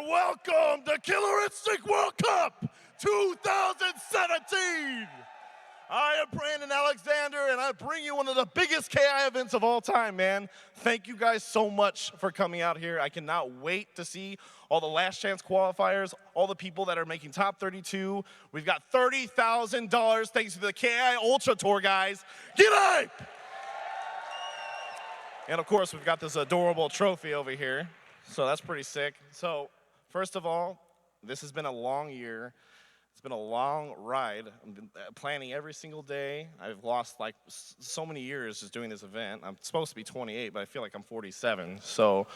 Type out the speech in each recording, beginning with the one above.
welcome the Killer Instinct World Cup 2017. I am Brandon Alexander, and I bring you one of the biggest KI events of all time, man. Thank you guys so much for coming out here. I cannot wait to see all the last chance qualifiers, all the people that are making top 32. We've got $30,000 thanks to the KI Ultra Tour, guys. Get hype! And of course, we've got this adorable trophy over here. So that's pretty sick. So first of all, this has been a long year. It's been a long ride. I've been planning every single day. I've lost like so many years just doing this event. I'm supposed to be 28, but I feel like I'm 47. So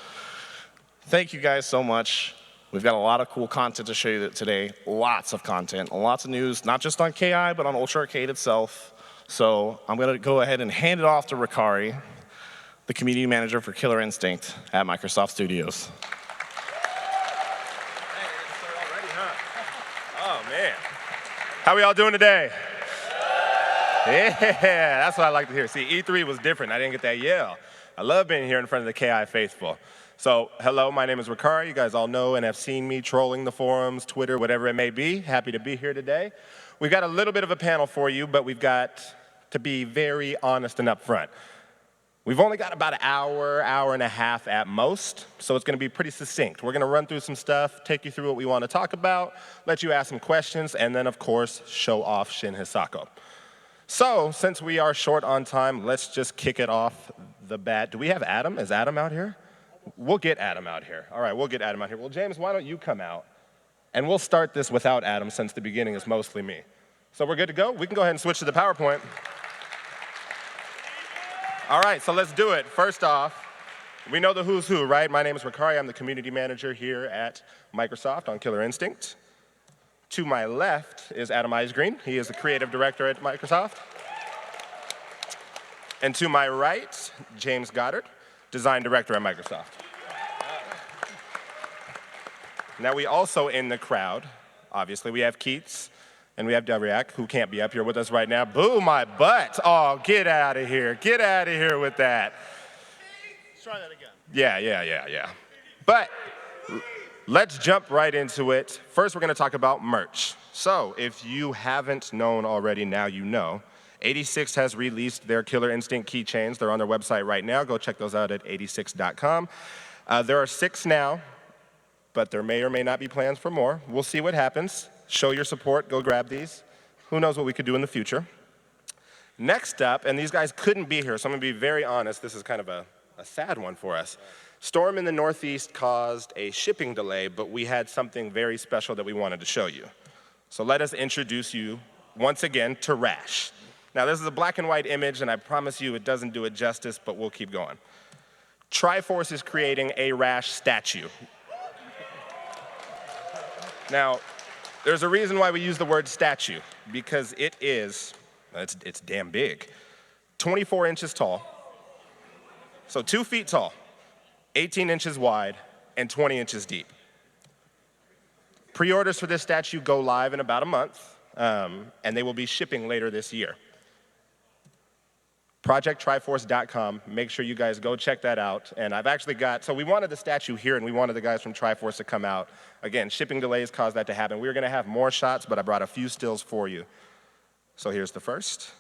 thank you guys so much. We've got a lot of cool content to show you today. Lots of content, lots of news, not just on KI, but on Ultra Arcade itself. So I'm gonna go ahead and hand it off to Ricari, the community manager for Killer Instinct at Microsoft Studios. Oh, man. How we all doing today? Yeah, that's what I like to hear. See, E3 was different. I didn't get that yell. I love being here in front of the KI faithful. So, hello, my name is Ricari. You guys all know and have seen me trolling the forums, Twitter, whatever it may be. Happy to be here today. We've got a little bit of a panel for you, but we've got to be very honest and upfront. We've only got about an hour, hour and a half at most, so it's going to be pretty succinct. We're going to run through some stuff, take you through what we want to talk about, let you ask some questions, and then, of course, show off Shin Hisako. So, since we are short on time, let's just kick it off the bat. Do we have Adam? Is Adam out here? We'll get Adam out here. All right, we'll get Adam out here. Well, James, why don't you come out? And we'll start this without Adam, since the beginning is mostly me. So we're good to go? We can go ahead and switch to the PowerPoint. All right, so let's do it. First off, we know the who's who, right? My name is Ricari. I'm the community manager here at Microsoft on Killer Instinct. To my left is Adam Eisgreen. He is the creative director at Microsoft. And to my right, James Goddard, design director at Microsoft. Now, we also in the crowd, obviously, we have Keats. And we have Devriak, who can't be up here with us right now. Boo my butt. Oh, get out of here. Get out of here with that. Let's try that again. Yeah. But let's jump right into it. First, we're going to talk about merch. So if you haven't known already, now you know. 86 has released their Killer Instinct keychains. They're on their website right now. Go check those out at 86.com. There are 6 now, but there may or may not be plans for more. We'll see what happens. Show your support, go grab these. Who knows what we could do in the future. Next up, and these guys couldn't be here, so I'm gonna be very honest, this is kind of a sad one for us. Storm in the Northeast caused a shipping delay, but we had something very special that we wanted to show you. So let us introduce you once again to Rash. Now this is a black and white image, and I promise you it doesn't do it justice, but we'll keep going. Triforce is creating a Rash statue. Now, there's a reason why we use the word statue, because it's damn big. 24 inches tall, so 2 feet tall, 18 inches wide, and 20 inches deep. Pre-orders for this statue go live in about a month, and they will be shipping later this year. ProjectTriforce.com, make sure you guys go check that out. And I've actually got, so we wanted the statue here and we wanted the guys from Triforce to come out. Again, shipping delays caused that to happen. We were gonna have more shots, but I brought a few stills for you. So here's the first.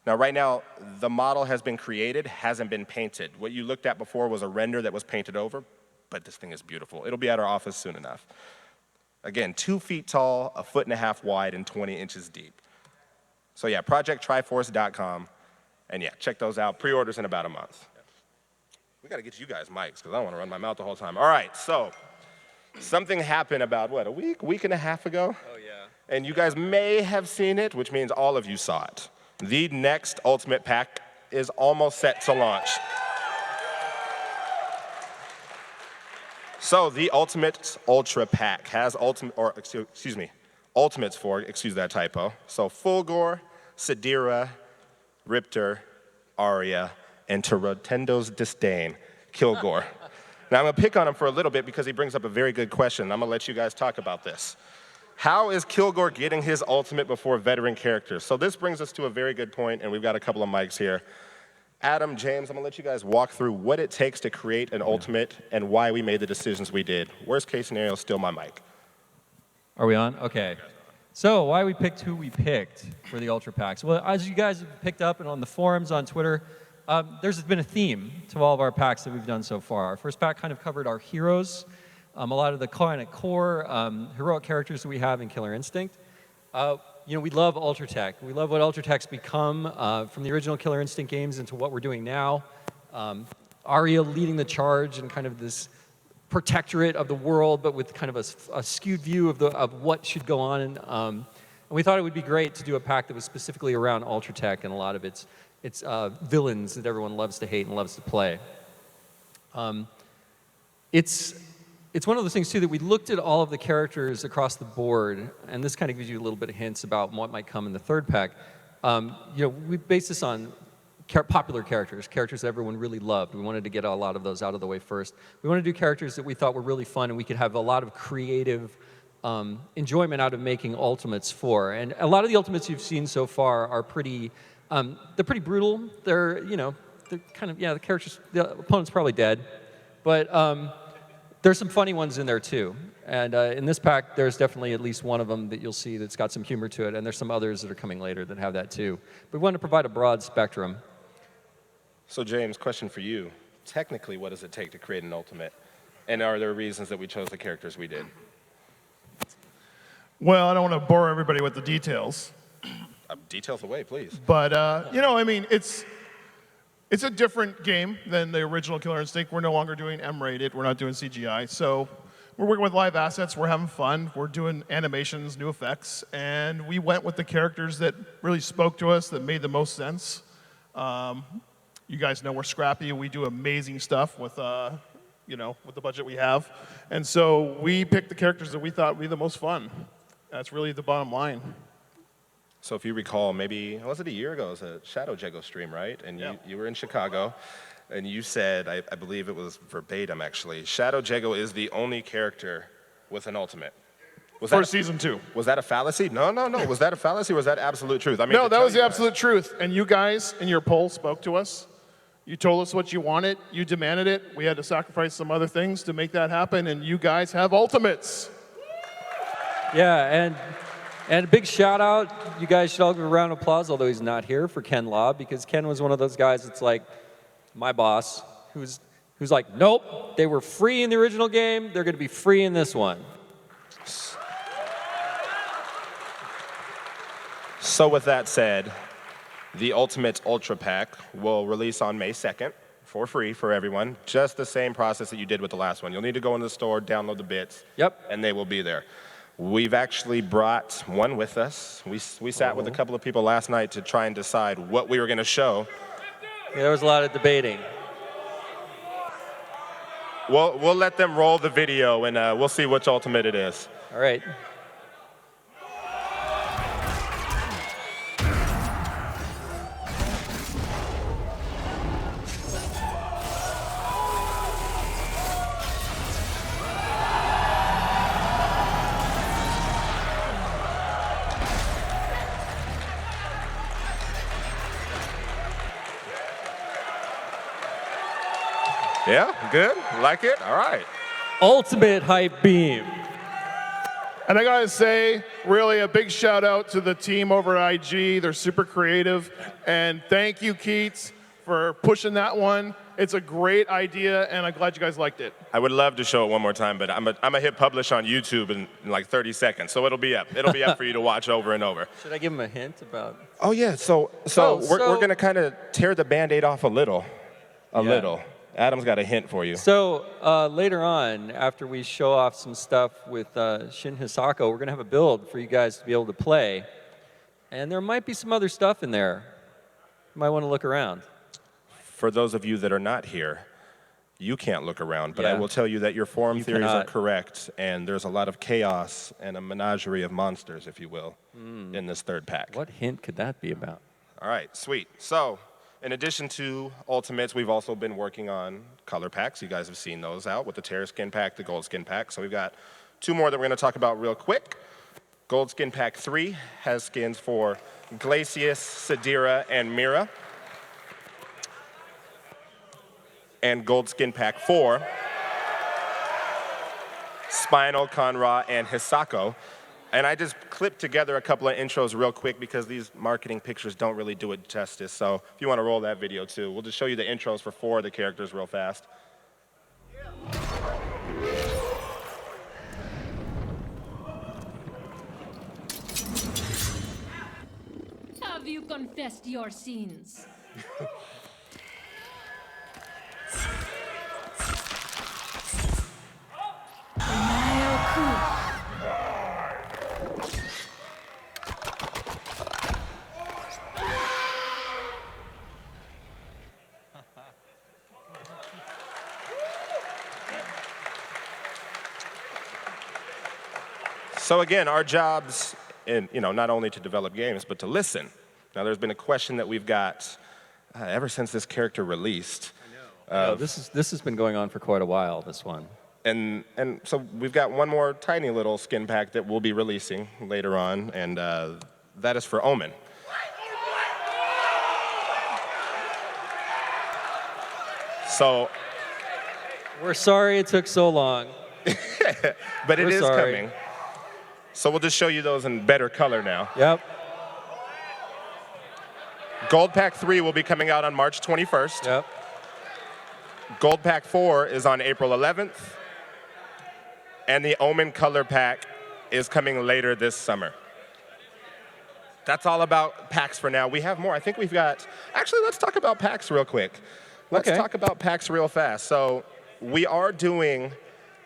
Now right now, the model has been created, hasn't been painted. What you looked at before was a render that was painted over, but this thing is beautiful. It'll be at our office soon enough. Again, 2 feet tall, 1.5 feet wide, and 20 inches deep. So yeah, ProjectTriforce.com. And yeah, check those out. Pre-orders in about a month. We got to get you guys mics because I don't want to run my mouth the whole time. All right, so something happened about, what, a week and a half ago? Oh, yeah. And you guys may have seen it, which means all of you saw it. The next Ultimate Pack is almost set to launch. So the Ultimate Ultra Pack has Ultimates for, excuse that typo. So Fulgor, Sadira, Riptor, Arya, and to Rotendo's disdain, Kilgore. Now I'm gonna pick on him for a little bit because he brings up a very good question. I'm gonna let you guys talk about this. How is Kilgore getting his ultimate before veteran characters? So this brings us to a very good point, and we've got a couple of mics here. Adam, James, I'm going to let you guys walk through what it takes to create an ultimate and why we made the decisions we did. Worst case scenario, steal my mic. Are we on? Okay. So why we picked who we picked for the Ultra Packs? Well, as you guys have picked up and on the forums, on Twitter, there's been a theme to all of our packs that we've done so far. Our first pack kind of covered our heroes, a lot of the kind of core heroic characters that we have in Killer Instinct. We love Ultra Tech. We love what Ultra Tech's become from the original Killer Instinct games into what we're doing now. Arya leading the charge and kind of this protectorate of the world, but with kind of a skewed view of what should go on. And we thought it would be great to do a pack that was specifically around Ultra Tech and a lot of its villains that everyone loves to hate and loves to play. It's one of those things, too, that we looked at all of the characters across the board, and this kind of gives you a little bit of hints about what might come in the third pack. We based this on popular characters that everyone really loved. We wanted to get a lot of those out of the way first. We wanted to do characters that we thought were really fun and we could have a lot of creative enjoyment out of making ultimates for. And a lot of the ultimates you've seen so far are pretty, they're pretty brutal. They're kind of, the opponent's probably dead. But there's some funny ones in there too. And in this pack, there's definitely at least one of them that you'll see that's got some humor to it. And there's some others that are coming later that have that too. But we want to provide a broad spectrum. So James, question for you. Technically, what does it take to create an ultimate? And are there reasons that we chose the characters we did? Well, I don't want to bore everybody with the details. Details away, please. But, it's a different game than the original Killer Instinct. We're no longer doing M-rated. We're not doing CGI. So we're working with live assets. We're having fun. We're doing animations, new effects. And we went with the characters that really spoke to us, that made the most sense. You guys know we're scrappy. We do amazing stuff with the budget we have. And so we picked the characters that we thought would be the most fun. That's really the bottom line. So if you recall, maybe, was it a year ago? It was a Shadow Jago stream, right? And Yeah. you were in Chicago, and you said, I believe it was verbatim, actually, Shadow Jago is the only character with an ultimate. For season 2. Was that a fallacy? No. Was that a fallacy or was that absolute truth? No, that was the absolute truth. And you guys in your poll spoke to us. You told us what you wanted. You demanded it. We had to sacrifice some other things to make that happen, and you guys have ultimates. Yeah, and a big shout out, you guys should all give a round of applause, although he's not here, for Ken Law, because Ken was one of those guys that's like my boss, who's like, nope, they were free in the original game, they're going to be free in this one. So with that said, the Ultimate Ultra Pack will release on May 2nd for free for everyone. Just the same process that you did with the last one. You'll need to go in the store, download the bits, and they will be there. We've actually brought one with us. We sat with a couple of people last night to try and decide what we were going to show. Yeah, there was a lot of debating. We'll let them roll the video, and we'll see which ultimate it is. All right. Yeah, good? Like it? All right. Ultimate Hype Beam. And I gotta say, really a big shout out to the team over at IG. They're super creative. And thank you, Keats, for pushing that one. It's a great idea, and I'm glad you guys liked it. I would love to show it one more time, but I'm gonna hit publish on YouTube in like 30 seconds, so it'll be up. It'll be up for you to watch over and over. Should I give him a hint about? Oh yeah, so we're gonna kind of tear the Band-Aid off a little. Adam's got a hint for you. So later on, after we show off some stuff with Shin Hisako, we're going to have a build for you guys to be able to play. And there might be some other stuff in there. You might want to look around. For those of you that are not here, you can't look around, but I will tell you that your forum theories are correct, and there's a lot of chaos and a menagerie of monsters, if you will, in this third pack. What hint could that be about? All right, sweet. So, in addition to Ultimates, we've also been working on color packs. You guys have seen those out with the Terror Skin Pack, the Gold Skin Pack. So we've got two more that we're going to talk about real quick. Gold Skin Pack 3 has skins for Glacius, Sadira, and Mira. and Gold Skin Pack 4, Spinal, Conra, and Hisako. And I just clipped together a couple of intros real quick because these marketing pictures don't really do it justice. So if you want to roll that video too, we'll just show you the intros for 4 of the characters real fast. Have you confessed your sins? So again, our job's not only to develop games, but to listen. Now, there's been a question that we've got ever since this character released. This has been going on for quite a while, this one. And so we've got one more tiny little skin pack that we'll be releasing later on, and that is for Omen. So, We're sorry it took so long. but it We're is sorry. coming. So we'll just show you those in better color now. Yep. Gold Pack 3 will be coming out on March 21st. Yep. Gold Pack 4 is on April 11th. And the Omen Color Pack is coming later this summer. That's all about packs for now. We have more. I think we've got... Actually, let's talk about packs real quick. Let's Okay. talk about packs real fast. So we are doing,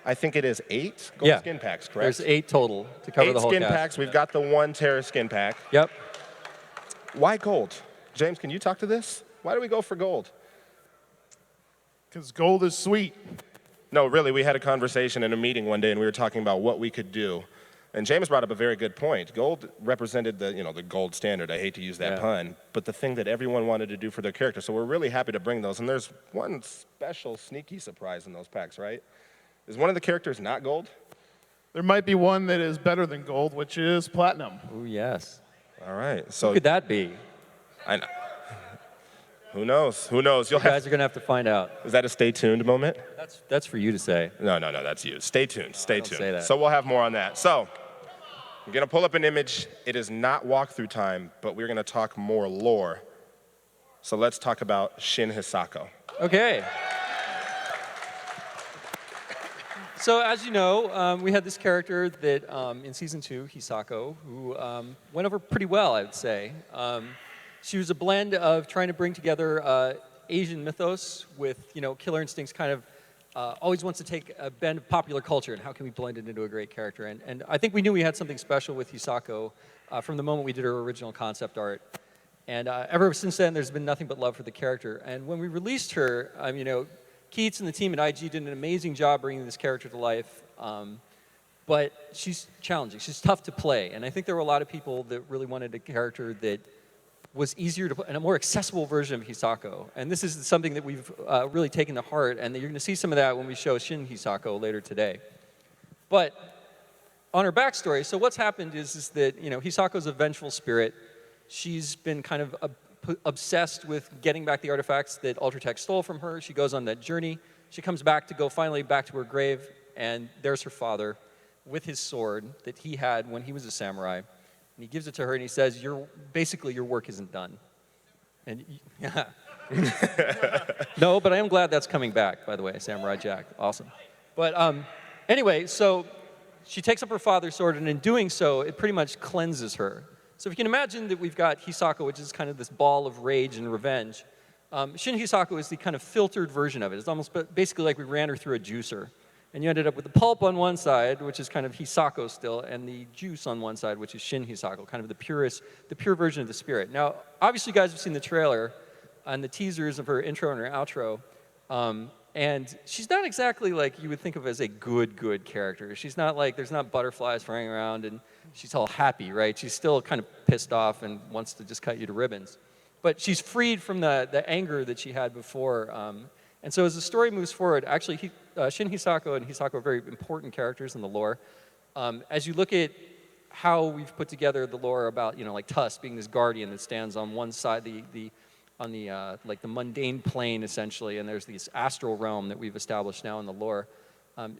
I think it is 8 gold skin packs, correct? There's 8 total to cover 8 the whole skin cast. packs. We've got the 1 Terra skin pack. Yep. Why gold? James, can you talk to this? Why do we go for gold? Because gold is sweet. No, really, we had a conversation in a meeting one day, and we were talking about what we could do. And James brought up a very good point. Gold represented the gold standard. I hate to use that pun, but the thing that everyone wanted to do for their character. So we're really happy to bring those. And there's one special sneaky surprise in those packs, right? Is one of the characters not gold? There might be one that is better than gold, which is platinum. Oh, yes. All right. Who So could that be? I know. Who knows? Who knows? You guys are going to have to find out. Is that a stay tuned moment? That's for you to say. No, that's you. Stay tuned. Stay tuned. say that. So we'll have more on that. So I'm going to pull up an image. It is not walkthrough time, but we're going to talk more lore. So let's talk about Shin Hisako. Okay. So as you know, we had this character that in season 2, Hisako, who went over pretty well, I would say. She was a blend of trying to bring together Asian mythos with, Killer Instinct's kind of always wants to take a bend of popular culture and how can we blend it into a great character. And I think we knew we had something special with Hisako from the moment we did her original concept art. And ever since then, there's been nothing but love for the character. And when we released her, Keats and the team at IG did an amazing job bringing this character to life. But she's challenging. She's tough to play. And I think there were a lot of people that really wanted a character that was easier to play and a more accessible version of Hisako. And this is something that we've really taken to heart. And you're going to see some of that when we show Shin Hisako later today. But on her backstory, so what's happened is that, Hisako's a vengeful spirit. She's been kind of obsessed with getting back the artifacts that Ultratech stole from her. She goes on that journey. She comes back to go finally back to her grave, and there's her father with his sword that he had when he was a samurai. And he gives it to her, and he says, basically, your work isn't done. And no, but I am glad that's coming back, by the way, Samurai Jack. Awesome. But anyway, so she takes up her father's sword, and in doing so, it pretty much cleanses her. So if you can imagine that we've got Hisako, which is kind of this ball of rage and revenge, Shin Hisako is the kind of filtered version of it. It's almost basically like we ran her through a juicer. And you ended up with the pulp on one side, which is kind of Hisako still, and the juice on one side, which is Shin Hisako, kind of the pure version of the spirit. Now, obviously you guys have seen the trailer and the teasers of her intro and her outro. And she's not exactly like you would think of as a good character. She's not like, there's not butterflies flying around and she's all happy, right? She's still kind of pissed off and wants to just cut you to ribbons. But she's freed from the anger that she had before. And so as the story moves forward, actually Shin Hisako and Hisako are very important characters in the lore. As you look at how we've put together the lore about, like Tusk being this guardian that stands on one side, the like the mundane plane essentially, and there's this astral realm that we've established now in the lore.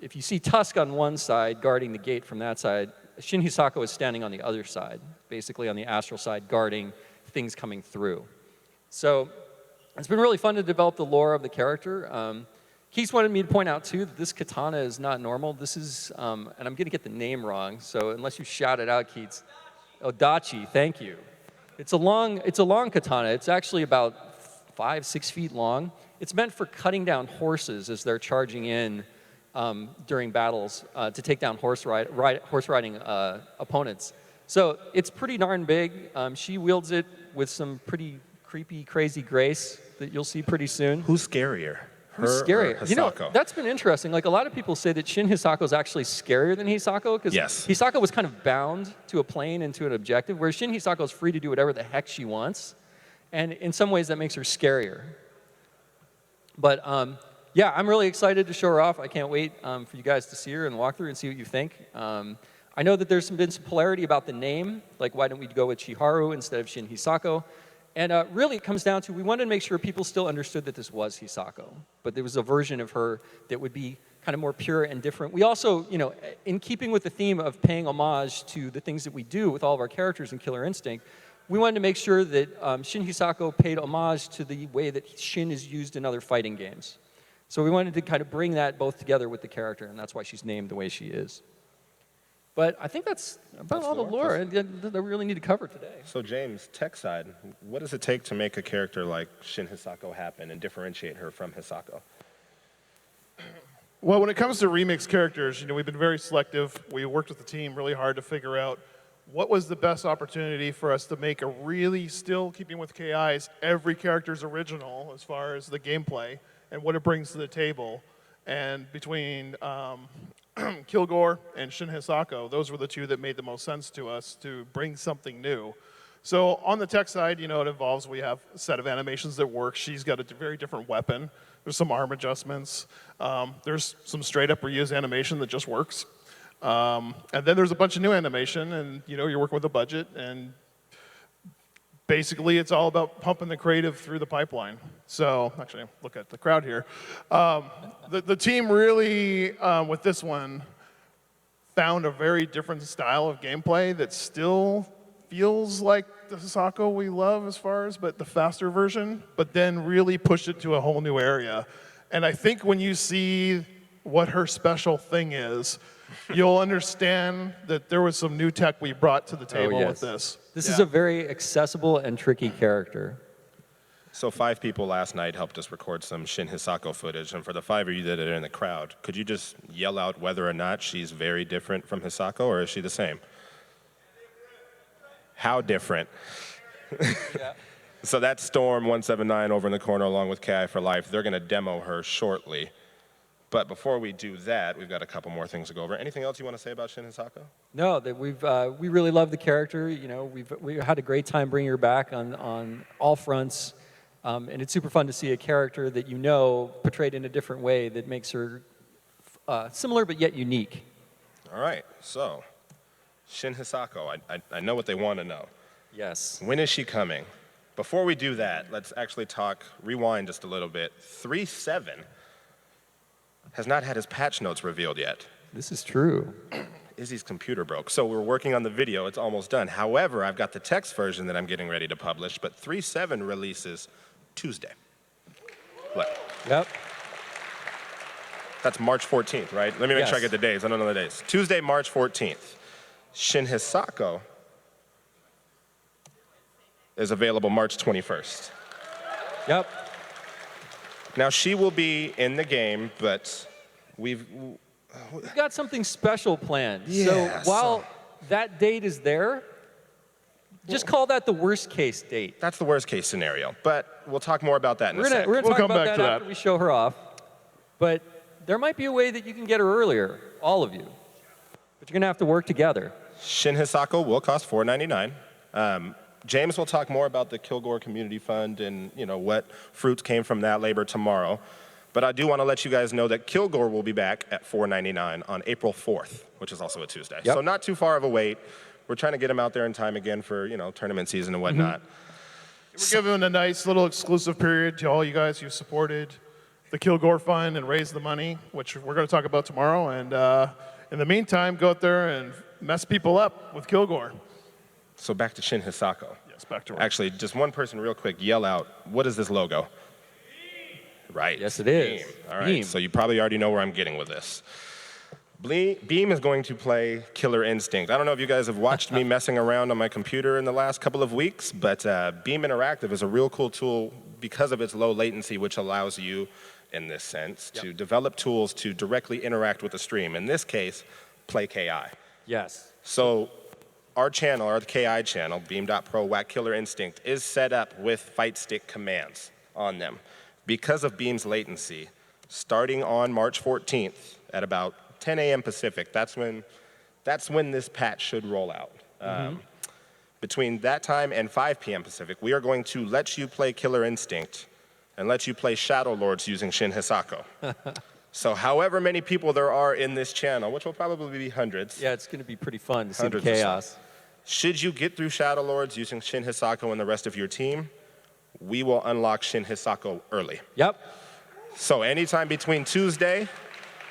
If you see Tusk on one side guarding the gate from that side, Shin Hisako is standing on the other side, basically on the astral side, guarding things coming through. So it's been really fun to develop the lore of the character. Keith wanted me to point out too that this katana is not normal. This is, and I'm going to get the name wrong, so unless you shout it out, Keith. Odachi, thank you. It's a long katana. It's actually about 5-6 feet long. It's meant for cutting down horses as they're charging in during battles to take down horse riding opponents. So it's pretty darn big. She wields it with some pretty creepy, crazy grace that you'll see pretty soon. Who's scarier? Who's Her scarier? or You know, Hisako? that's been interesting. Like a lot of people say that Shin Hisako is actually scarier than Hisako because Yes. Hisako was kind of bound to a plane and to an objective, whereas Shin Hisako is free to do whatever the heck she wants. And in some ways, that makes her scarier. But yeah, I'm really excited to show her off. I can't wait for you guys to see her and walk through and see what you think. I know that there's been some polarity about the name, like why don't we go with Chiharu instead of Shin Hisako? And really, it comes down to we wanted to make sure people still understood that this was Hisako, but there was a version of her that would be kind of more pure and different. We also, you know, in keeping with the theme of paying homage to the things that we do with all of our characters in Killer Instinct, we wanted to make sure that Shin Hisako paid homage to the way that Shin is used in other fighting games. So we wanted to kind of bring that both together with the character, and that's why she's named the way she is. But I think that's about all the lore that we really need to cover today. So James, tech side, what does it take to make a character like Shin Hisako happen and differentiate her from Hisako? Well, when it comes to remix characters, you know, we've been very selective. We worked with the team really hard to figure out what was the best opportunity for us to make a really, still keeping with KI's, every character's original as far as the gameplay and what it brings to the table. And between Kilgore and Shin Hisako, those were the two that made the most sense to us to bring something new. So on the tech side, you know, it involves, we have a set of animations that work. She's got a very different weapon. There's some arm adjustments. There's some straight up reuse animation that just works. And then there's a bunch of new animation, and you know, you're working with a budget, and basically it's all about pumping the creative through the pipeline. So, actually, look at the crowd here. The team really, with this one, found a very different style of gameplay that still feels like the Hisako we love as far as, but the faster version, but then really pushed it to a whole new area. And I think when you see what her special thing is, you'll understand that there was some new tech we brought to the table with this. This is a very accessible and tricky character. So 5 people last night helped us record some Shin Hisako footage, and for the 5 of you that are in the crowd, could you just yell out whether or not she's very different from Hisako, or is she the same? How different? Yeah. So that's Storm179 over in the corner along with KI for Life. They're going to demo her shortly. But before we do that, we've got a couple more things to go over. Anything else you want to say about Shin Hisako? No, that we really love the character. You know, we had a great time bringing her back on all fronts, and it's super fun to see a character that you know portrayed in a different way that makes her similar but yet unique. All right, so Shin Hisako, I know what they want to know. Yes. When is she coming? Before we do that, let's actually rewind just a little bit. 3.7 has not had his patch notes revealed yet. This is true. Izzy's computer broke, so we're working on the video. It's almost done. However, I've got the text version that I'm getting ready to publish, but 3.7 releases Tuesday. Look. Yep. That's March 14th, right? Let me make sure I get the days. I don't know the days. Tuesday, March 14th. Shin Hisako is available March 21st. Yep. Now, she will be in the game, but we've got something special planned. Yeah, so while that date is there, just call that the worst case date. That's the worst case scenario, but we'll talk more about that in a sec. We're gonna talk come about back that to after that. we show her off. But there might be a way that you can get her earlier, all of you. But you're gonna have to work together. Shin Hisako will cost $4.99. James will talk more about the Kilgore Community Fund and what fruits came from that labor tomorrow. But I do want to let you guys know that Kilgore will be back at $4.99 on April 4th, which is also a Tuesday. Yep. So not too far of a wait. We're trying to get him out there in time again for tournament season and whatnot. We're giving a nice little exclusive period to all you guys who supported the Kilgore Fund and raised the money, which we're going to talk about tomorrow. And in the meantime, go out there and mess people up with Kilgore. So back to Shin Hisako. Yes, back to work. Actually, just one person real quick, yell out, what is this logo? Right. Yes, it is. Beam. All right, Beam. so you probably already know where I'm getting with this. Beam is going to play Killer Instinct. I don't know if you guys have watched me messing around on my computer in the last couple of weeks, but Beam Interactive is a real cool tool because of its low latency, which allows you, in this sense, to develop tools to directly interact with the stream. In this case, play KI. Yes. So our channel, our KI channel, Beam.Pro Whack Killer Instinct, is set up with fight stick commands on them. Because of Beam's latency, starting on March 14th at about 10 a.m. Pacific, that's when this patch should roll out. Between that time and 5 p.m. Pacific, we are going to let you play Killer Instinct and let you play Shadow Lords using Shin Hisako. So however many people there are in this channel, which will probably be hundreds. Yeah, it's going to be pretty fun to see the Hundreds or so. chaos. Should you get through Shadow Lords using Shin Hisako and the rest of your team, we will unlock Shin Hisako early. Yep. So anytime between Tuesday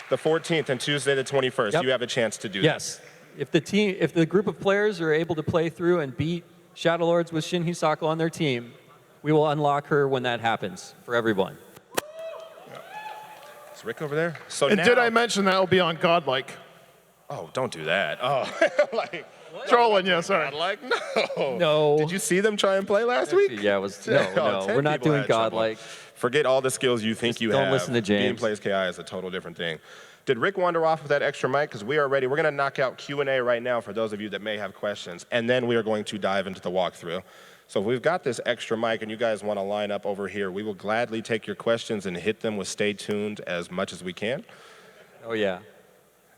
the 14th and Tuesday the 21st, Yep. you have a chance to do Yes. If the group of players are able to play through and beat Shadow Lords with Shin Hisako on their team, we will unlock her when that happens for everyone. that. Is Rick over there? So And now, did I mention that will be on Godlike? Oh, don't do that. Oh, like, Trolling, yeah, sorry. like, no. No. Did you see them try and play last week? Yeah, it was Oh, no. 10 We're not people doing had trouble. godlike. Forget all the skills you think Just you don't have. listen to James. Beam plays KI is a total different thing. Did Rick wander off with that extra mic? Because we are ready. We're going to knock out Q&A right now for those of you that may have questions, and then we are going to dive into the walkthrough. So if we've got this extra mic and you guys want to line up over here, we will gladly take your questions and hit them with stay tuned as much as we can. Oh yeah.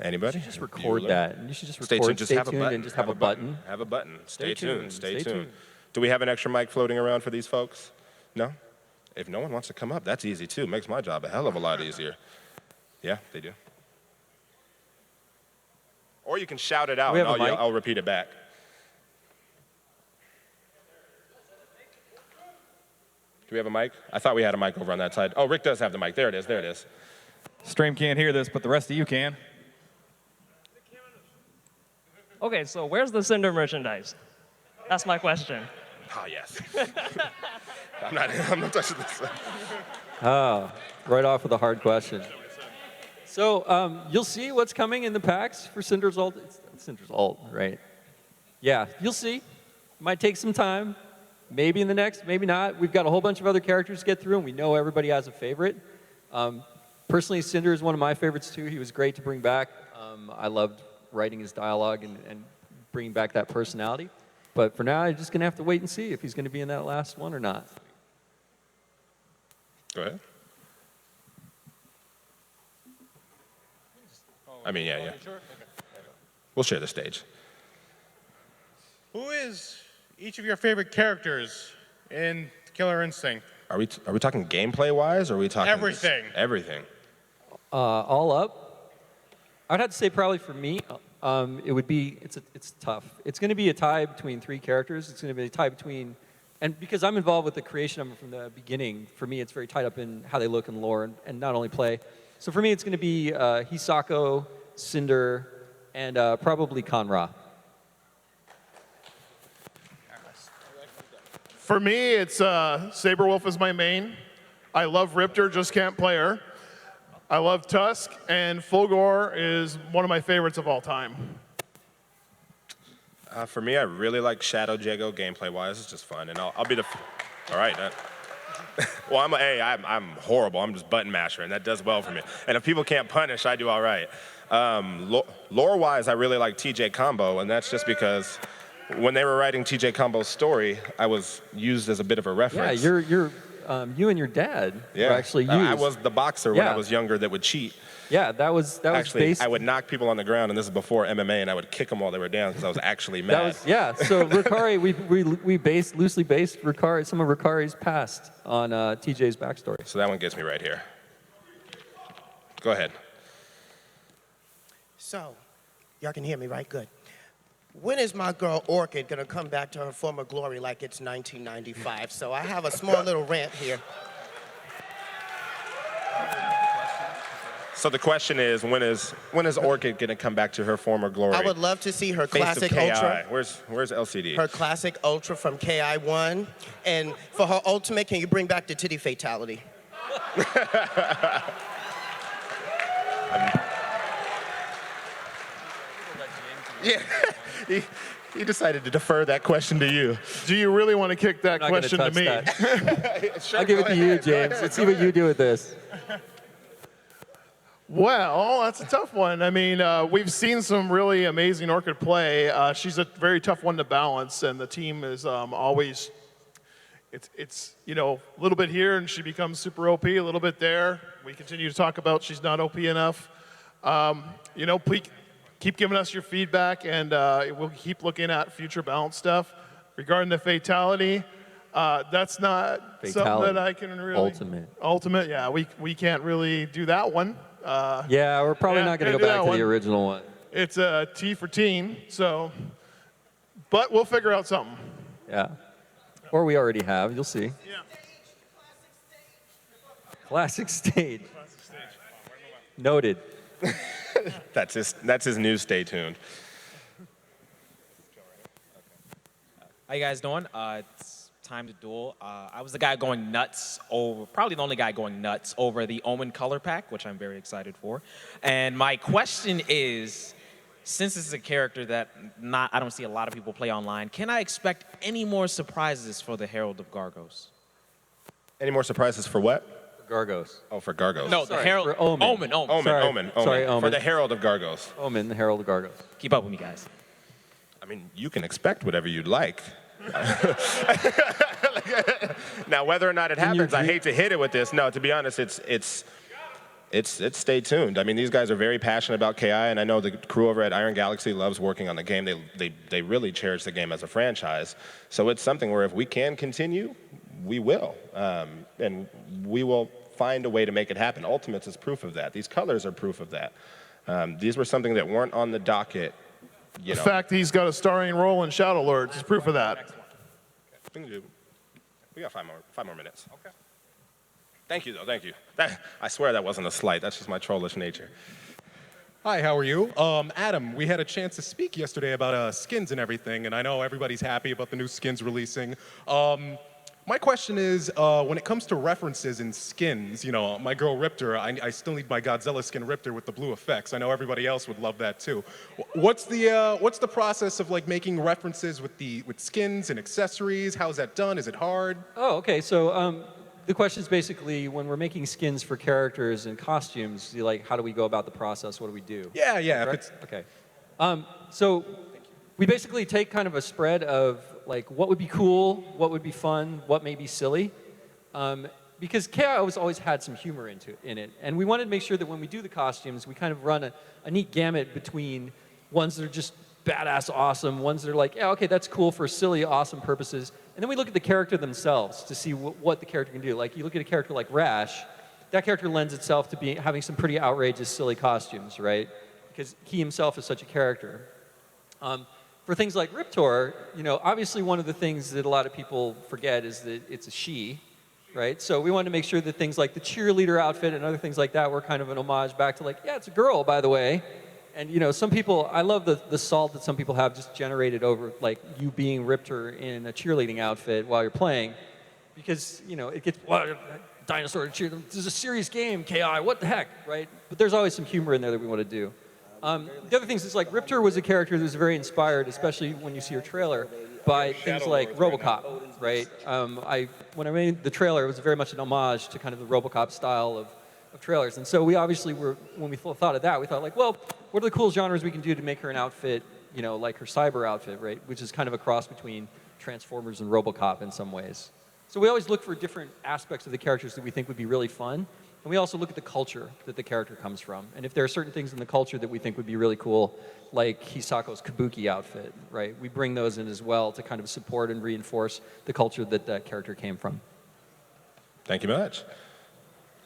Anybody? You should just record Bueller? that. You should just Stay record, tuned. Just stay have a tuned, button. and just have a button. Have a button. Stay tuned. Stay Stay tuned. tuned. Do we have an extra mic floating around for these folks? No? If no one wants to come up, that's easy too. Makes my job a hell of a lot easier. Yeah, they do. Or you can shout it out We and have a mic? I'll repeat it back. Do we have a mic? I thought we had a mic over on that side. Oh, Rick does have the mic. There it is. There it is. Stream can't hear this, but the rest of you can. Okay, so where's the Cinder merchandise? That's my question. Oh, yes. I'm not touching this. Right off with a hard question. So you'll see what's coming in the packs for Cinder's ult. It's Cinder's ult, right? Yeah, you'll see. Might take some time. Maybe in the next, maybe not. We've got a whole bunch of other characters to get through, and we know everybody has a favorite. Personally, Cinder is one of my favorites too. He was great to bring back. I loved writing his dialogue and bringing back that personality. But for now, I'm just going to have to wait and see if he's going to be in that last one or not. Go ahead. I mean, yeah. We'll share the stage. Who is each of your favorite characters in Killer Instinct? Are we talking gameplay-wise, or are we talking just Everything. everything? All up, I'd have to say probably for me, it would be, it's tough. It's going to be a tie between three characters. It's going to be a tie between, and because I'm involved with the creation of them from the beginning, for me it's very tied up in how they look in lore and not only play. So for me it's going to be Hisako, Cinder, and probably Conra. For me, it's Saberwolf is my main. I love Riptor, just can't play her. I love Tusk, and Fulgore is one of my favorites of all time. For me, I really like Shadow Jago gameplay-wise. It's just fun, and I'll be the. All right. Well, I'm horrible. I'm just button masher, and that does well for me. And if people can't punish, I do all right. Lore-wise, I really like TJ Combo, and that's just because when they were writing TJ Combo's story, I was used as a bit of a Yeah, reference. you and your dad were actually used. I was the boxer when I Yeah. was younger that would cheat. Yeah, that was Actually, based. I would knock people on the ground, and this is before MMA, and I would kick them while they were down because I was actually mad. That was, yeah. So Ricari, we loosely based Ricari, some of Ricari's past on TJ's backstory. So that one gets me right here. Go ahead. So, y'all can hear me, right? Good. when is my girl Orchid gonna come back to her former glory like it's 1995? So I have a small little rant here. So the question is, when is Orchid going to come back to her former glory? I would love to see her Face of classic KI. Ultra. Where's LCD? Her classic Ultra from KI1. And for her ultimate, can you bring back the titty fatality? Yeah, he decided to defer that question to you. Do you really want to kick that I'm not question gonna to me? touch Sure, I'll give go it to you, ahead, go James. ahead, Let's go see what ahead. you do with this. Well, that's a tough one. I mean, we've seen some really amazing Orchid play. She's a very tough one to balance, and the team is always, it's a little bit here, and she becomes super OP, a little bit there. We continue to talk about she's not OP enough. Please keep giving us your feedback, and we'll keep looking at future balance stuff. Regarding the fatality, that's not something Fatality. that I can really... Ultimate. Ultimate, yeah. We can't really do that one. Yeah, we're probably Yeah, not going to can't go do back that to one. the original one. It's a T for teen, so... But we'll figure out something. Yeah. Or we already have. You'll see. Yeah. Classic stage. Noted. That's his news. Stay tuned. How you guys doing? It's time to duel. I was the guy going nuts over, probably the only guy going nuts over the Omen color pack, which I'm very excited for. And my question is, since this is a character that I don't see a lot of people play online, can I expect any more surprises for the Herald of Gargos? Any more surprises for what? Gargos. Oh, for Gargos. No, Sorry, the Herald. for Omen. Omen. Sorry. Omen. Sorry, For Omen. the Herald of Gargos. Omen, the Herald of Gargos. Keep up with me, guys. I mean, you can expect whatever you'd like. Now, whether or not it happens, I hate to hit it with this. No, to be honest, it's stay tuned. I mean, these guys are very passionate about KI, and I know the crew over at Iron Galaxy loves working on the game. They really cherish the game as a franchise. So it's something where if we can continue, we will. And we will find a way to make it happen. Ultimates is proof of that. These colors are proof of that. These were something that weren't on the docket. The fact he's got a starring role in Shadow Lords is proof of that. We got five more minutes. Okay. Thank you, though. Thank you. I swear that wasn't a slight. That's just my trollish nature. Hi, how are you? Adam, we had a chance to speak yesterday about skins and everything, and I know everybody's happy about the new skins releasing. My question is, when it comes to references in skins, my girl Riptor, I still need my Godzilla skin Riptor with the blue effects. I know everybody else would love that too. What's the process of making references with skins and accessories? How's that done? Is it hard? Oh, okay. So the question is basically when we're making skins for characters and costumes, how do we go about the process? What do we do? Yeah. Okay. So we basically take kind of a spread of what would be cool, what would be fun, what may be silly. Because KI always had some humor in it. And we wanted to make sure that when we do the costumes, we kind of run a neat gamut between ones that are just badass awesome, ones that are yeah, okay, that's cool for silly, awesome purposes. And then we look at the character themselves to see what the character can do. You look at a character like Rash, that character lends itself to having some pretty outrageous, silly costumes, right? Because he himself is such a character. For things like Riptor, obviously one of the things that a lot of people forget is that it's a she, right? So we wanted to make sure that things like the cheerleader outfit and other things like that were kind of an homage back to yeah, it's a girl, by the way. And some people, I love the salt that some people have just generated over you being Riptor in a cheerleading outfit while you're playing. Because, it gets, dinosaur cheerleading, this is a serious game, KI, what the heck, right? But there's always some humor in there that we want to do. The other things is Riptor was a character that was very inspired, especially when you see her trailer, by things like RoboCop, right? When I made the trailer, it was very much an homage to kind of the RoboCop style of trailers. And so we obviously when we thought of that, we thought well, what are the cool genres we can do to make her an outfit, like her cyber outfit, right? Which is kind of a cross between Transformers and RoboCop in some ways. So we always look for different aspects of the characters that we think would be really fun. And we also look at the culture that the character comes from. And if there are certain things in the culture that we think would be really cool, like Hisako's kabuki outfit, right? We bring those in as well to kind of support and reinforce the culture that that character came from. Thank you much.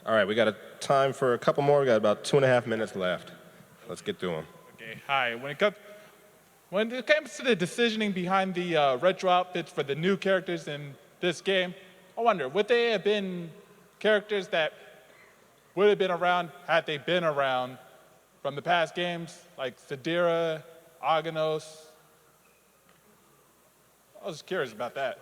All right, we got time for a couple more. We got about 2.5 minutes left. Let's get through them. Okay, hi. When it comes to the decisioning behind the retro outfits for the new characters in this game, I wonder, would they have been characters that would have been around had they been around from the past games, like Sadira, Aganos? I was curious about that.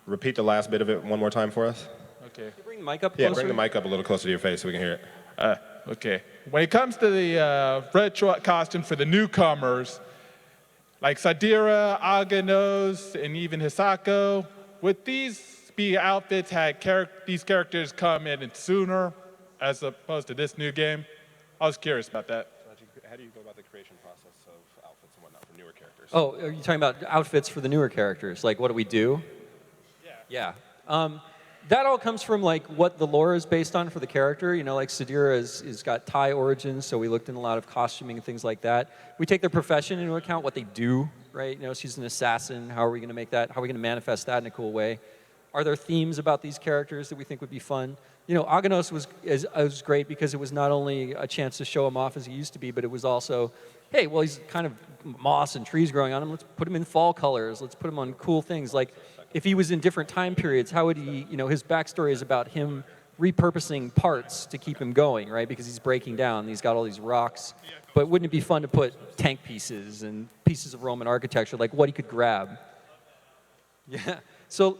Repeat the last bit of it one more time for us. Okay. Bring the mic up Yeah, closer. bring the mic up a little closer to your face so we can hear it. Okay. When it comes to the retro costume for the newcomers, like Sadira, Aganos, and even Hisako, would these be outfits had these characters come in sooner as opposed to this new game? I was curious about that. How do you go about the creation process of outfits and whatnot for newer characters? Oh, are you talking about outfits for the newer characters? Like, what do we do? Yeah. That all comes from like what the lore is based on for the character. You know, like Sadira is got Thai origins, so we looked in a lot of costuming and things like that. We take their profession into account, what they do, right? You know, she's an assassin. How are we going to make that? How are we going to manifest that in a cool way? Are there themes about these characters that we think would be fun? You know, Aganos was great because it was not only a chance to show him off as he used to be, but it was also, hey, well, he's kind of moss and trees growing on him. Let's put him in fall colors. Let's put him on cool things. Like, if he was in different time periods, how would he, you know, his backstory is about him repurposing parts to keep him going, right? Because he's breaking down. He's got all these rocks. But wouldn't it be fun to put tank pieces and pieces of Roman architecture, like what he could grab? Yeah. So,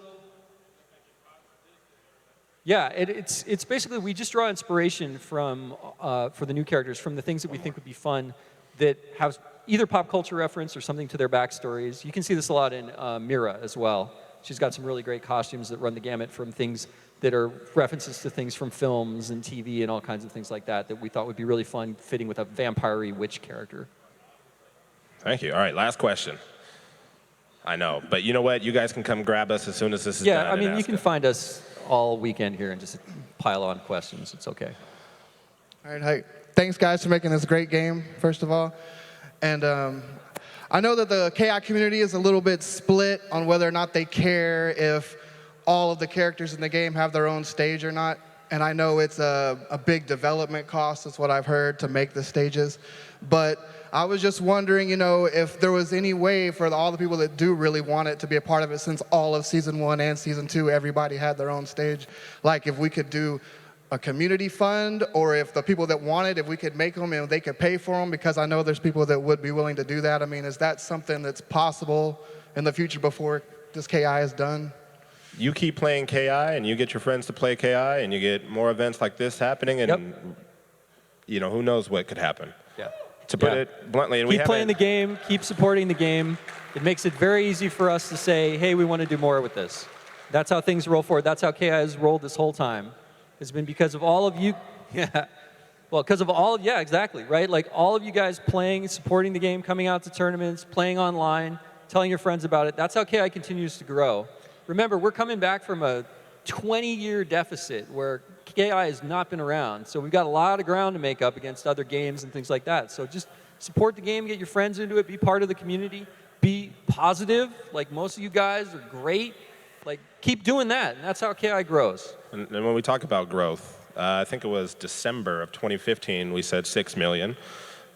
yeah, it's basically, we just draw inspiration from, for the new characters, from the things that we think would be fun that have either pop culture reference or something to their backstories. You can see this a lot in Mira as well. She's got some really great costumes that run the gamut from things that are references to things from films and TV and all kinds of things like that that we thought would be really fun fitting with a vampire-y witch character. Thank you. All right, last question. I know, but you know what? You guys can come grab us as soon as this is done. Yeah, I mean, you can find us all weekend here and just pile on questions. It's okay. All right, hi. Thanks, guys, for making this great game, first of all. And I know that the KI community is a little bit split on whether or not they care if all of the characters in the game have their own stage or not. And I know it's a big development cost, is what I've heard, to make the stages. But I was just wondering, you know, if there was any way for all the people that do really want it to be a part of it, since all of Season 1 and Season 2, everybody had their own stage. Like, if we could do a community fund, or if the people that want it, if we could make them and they could pay for them, because I know there's people that would be willing to do that. I mean, is that something that's possible in the future before this KI is done? You keep playing KI, and you get your friends to play KI, and you get more events like this happening, and you know, who knows what could happen. Yeah. To put it bluntly, and keep playing the game, keep supporting the game. It makes it very easy for us to say, hey, we want to do more with this. That's how things roll forward. That's how KI has rolled this whole time. It's been because of all of you. Yeah. Well, because of all of, yeah, exactly, right? Like all of you guys playing, supporting the game, coming out to tournaments, playing online, telling your friends about it. That's how KI continues to grow. Remember, we're coming back from a 20-year deficit where KI has not been around. So we've got a lot of ground to make up against other games and things like that. So just support the game, get your friends into it, be part of the community, be positive. Like most of you guys are great. Like keep doing that, and that's how KI grows. And when we talk about growth, I think it was December of 2015, we said 6 million.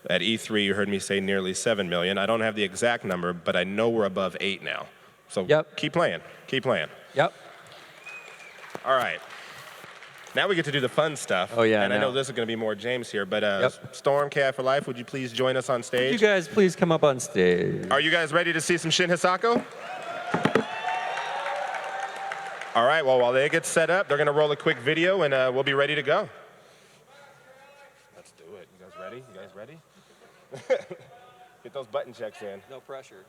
At E3, you heard me say nearly 7 million. I don't have the exact number, but I know we're above 8 now. So keep playing, keep playing. Yep. All right. Now we get to do the fun stuff. Oh, yeah. And I know this is going to be more James here, but Storm, KI for Life, would you please join us on stage? Would you guys please come up on stage? Are you guys ready to see some Shin Hisako? All right, well, while they get set up, they're going to roll a quick video, and we'll be ready to go. Let's do it. You guys ready? You guys ready? Get those button checks in. No pressure.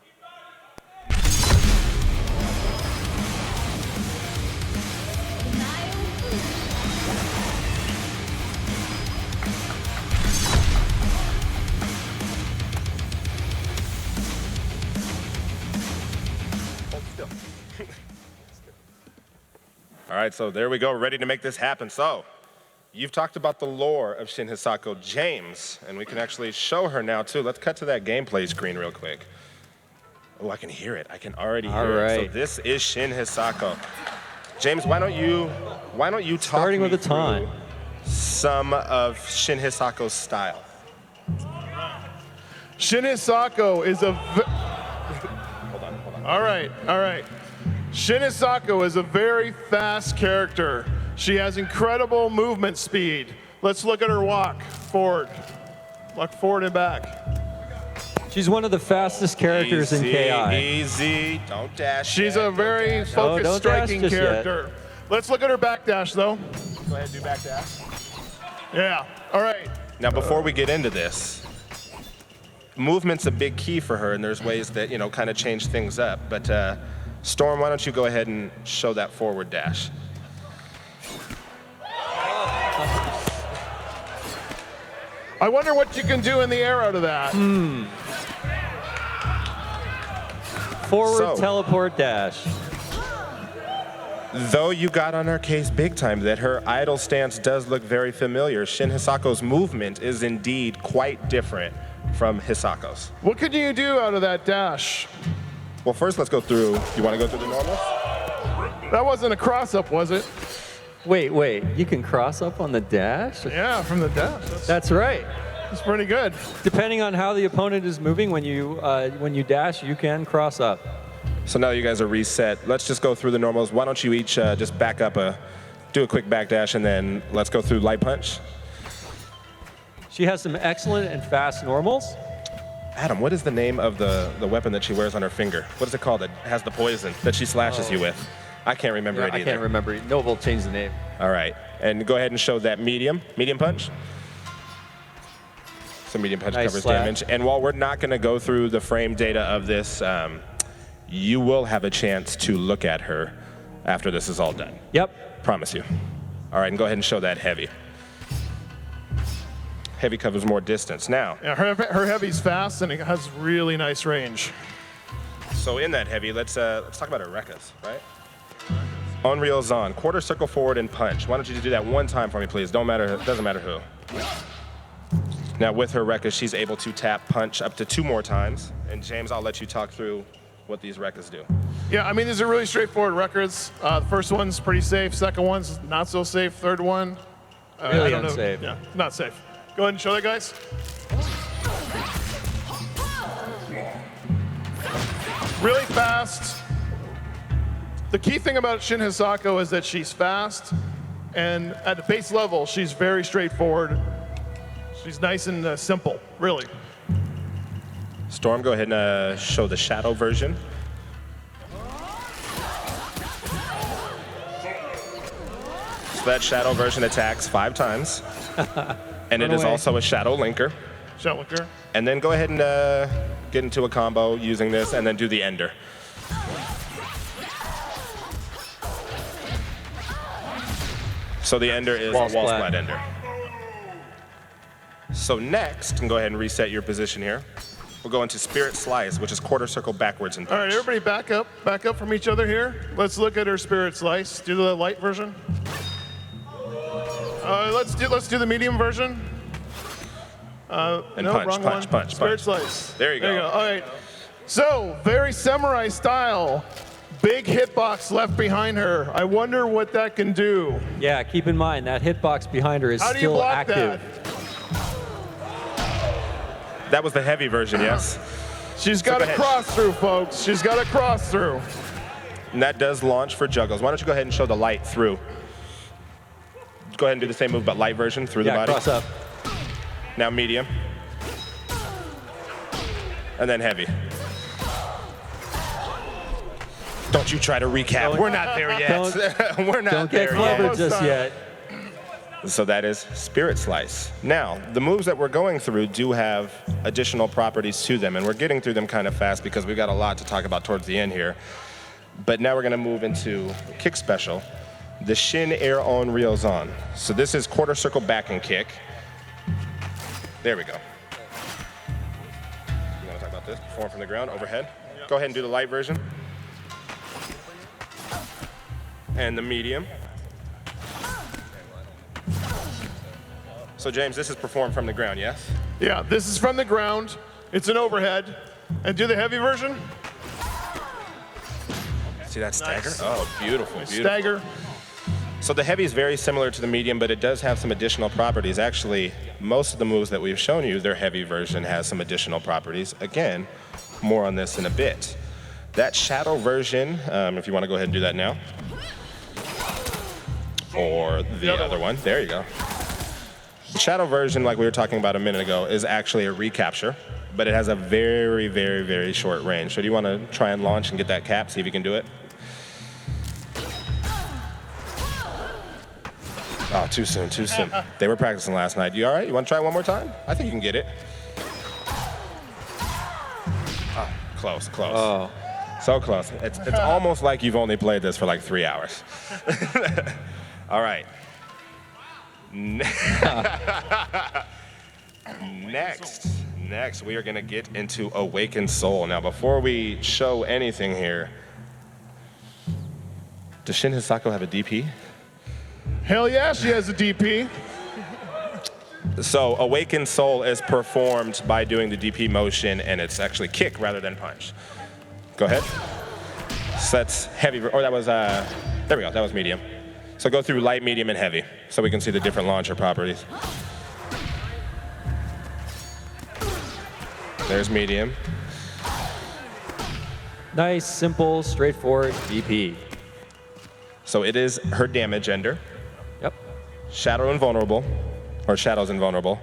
Hold still. All right, so there we go, ready to make this happen. So, you've talked about the lore of Shin Hisako. James, and we can actually show her now too. Let's cut to that gameplay screen real quick. Oh, I can hear it. I can already hear it. So this is Shin Hisako. James, why don't you talk Starting with me the time. through some of Shin Hisako's style? Shin Hisako is a. Hold on. All right. Shin Hisako is a very fast character. She has incredible movement speed. Let's look at her walk forward. Walk forward and back. She's one of the fastest characters in KI. Easy. Don't dash. She's yet. a very focused, don't dash striking just yet. character. Let's look at her back dash, though. Go ahead, do back dash. Yeah. All right. Now, before we get into this, movement's a big key for her, and there's ways that, kind of change things up. But Storm, why don't you go ahead and show that forward dash? I wonder what you can do in the air out of that. Forward teleport dash. Though you got on our case big time that her idle stance does look very familiar, Shin Hisako's movement is indeed quite different from Hisako's. What could you do out of that dash? Well, first let's go through. You want to go through the normal? That wasn't a cross-up, was it? Wait. You can cross up on the dash? Yeah, from the dash. That's right. That's pretty good. Depending on how the opponent is moving, when you dash, you can cross up. So now you guys are reset. Let's just go through the normals. Why don't you each just back up, do a quick back dash, and then let's go through light punch. She has some excellent and fast normals. Adam, what is the name of the weapon that she wears on her finger? What is it called that has the poison that she slashes you with? I can't remember it either. I can't remember it. Noble changed the name. All right. And go ahead and show that medium punch. So medium punch Nice covers slap. damage. And while we're not going to go through the frame data of this, you will have a chance to look at her after this is all done. Yep. Promise you. All right, and go ahead and show that heavy. Heavy covers more distance. Now, Yeah, her heavy's fast and it has really nice range. so in that heavy, let's talk about her Rekkas, right? Unreal Zon, quarter circle forward and punch. Why don't you do that one time for me, please? Doesn't matter who. Now with her Rekkas, she's able to tap punch up to 2 more times. And James, I'll let you talk through what these Rekkas do. Yeah, I mean, these are really straightforward records. The first one's pretty safe. Second one's not so safe. Third one, Really I don't unsafe. know. Yeah, not safe. Go ahead and show that, guys. Really fast. The key thing about Shin Hisako is that she's fast, and at the base level, she's very straightforward. She's nice and simple, really. Storm, go ahead and show the shadow version. So that shadow version attacks 5 times. And it is also a shadow linker. Shadow linker. And then go ahead and get into a combo using this and then do the ender. So the ender is Wall a wall splat. splat ender. So next, and go ahead and reset your position here. We'll go into Spirit Slice, which is quarter circle backwards and punch. All right, everybody back up from each other here. Let's look at her Spirit Slice. Do the light version. Let's do the medium version. And no, punch, wrong punch, one. punch, Spirit punch. Slice. There you go. All right. So, very samurai style. Big hitbox left behind her. I wonder what that can do. Yeah, keep in mind that hitbox behind her is How do you still block active. That was the heavy version, yes? She's got go a ahead. cross through, folks. She's got a cross through. And that does launch for juggles. Why don't you go ahead and show the light through? Go ahead and do the same move, but light version through the Yeah, body. cross up. Now medium. And then heavy. Don't you try to recap. We're not there yet. We're not Don't there get clever yet. just yet. So that is Spirit Slice. Now, the moves that we're going through do have additional properties to them, and we're getting through them kind of fast because we've got a lot to talk about towards the end here. But now we're going to move into Kick Special, the Shin Air On Real Zon. So this is quarter circle back and kick. There we go. You want to talk about this? Perform from the ground, overhead. Go ahead and do the light version. And the medium. So James, this is performed from the ground, yes? Yeah, this is from the ground. It's an overhead. And do the heavy version. See that stagger? Nice. Oh, beautiful, Nice beautiful. stagger. So the heavy is very similar to the medium, but it does have some additional properties. Actually, most of the moves that we've shown you, their heavy version has some additional properties. Again, more on this in a bit. That shadow version, if you want to go ahead and do that now. Or the other one. There you go. The shadow version, like we were talking about a minute ago, is actually a recapture, but it has a very, very, very short range. So do you want to try and launch and get that cap, see if you can do it? Oh, too soon, too soon. They were practicing last night. You all right? You want to try one more time? I think you can get it. Oh, close, close. Oh. So close. It's almost like you've only played this for like 3 hours. All right. Next, we are going to get into Awakened Soul. Now, before we show anything here, does Shin Hisako have a DP? Hell yeah, she has a DP. So Awakened Soul is performed by doing the DP motion, and it's actually kick rather than punch. Go ahead. So that's heavy, or that was, there we go, that was medium. So go through light, medium, and heavy, so we can see the different launcher properties. There's medium. Nice, simple, straightforward DP. So it is her damage ender. Yep. Shadow invulnerable, or Shadow's invulnerable.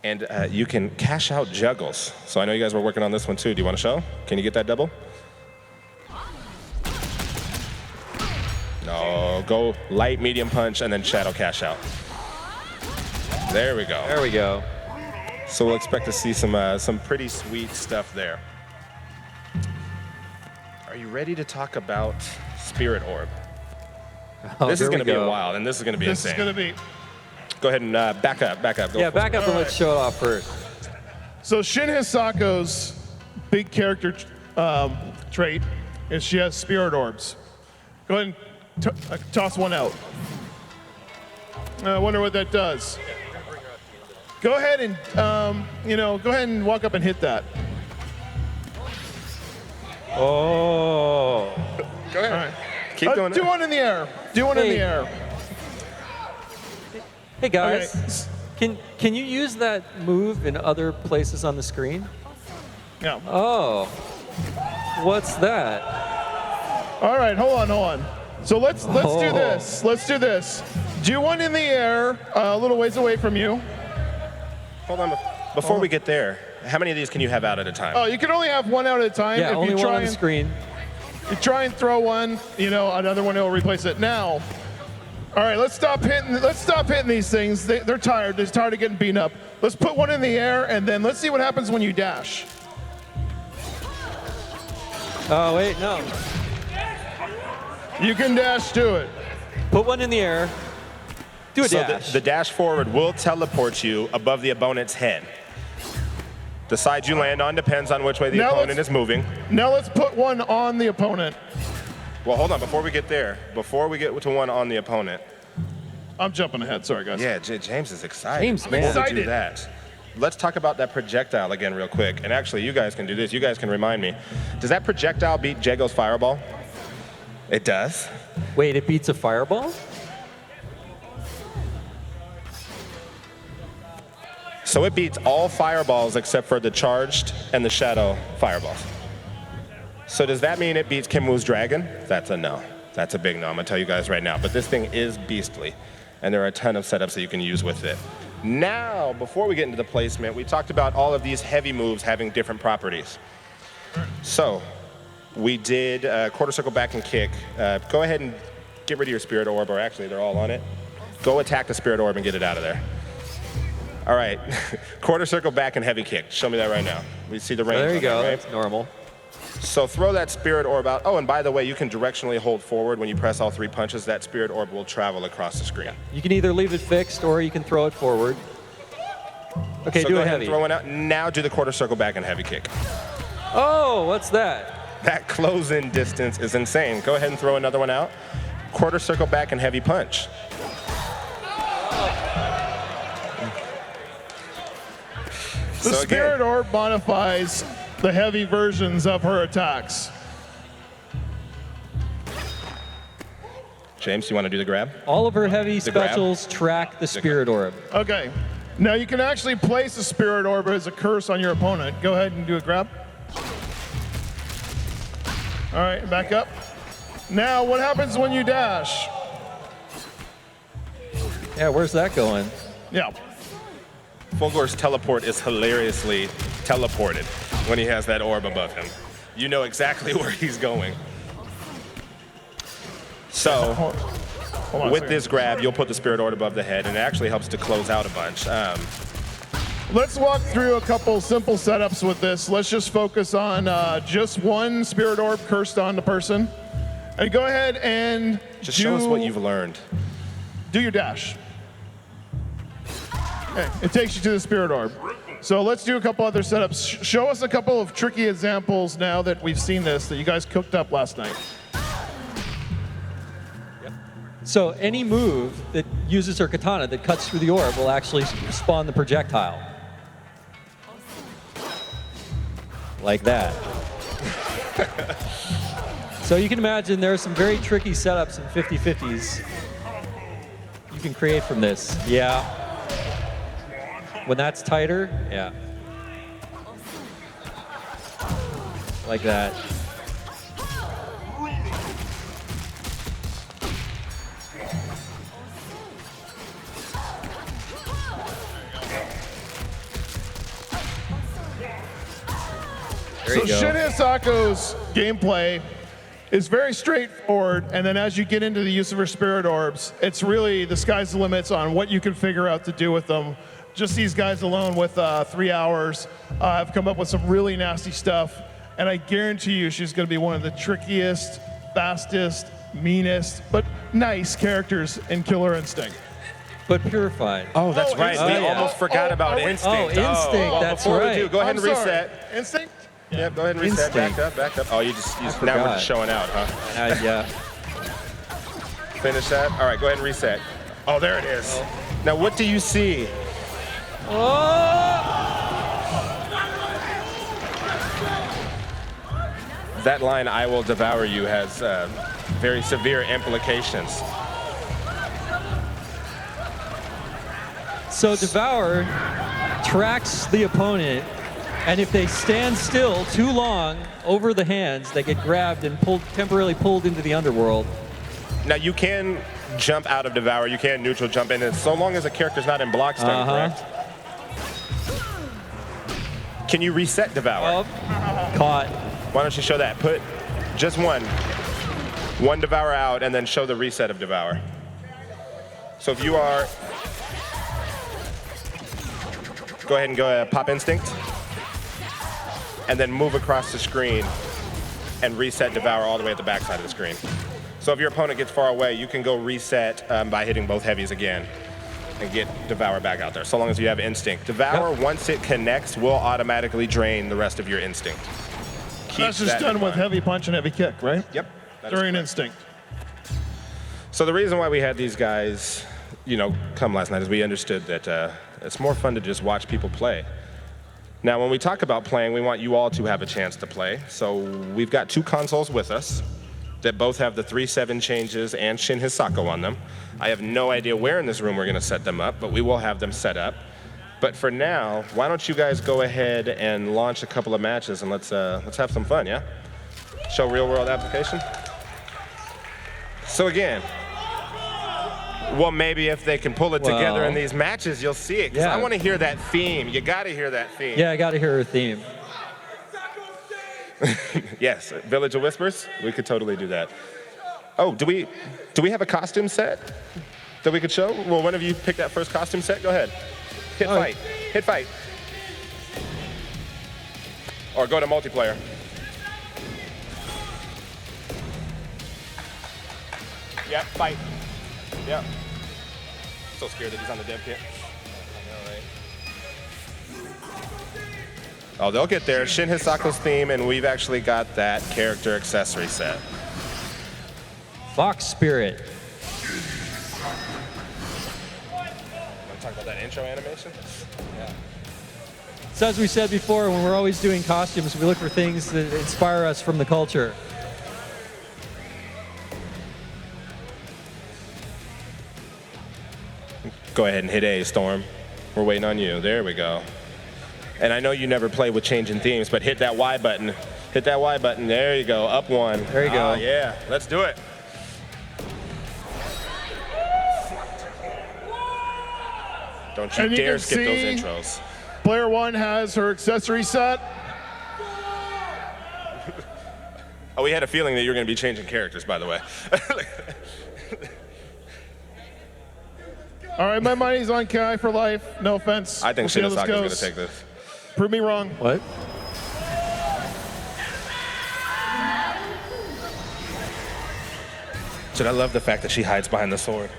And you can cash out juggles. So I know you guys were working on this one too. Do you want to show? Can you get that double? No, go light, medium punch, and then Shadow cash out. There we go. There we go. So we'll expect to see some pretty sweet stuff there. Are you ready to talk about Spirit Orb? Oh, this is here going to we be go. wild, and this is going to be This insane. is going to be. Go ahead and back up. Go Yeah, for back it. up and let's show it off first. So Shin Hisako's big character trait is she has spirit orbs. Go ahead and toss one out. I wonder what that does. Go ahead and, go ahead and walk up and hit that. Oh. Go ahead. All right. Keep doing Do it. one in the air. Do one in Hey. the air. Hey guys, can you use that move in other places on the screen? Yeah. Oh, what's that? All right, hold on. So let's do Oh. this. Let's do this. Do one in the air, a little ways away from you. Hold on. Before we get there, how many of these can you have out at a time? Oh, you can only have one out at a time. Yeah, If only you one try on the and, screen. You try and throw one, another one will replace it. Now, all right, let's stop hitting these things. They're tired. They're tired of getting beaten up. Let's put one in the air, and then let's see what happens when you dash. Oh wait, no. You can dash to it. Put one in the air. Do a So dash. the dash forward will teleport you above the opponent's head. The side you land on depends on which way the Now opponent let's- is moving. Now let's put one on the opponent. Well, hold on. Before we get to one on the opponent. I'm jumping ahead. Sorry, guys. Yeah, James is excited. James, Before man. we do Excited. that, let's talk about that projectile again real quick. And actually, you guys can do this. You guys can remind me. Does that projectile beat Jago's fireball? It does. Wait, it beats a fireball? So it beats all fireballs except for the charged and the shadow fireballs. So does that mean it beats Kimwoo's dragon? That's a no. That's a big no. I'm gonna tell you guys right now. But this thing is beastly, and there are a ton of setups that you can use with it. Now, before we get into the placement, we talked about all of these heavy moves having different properties. So we did quarter circle back and kick. Go ahead and get rid of your spirit orb, or actually they're all on it. Go attack the spirit orb and get it out of there. All right, quarter circle back and heavy kick. Show me that right now. We see the range. There you on go. that, right? That's normal. So throw that spirit orb out. Oh, and by the way, you can directionally hold forward when you press all three punches. That spirit orb will travel across the screen. You can either leave it fixed or you can throw it forward. Okay, So do go a ahead heavy. and throw one out. Now do the quarter circle back and heavy kick. Oh, what's that? That close-in distance is insane. Go ahead and throw another one out. Quarter circle back and heavy punch. The So again- spirit orb modifies the heavy versions of her attacks. James, you want to do the grab? All of her heavy The grab? specials track the spirit orb. Okay. Now you can actually place a spirit orb as a curse on your opponent. Go ahead and do a grab. All right, back up. Now, what happens when you dash? Yeah, where's that going? Yeah. Fulgor's teleport is hilariously teleported when he has that orb above him. You know exactly where he's going. So, Hold on a with second. this grab, you'll put the spirit orb above the head, and it actually helps to close out a bunch. Let's walk through a couple simple setups with this. Let's just focus on just one spirit orb cursed on the person. And go ahead and Just show us what you've learned. do your dash. Okay, it takes you to the spirit orb. So let's do a couple other setups. Show us a couple of tricky examples now that we've seen this that you guys cooked up last night. So any move that uses her katana that cuts through the orb will actually spawn the projectile. Like that. So you can imagine there are some very tricky setups in 50-50s you can create from this. Yeah. When that's tighter, yeah. Like that. There So you go. Shin Hisako's gameplay is very straightforward, and then as you get into the use of her spirit orbs, it's really the sky's the limits on what you can figure out to do with them. Just these guys alone with 3 hours have come up with some really nasty stuff, and I guarantee you she's going to be one of the trickiest, fastest, meanest, but nice characters in Killer Instinct. But purified. Oh, that's right. Instinct. We almost forgot about are we- Instinct. Oh, Instinct, that's before right. we do, go ahead and I'm sorry. reset. Instinct? Yep, go ahead and reset. Instinct. Back up. Oh, you now we're forgot. just showing out, huh? Yeah. Finish that. All right, go ahead and reset. Oh, there it is. Now, what do you see? That line, "I will devour you," has very severe implications. So Devour tracks the opponent, and if they stand still too long over the hands, they get grabbed and temporarily pulled into the underworld. Now, you can jump out of Devour. You can neutral jump in, so long as a character's not in block stun, correct? Can you reset Devour? Caught. Why don't you show that? Put just one Devour out, and then show the reset of Devour. So if you are, go ahead and go pop Instinct, and then move across the screen and reset Devour all the way at the backside of the screen. So if your opponent gets far away, you can go reset by hitting both heavies again and get Devour back out there, so long as you have Instinct. Devour, once it connects, will automatically drain the rest of your Instinct. That's just that done in with mind. heavy punch and heavy kick, right? Yep. that is During correct. Instinct. So the reason why we had these guys, come last night is we understood that it's more fun to just watch people play. Now, when we talk about playing, we want you all to have a chance to play. So we've got 2 consoles with us that both have the 3-7 changes and Shin Hisako on them. I have no idea where in this room we're going to set them up, but we will have them set up. But for now, why don't you guys go ahead and launch a couple of matches, and let's have some fun, yeah? Show real-world application. So again, well, maybe if they can pull it together in these matches, you'll see it. Because I want to hear that theme. You got to hear that theme. Yeah, I got to hear her theme. Yes, Village of Whispers. We could totally do that. Oh, do we have a costume set that we could show? Well, one of you pick that first costume set. Go ahead. Hit fight. Hit fight. Or go to multiplayer. Yep, fight. Yep. So scared that he's on the dev kit. Oh, they'll get there. Shin Hisako's theme, and we've actually got that character accessory set. Fox Spirit. Want to talk about that intro animation? Yeah. So as we said before, when we're always doing costumes, we look for things that inspire us from the culture. Go ahead and hit A, Storm. We're waiting on you. There we go. And I know you never play with changing themes, but hit that Y button. Hit that Y button. There you go. Up one. There you go. Yeah, let's do it. Don't you And you dare can skip those see intros. Player one has her accessory set. Oh, we had a feeling that you were going to be changing characters, by the way. All right, my money's on Kai for life. No offense. I think We'll see Shin how this Hisako's going to goes. take this. Prove me wrong. What? Dude, I love the fact that she hides behind the sword.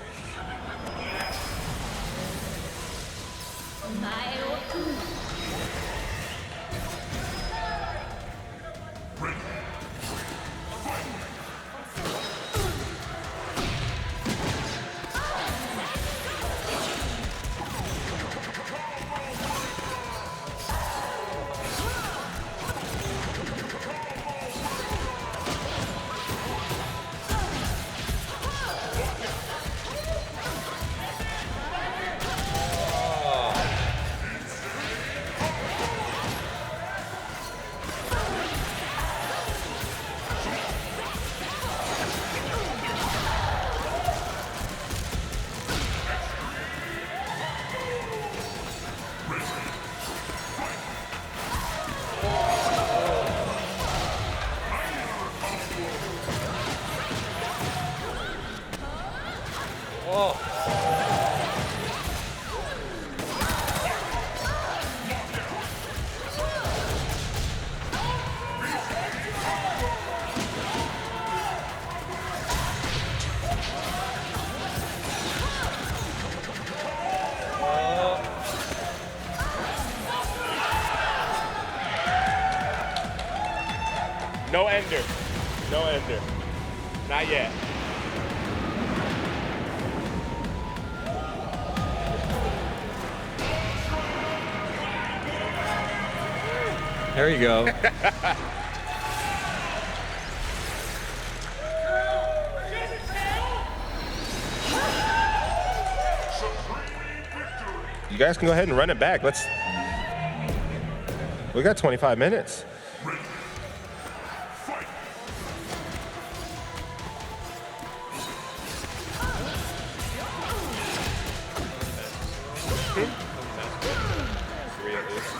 No ender. No ender. Not yet. There you go. You guys can go ahead and run it back. We got 25 minutes. Three at least.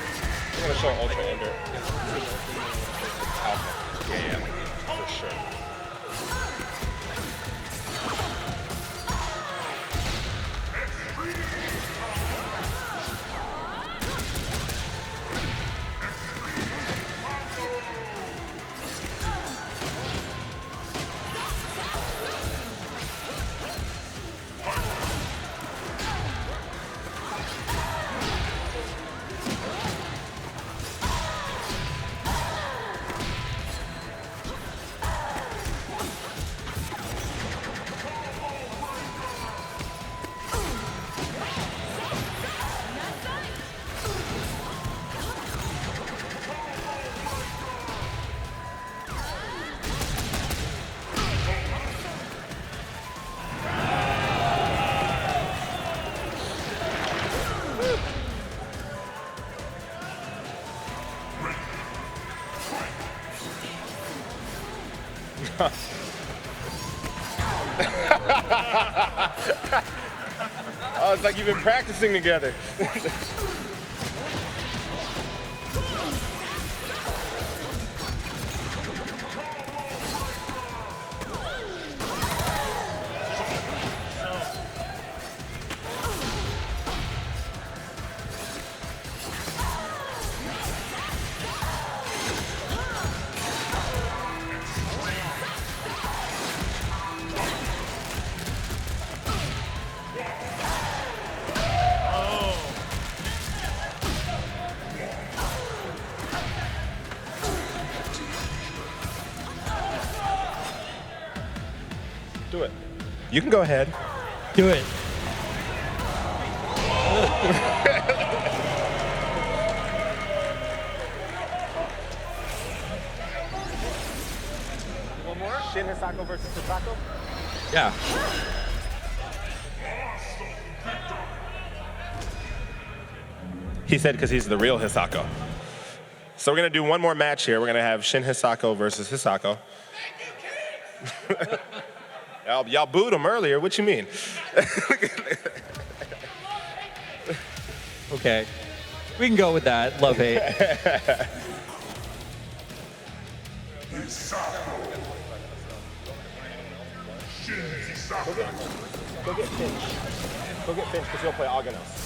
I'm gonna show Ultra Ender. Yeah, for sure. Oh, it's like you've been practicing together. Do it. You can go ahead. Do it. One more? Shin Hisako versus Hisako? Yeah. He said because he's the real Hisako. So we're gonna do one more match here. We're gonna have Shin Hisako versus Hisako. Y'all booed him earlier. What you mean? Okay. We can go with that. Love hate. Go get Finch. Go get Finch because he'll play Aganos.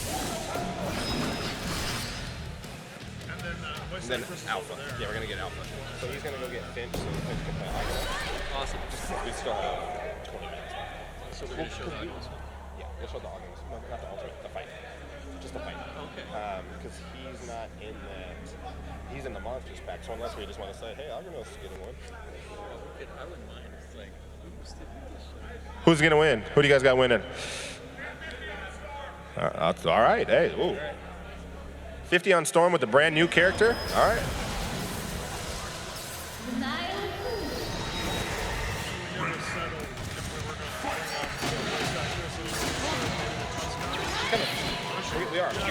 And then Alpha. Yeah, we're gonna get Alpha. So he's gonna go get Finch so Finch can play Aganos. Awesome. We still have 20 minutes. So we're going to show the Aganos. Yeah, we'll show the Aganos. No, not the alternate, the fight. Just the fight. Okay. Because he's not in that. He's in the Monsters pack. So unless we just want to say, hey, Aganos is getting one. I wouldn't mind. It's like, Who's gonna win? Who do you guys got winning? All right. Hey, ooh. 50 on Storm with the brand new character. All right. We are. No, not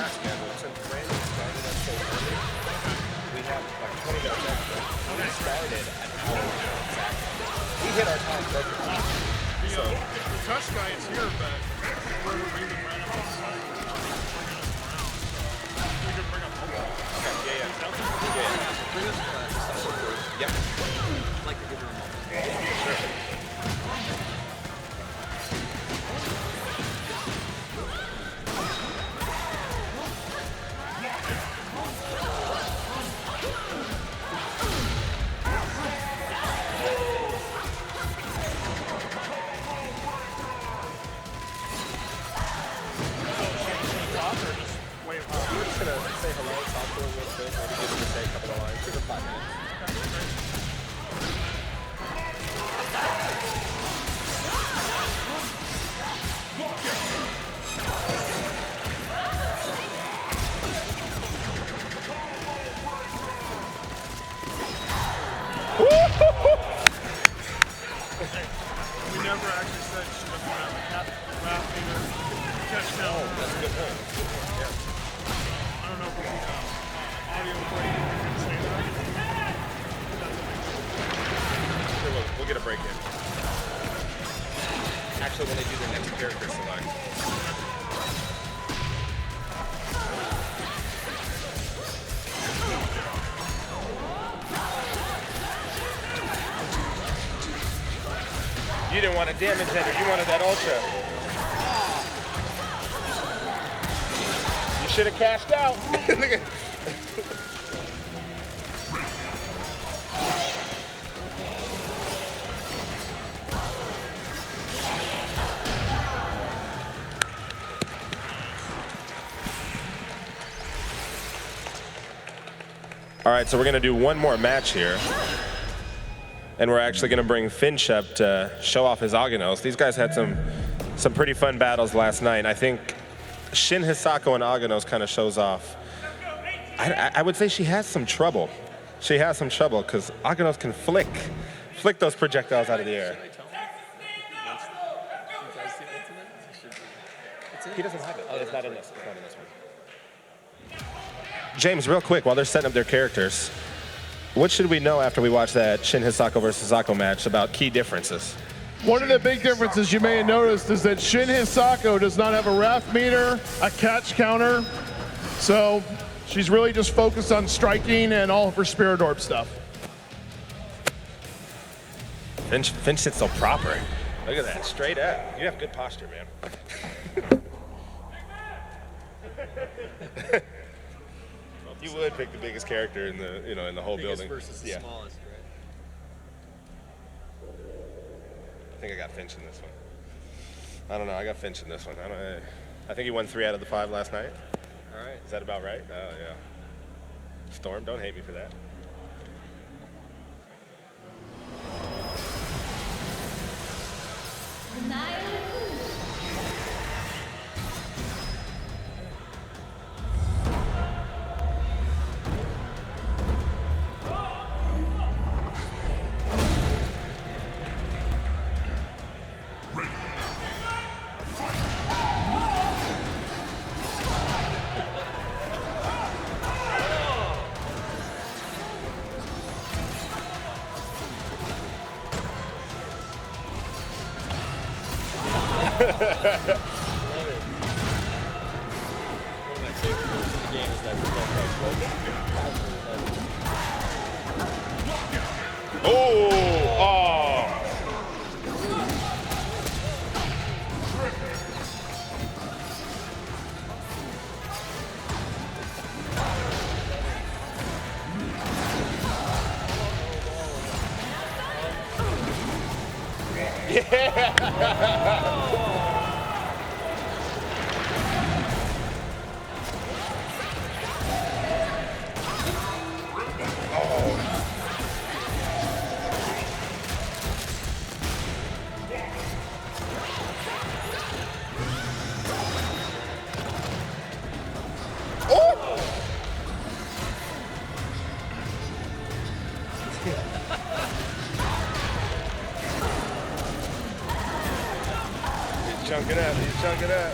scheduled. Since Brandon started us so early, we have like 20 minutes extra. We started at an hour exactly. We hit our time perfectly. So The touch guy is here, but we're moving right up. We can bring up okay, yeah. bring us first. Yep. I'd like to give her a moment. Sure. We're just gonna say hello, talk to him real quick, maybe give him a say a couple of lines. Give him 5 minutes. We never actually said she doesn't have a cat rap either. Catch now. Oh, that's a good point. I don't know if we can audio break can say that. Sure, we'll get a break in. Actually, when they do their next character select. You didn't want a damage ender, you wanted that ultra. You should have cashed out. All right, so we're gonna do one more match here. And we're actually gonna bring Finch up to show off his Aganos. These guys had some pretty fun battles last night. I think Shin Hisako and Aganos kind of shows off. I would say she has some trouble. She has some trouble because Aganos can flick those projectiles out of the air. He doesn't have it. It's not in this. It's not in this one. James, real quick, while they're setting up their characters, what should we know after we watch that Shin Hisako versus Hisako match about key differences? One of the big differences you may have noticed is that Shin Hisako does not have a ref meter, a catch counter, so she's really just focused on striking and all of her Spirit Orb stuff. Finch sits so proper. Look at that, straight up. You have good posture, man. You would pick the biggest character in the in the whole building. Versus the smallest, right? I think I got Finch in this one. I don't know. I got Finch in this one. I think he won 3 out of the 5 last night. All right. Is that about right? Oh yeah. Storm, don't hate me for that. Oh! He's chunking up, he's chunking up.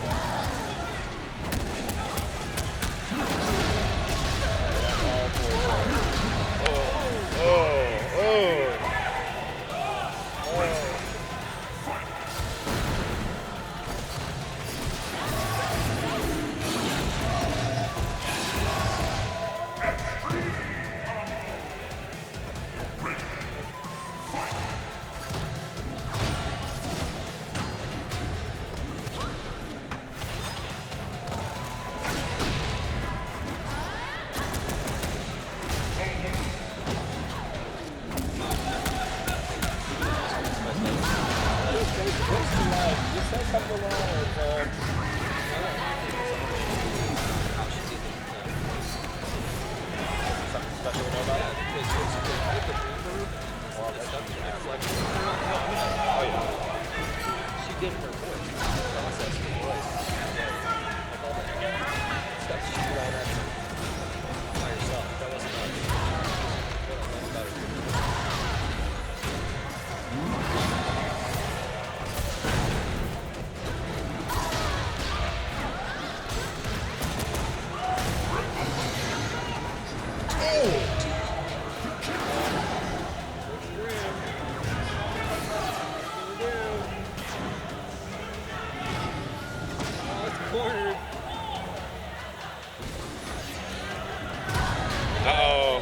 Uh-oh.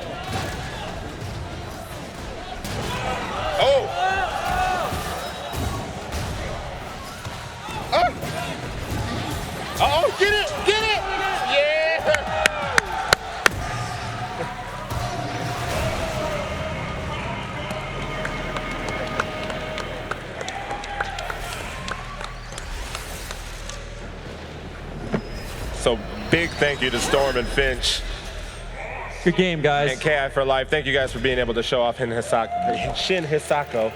Oh! Oh! Uh-oh, get it! Get it! Yeah! So big thank you to Storm and Finch. Good game, guys. And KI for life. Thank you guys for being able to show off Shin Hisako.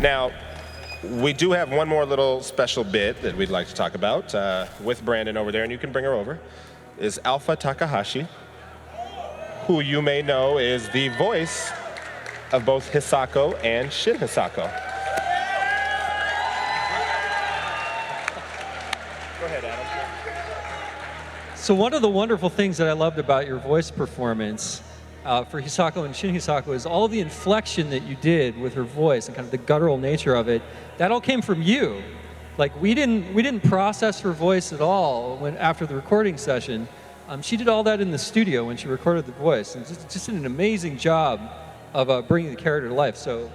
Now, we do have one more little special bit that we'd like to talk about with Brandon over there, and you can bring her over, is Alpha Takahashi, who you may know is the voice of both Hisako and Shin Hisako. Go ahead, Adam. So one of the wonderful things that I loved about your voice performance for Hisako and Shin Hisako is all the inflection that you did with her voice and kind of the guttural nature of it. That all came from you. Like we didn't process her voice at all after the recording session. She did all that in the studio when she recorded the voice, and just did an amazing job of bringing the character to life. So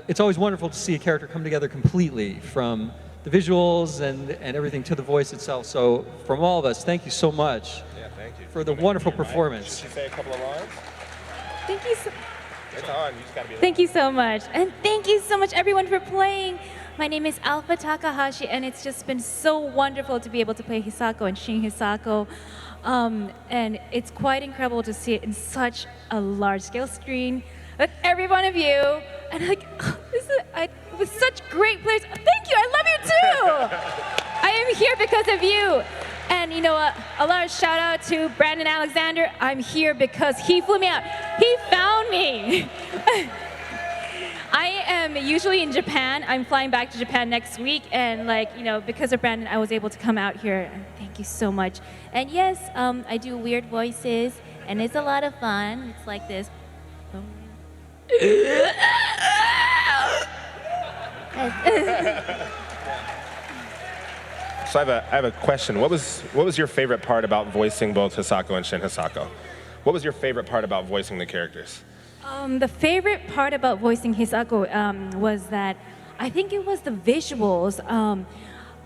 it's always wonderful to see a character come together completely from the visuals and everything to the voice itself. So from all of us, thank you so much for the wonderful performance. Should you say a couple of lines? Thank you so It's on. You just gotta be Thank you so much. And thank you so much, everyone, for playing. My name is Alpha Takahashi, and it's just been so wonderful to be able to play Hisako and Shin Hisako. And it's quite incredible to see it in such a large-scale screen with every one of you. And with such great players. Thank you. I love you too. I am here because of you. And you know what? A large shout out to Brandon Alexander. I'm here because he flew me out. He found me. I am usually in Japan. I'm flying back to Japan next week, and because of Brandon, I was able to come out here. And thank you so much. And yes, I do weird voices, and it's a lot of fun. It's like this. So I have a question. What was your favorite part about voicing both Hisako and Shin Hisako? What was your favorite part about voicing the characters? The favorite part about voicing Hisako was that I think it was the visuals.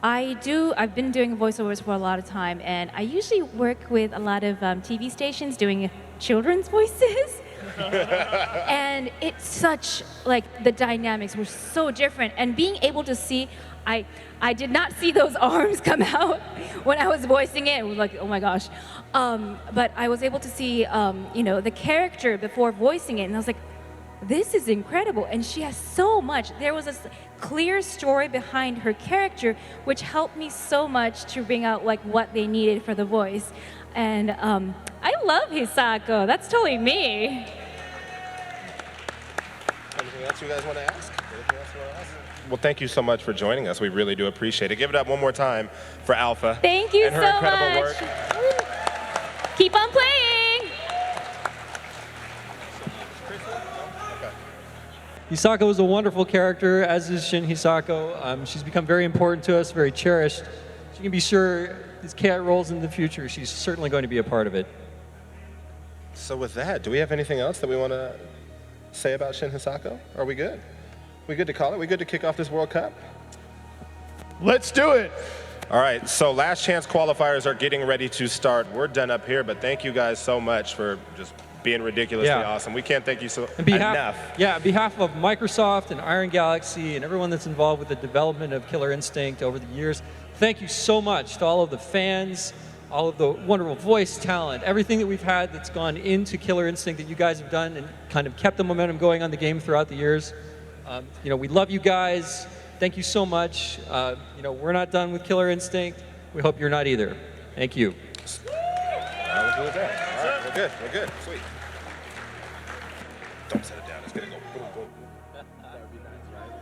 I've been doing voiceovers for a lot of time, and I usually work with a lot of TV stations doing children's voices. And it's such, like, the dynamics were so different. And being able to see, I did not see those arms come out when I was voicing it. It was like, oh my gosh. But I was able to see, the character before voicing it, and I was like, this is incredible. And she has so much. There was a clear story behind her character, which helped me so much to bring out like what they needed for the voice. And I love Hisako. That's totally me. Anything else you guys want to ask? Well, thank you so much for joining us. We really do appreciate it. Give it up one more time for Alpha. Thank you and her so incredible much. work. Keep on playing. Hisako is a wonderful character, as is Shin Hisako. She's become very important to us, very cherished. You can be sure these KI roles in the future, she's certainly going to be a part of it. So with that, do we have anything else that we want to say about Shin Hisako? Are we good? We good to call it? We good to kick off this World Cup? Let's do it. All right, so last chance qualifiers are getting ready to start. We're done up here, but thank you guys so much for just being ridiculously awesome. We can't thank you enough. Yeah, on behalf of Microsoft and Iron Galaxy and everyone that's involved with the development of Killer Instinct over the years, thank you so much to all of the fans, all of the wonderful voice talent, everything that we've had that's gone into Killer Instinct that you guys have done and kind of kept the momentum going on the game throughout the years. We love you guys. Thank you so much. We're not done with Killer Instinct. We hope you're not either. Thank you. All right, we'll do it there. All right, we're good. Sweet. Don't set it down. It's going to go boom, boom. That would be nice, right?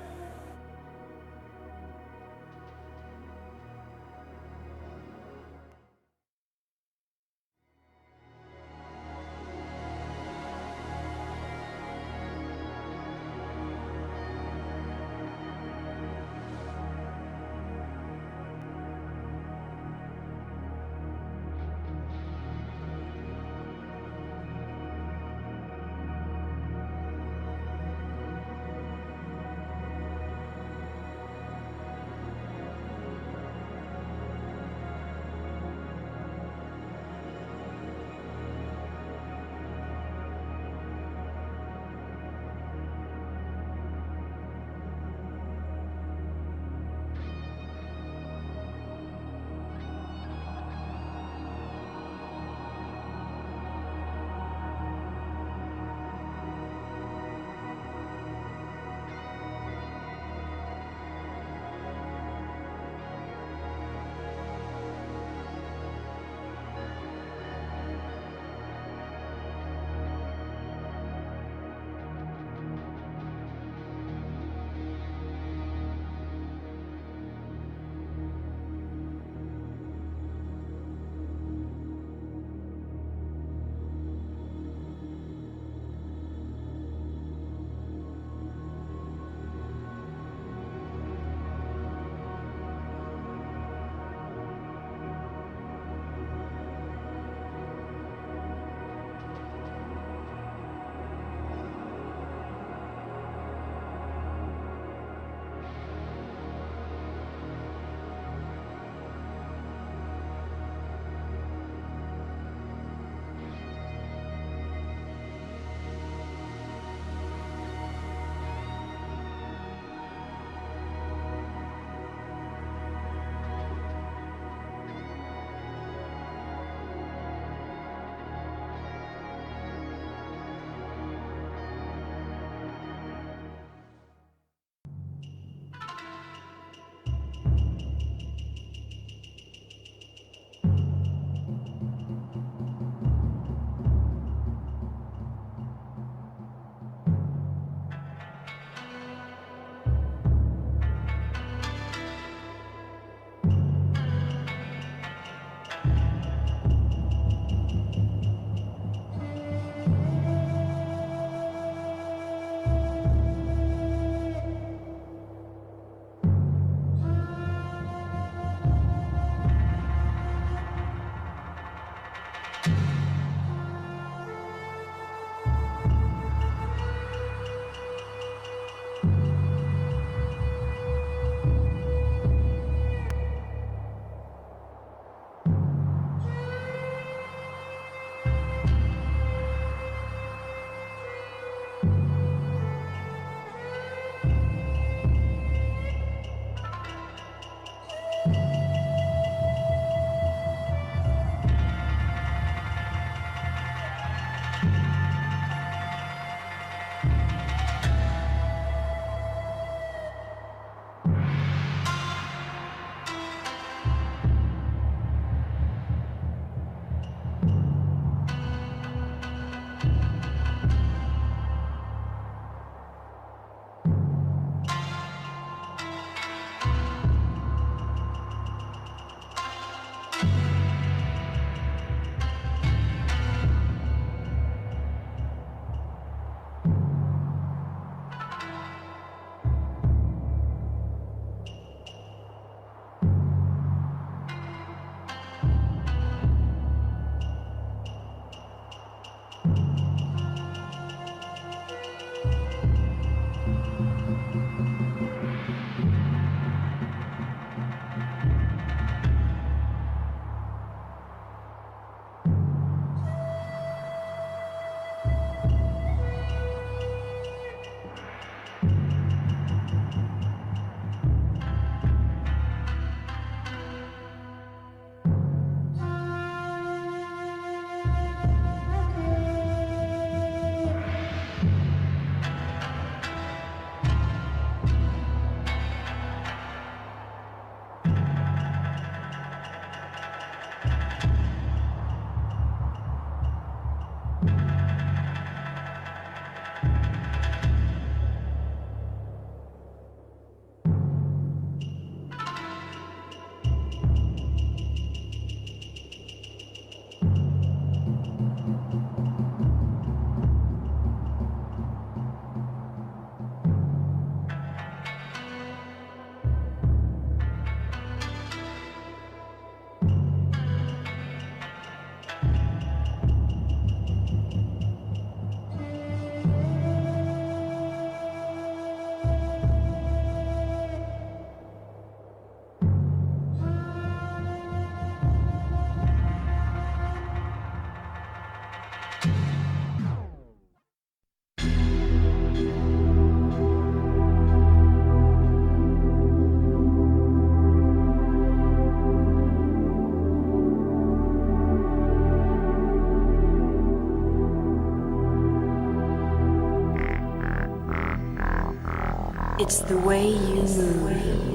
It's the way you move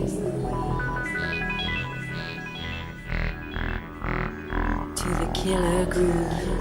to the killer groove.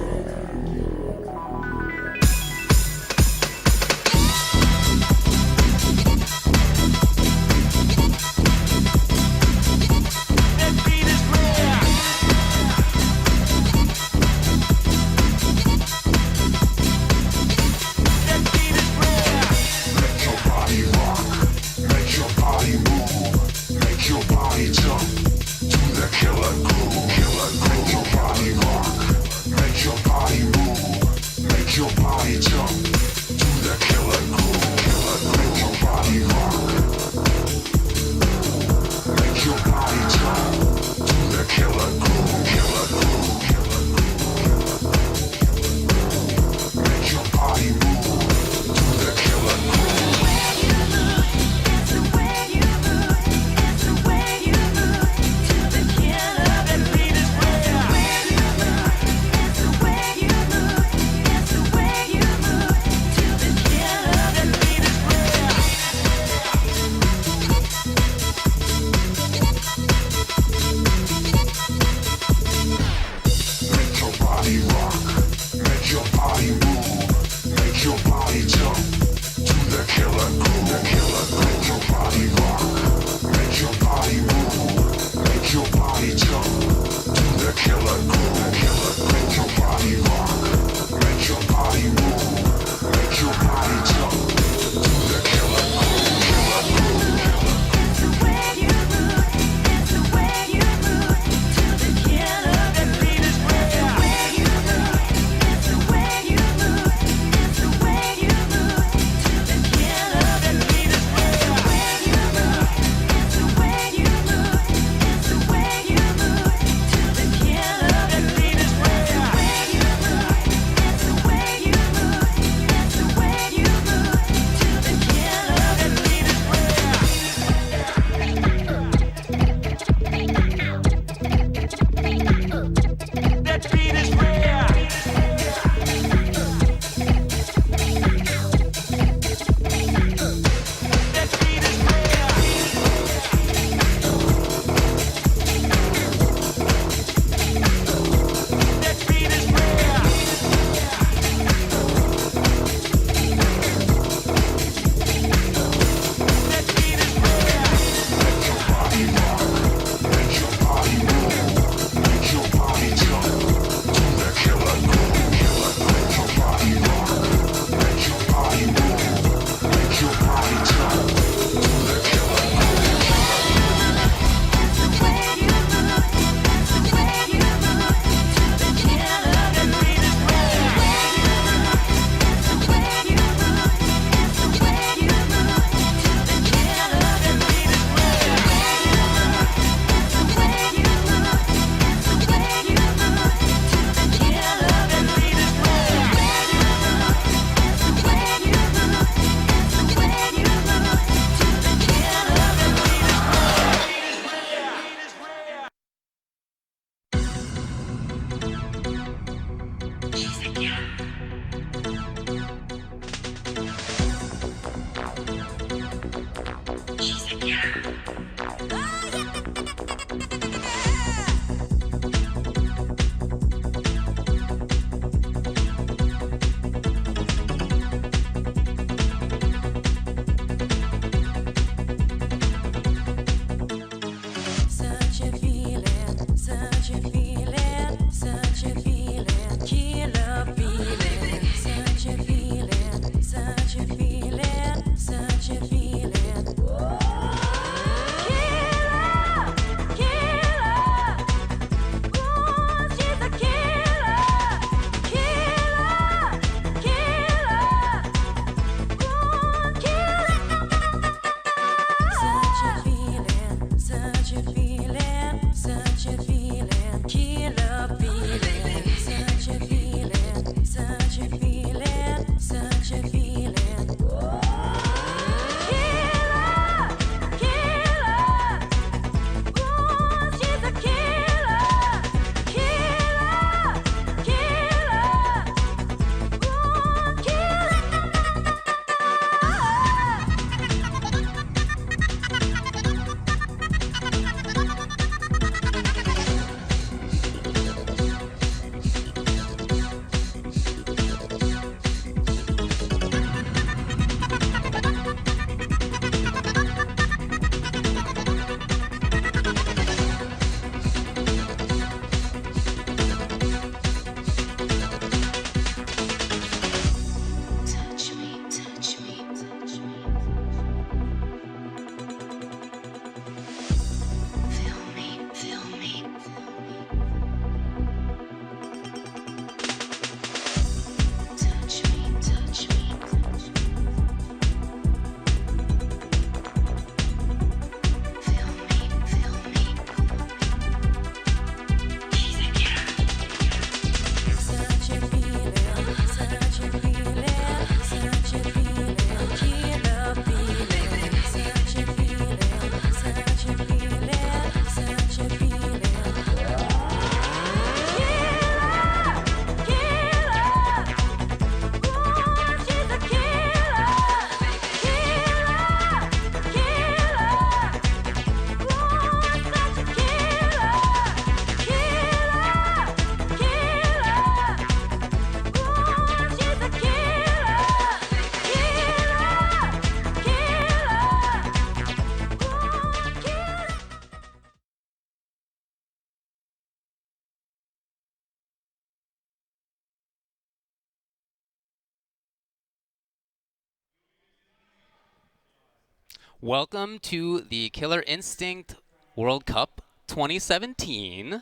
Welcome to the Killer Instinct World Cup 2017.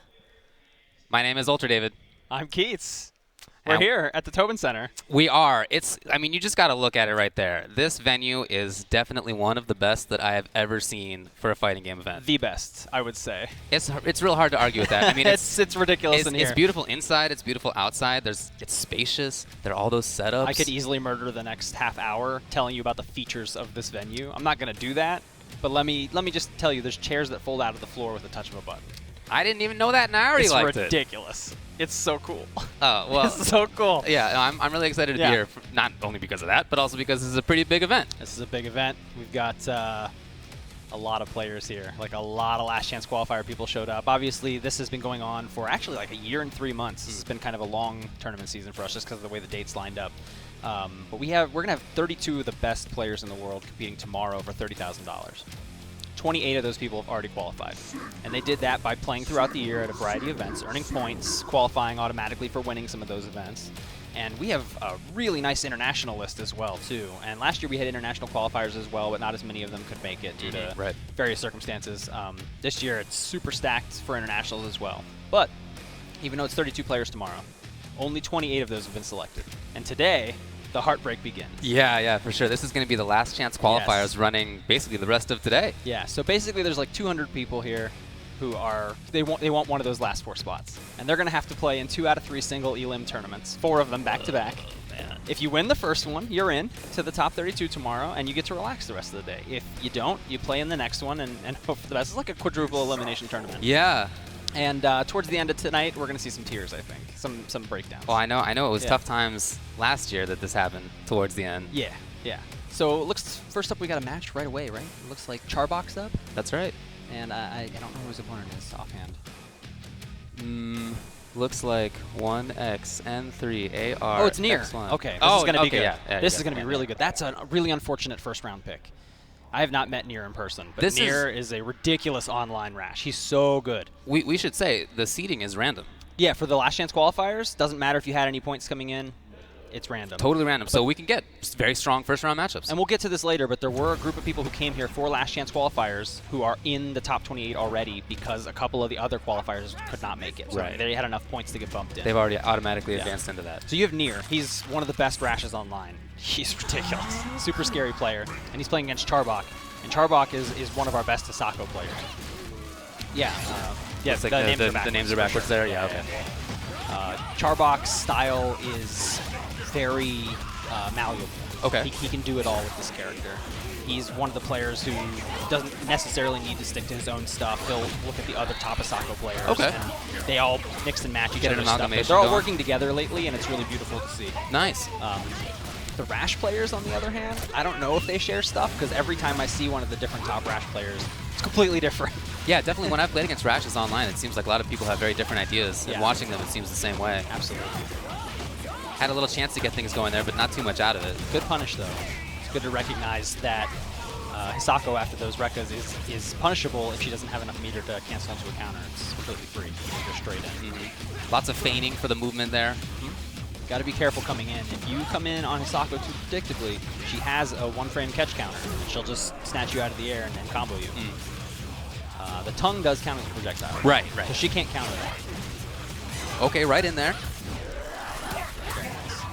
My name is Ultra David. I'm Keats. We're here at the Tobin Center. We are. I mean, you just got to look at it right there. This venue is definitely one of the best that I have ever seen for a fighting game event. The best, I would say. It's real hard to argue with that. I mean, it's ridiculous in here. It's beautiful inside. It's beautiful outside. It's spacious. There are all those setups. I could easily murder the next half hour telling you about the features of this venue. I'm not going to do that, but let me just tell you, there's chairs that fold out of the floor with the touch of a button. I didn't even know that, and I already liked it. It's ridiculous. It's so cool. Oh, well. It's so cool. Yeah, I'm really excited to be here, not only because of that, but also because this is a pretty big event. This is a big event. We've got a lot of players here. Like, a lot of Last Chance Qualifier people showed up. Obviously, this has been going on for actually like a year and 3 months. This has been kind of a long tournament season for us just because of the way the dates lined up. But we're going to have 32 of the best players in the world competing tomorrow for $30,000. 28 of those people have already qualified. And they did that by playing throughout the year at a variety of events, earning points, qualifying automatically for winning some of those events. And we have a really nice international list as well, too. And last year we had international qualifiers as well, but not as many of them could make it due to various circumstances. This year it's super stacked for internationals as well. But even though it's 32 players tomorrow, only 28 of those have been selected. And today, the heartbreak begins. Yeah, for sure. This is going to be the Last Chance Qualifiers running basically the rest of today. Yeah, so basically there's like 200 people here who they want one of those last 4 spots. And they're going to have to play in 2 out of 3 single elim tournaments, 4 of them back-to-back. If you win the first one, you're in to the top 32 tomorrow, and you get to relax the rest of the day. If you don't, you play in the next one and hope for the best. It's like a quadruple elimination tournament. Yeah. And towards the end of tonight, we're going to see some tears, I think. Some breakdowns. Well, I know it was tough times last year that this happened towards the end. Yeah. So it looks, first up, we got a match right away, right? It looks like Charbok's up. That's right. And I don't know who his opponent is offhand. Looks like 1XN3AR. Oh, it's near. X1. Okay. This is going to be good. Yeah, this is going to be really good. That's a really unfortunate first-round pick. I have not met Nier in person, but Nier is a ridiculous online rash. He's so good. We should say the seeding is random. Yeah, for the Last Chance Qualifiers, doesn't matter if you had any points coming in, it's random. Totally random. So we can get very strong first-round matchups. And we'll get to this later, but there were a group of people who came here for Last Chance Qualifiers who are in the top 28 already because a couple of the other qualifiers could not make it. So they had enough points to get bumped in. They've already automatically advanced into that. So you have Nier. He's one of the best rashes online. He's ridiculous. Super scary player. And he's playing against Charbok. And Charbok is one of our best Hisako players. Yeah. It's like the names are backwards there. Yeah, okay. Charbok's style is very malleable. Okay. He can do it all with this character. He's one of the players who doesn't necessarily need to stick to his own stuff. He'll look at the other top Hisako players. Okay. And they all mix and match each Get an other's stuff. amalgamation They're all going. working together lately, and it's really beautiful to see. Nice. The Rash players, on the other hand, I don't know if they share stuff, because every time I see one of the different top Rash players, it's completely different. Yeah, definitely. When I've played against Rashes online, it seems like a lot of people have very different ideas. And watching them, it seems the same way. Absolutely. Had a little chance to get things going there, but not too much out of it. Good punish, though. It's good to recognize that Hisako, after those Rekkas, is punishable if she doesn't have enough meter to cancel into a counter. It's completely free. You can go straight in. Lots of feigning for the movement there. Got to be careful coming in. If you come in on Hisako too predictably, she has a 1-frame catch counter. She'll just snatch you out of the air and then combo you. The tongue does count as a projectile. Right. So she can't counter that. Okay, right in there.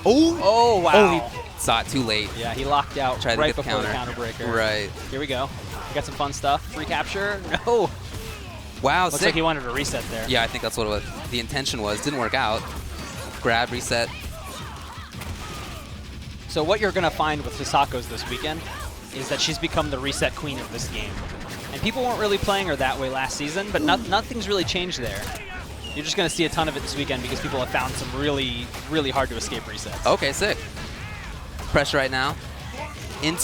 Oh, wow. Oh, he saw it too late. Yeah, he locked out Tried to right get the before the counter. counter breaker. Right. Here we go. We got some fun stuff. Free capture. No. Wow, Looks sick. like he wanted to reset there. Yeah, I think that's what the intention was. Didn't work out. Grab, reset. So what you're going to find with Hisako's this weekend is that she's become the reset queen of this game. And people weren't really playing her that way last season, but nothing's really changed there. You're just going to see a ton of it this weekend because people have found some really, really hard to escape resets. Okay, sick. Pressure right now. Yeah,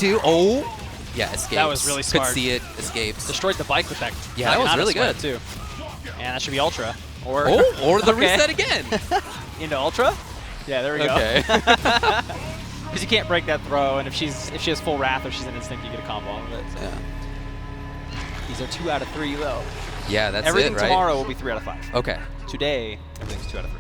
escapes. That was really smart. Could see it, escapes. Destroyed the bike with that. Yeah, that was really good. Too. And that should be Ultra. Or the reset again. Into Ultra? Yeah, there we go. Okay. Because you can't break that throw, and if she has full Wrath or she's an instinct, you get a combo off of it. So. Yeah. These are 2 out of 3, though. Yeah, that's Everything it, right? tomorrow will be 3 out of 5. Okay. Today, everything's 2 out of 3.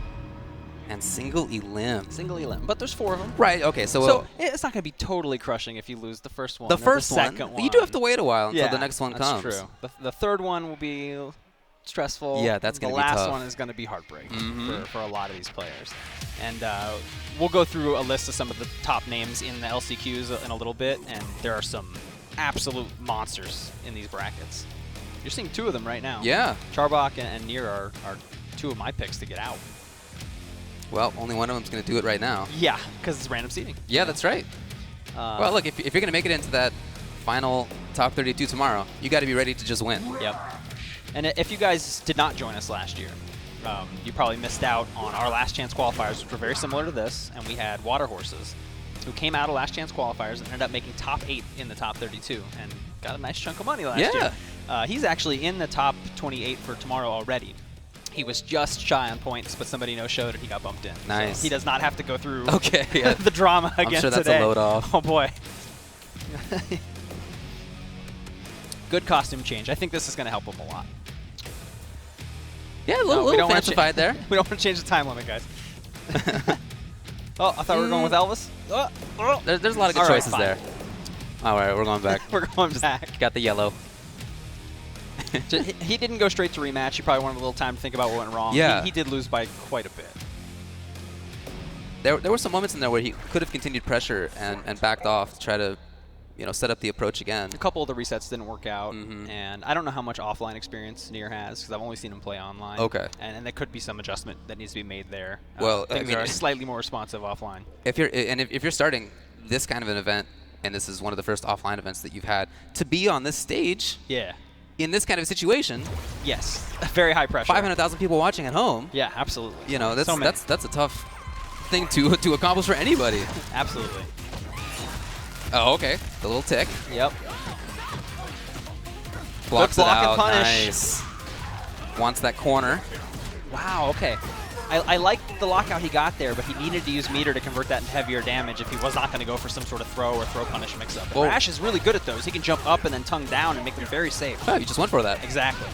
and single elim. Single elim, but there's 4 of them. Right. Okay. So, So it's not going to be totally crushing if you lose the first one. the or first the second one. you do have to wait a while until Yeah, the next one that's comes. true. The third one will be stressful. Yeah, that's the gonna be last tough. one is going to be heartbreaking Mhm. for a lot of these players. And we'll go through a list of some of the top names in the LCQs in a little bit, and there are some absolute monsters in these brackets. You're seeing 2 of them right now. Yeah. Charbak and Nier are 2 of my picks to get out. Well, only one of them's going to do it right now. Yeah, because it's random seeding. Yeah, that's right. Well, look, if you're going to make it into that final top 32 tomorrow, you got to be ready to just win. Yep. And if you guys did not join us last year, you probably missed out on our last chance qualifiers, which were very similar to this, and we had water horses who came out of last chance qualifiers and ended up making top 8 in the top 32 and got a nice chunk of money last year. He's actually in the top 28 for tomorrow already. He was just shy on points, but somebody no-showed and he got bumped in. Nice. So he does not have to go through yeah. the drama I'm again sure that's today. a load off. Oh boy. Good costume change. I think this is going to help him a lot. Yeah, a No, little, we little don't wanna fancified there. We don't want to change the time limit, guys. Oh, I thought we were going with Elvis. There's a lot of good All right, choices fine. there. All right, we're going back. We're going back. Got the yellow. He didn't go straight to rematch. He probably wanted a little time to think about what went wrong. Yeah. He did lose by quite a bit. There were some moments in there where he could have continued pressure and backed off to try to, set up the approach again. A couple of the resets didn't work out, and I don't know how much offline experience Nier has because I've only seen him play online. Okay. And there could be some adjustment that needs to be made there. Well, things I mean, are slightly more responsive offline. If you're starting this kind of an event, and this is one of the first offline events that you've had, to be on this stage, in this kind of situation, yes, very high pressure. 500,000 people watching at home. Yeah, absolutely. That's a tough thing to accomplish for anybody. Absolutely. Oh, okay. The little tick. Yep. Blocks Good block it out. and punish. Nice. Wants that corner. Wow, okay. I liked the lockout he got there, but he needed to use meter to convert that into heavier damage if he was not going to go for some sort of throw or throw punish mix-up. Well, Rash is really good at those. He can jump up and then tongue down and make them very safe. Oh, you just went for that. Exactly.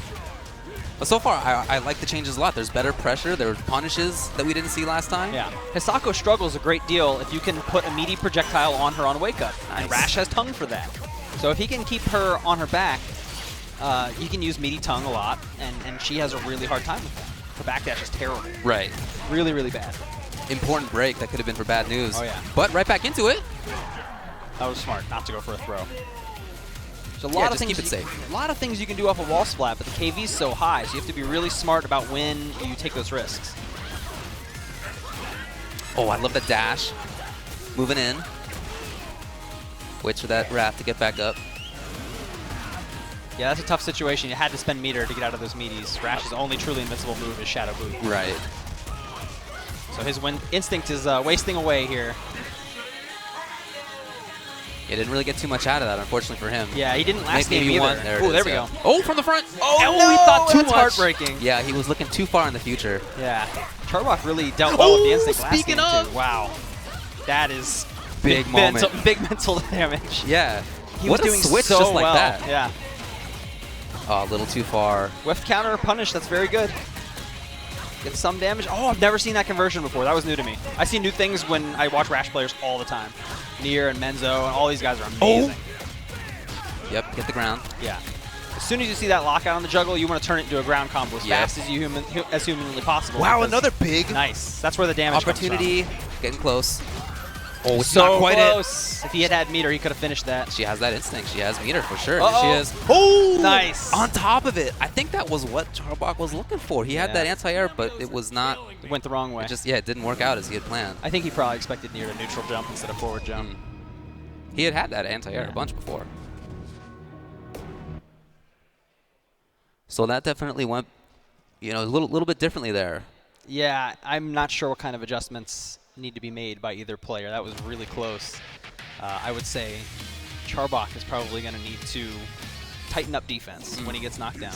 But so far, I like the changes a lot. There's better pressure. There were punishes that we didn't see last time. Yeah. Hisako struggles a great deal if you can put a meaty projectile on her on wake up. Nice. And Rash has tongue for that. So if he can keep her on her back, he can use meaty tongue a lot, and she has a really hard time with that. Her backdash is terrible. Right. Really, really bad. Important break. That could have been for bad news. Oh, yeah. But right back into it. That was smart, not to go for a throw. There's a Yeah, lot of just things keep it safe. A lot of things you can do off a wall splat, but the KV's so high, so you have to be really smart about when you take those risks. Oh, I love the dash. Moving in. Waits for that wrap to get back up. Yeah, that's a tough situation. You had to spend meter to get out of those meaties. Rash's only truly invincible move is Shadow Boot. Right. So his instinct is wasting away here. He didn't really get too much out of that, unfortunately for him. Yeah, he didn't last game Maybe either. one. There, Oh, there we go. Oh, from the front. Oh, no, he thought too that's much. Heartbreaking. Yeah, he was looking too far in the future. Yeah. Charbak really dealt well with the instinct last speaking game, of. too. Wow. That is Big moment. Big mental damage. Yeah. He What was a doing switch so just like well. that. Yeah. Oh, a little too far. Whiff counter or punish, that's very good. Get some damage. Oh, I've never seen that conversion before. That was new to me. I see new things when I watch Rash players all the time. Nier and Menzo and all these guys are amazing. Yep, get the ground. Yeah. As soon as you see that lockout on the juggle, you want to turn it into a ground combo as fast as humanly possible. Wow, because- another big Nice. That's where the damage opportunity. comes from. Getting close. Oh, it's So not quite close. If he had had meter, he could have finished that. She has that instinct. She has meter for sure. Uh-oh. She is. Oh, Nice. On top of it. I think that was what Charbak was looking for. He had Yeah. that anti-air, but it was not. It went the wrong way. It didn't work out as he had planned. I think he probably expected Nier to neutral jump instead of forward jump. He had that anti-air a bunch before. So that definitely went, a little bit differently there. Yeah, I'm not sure what kind of adjustments need to be made by either player. That was really close. I would say Charbak is probably going to need to tighten up defense when he gets knocked down.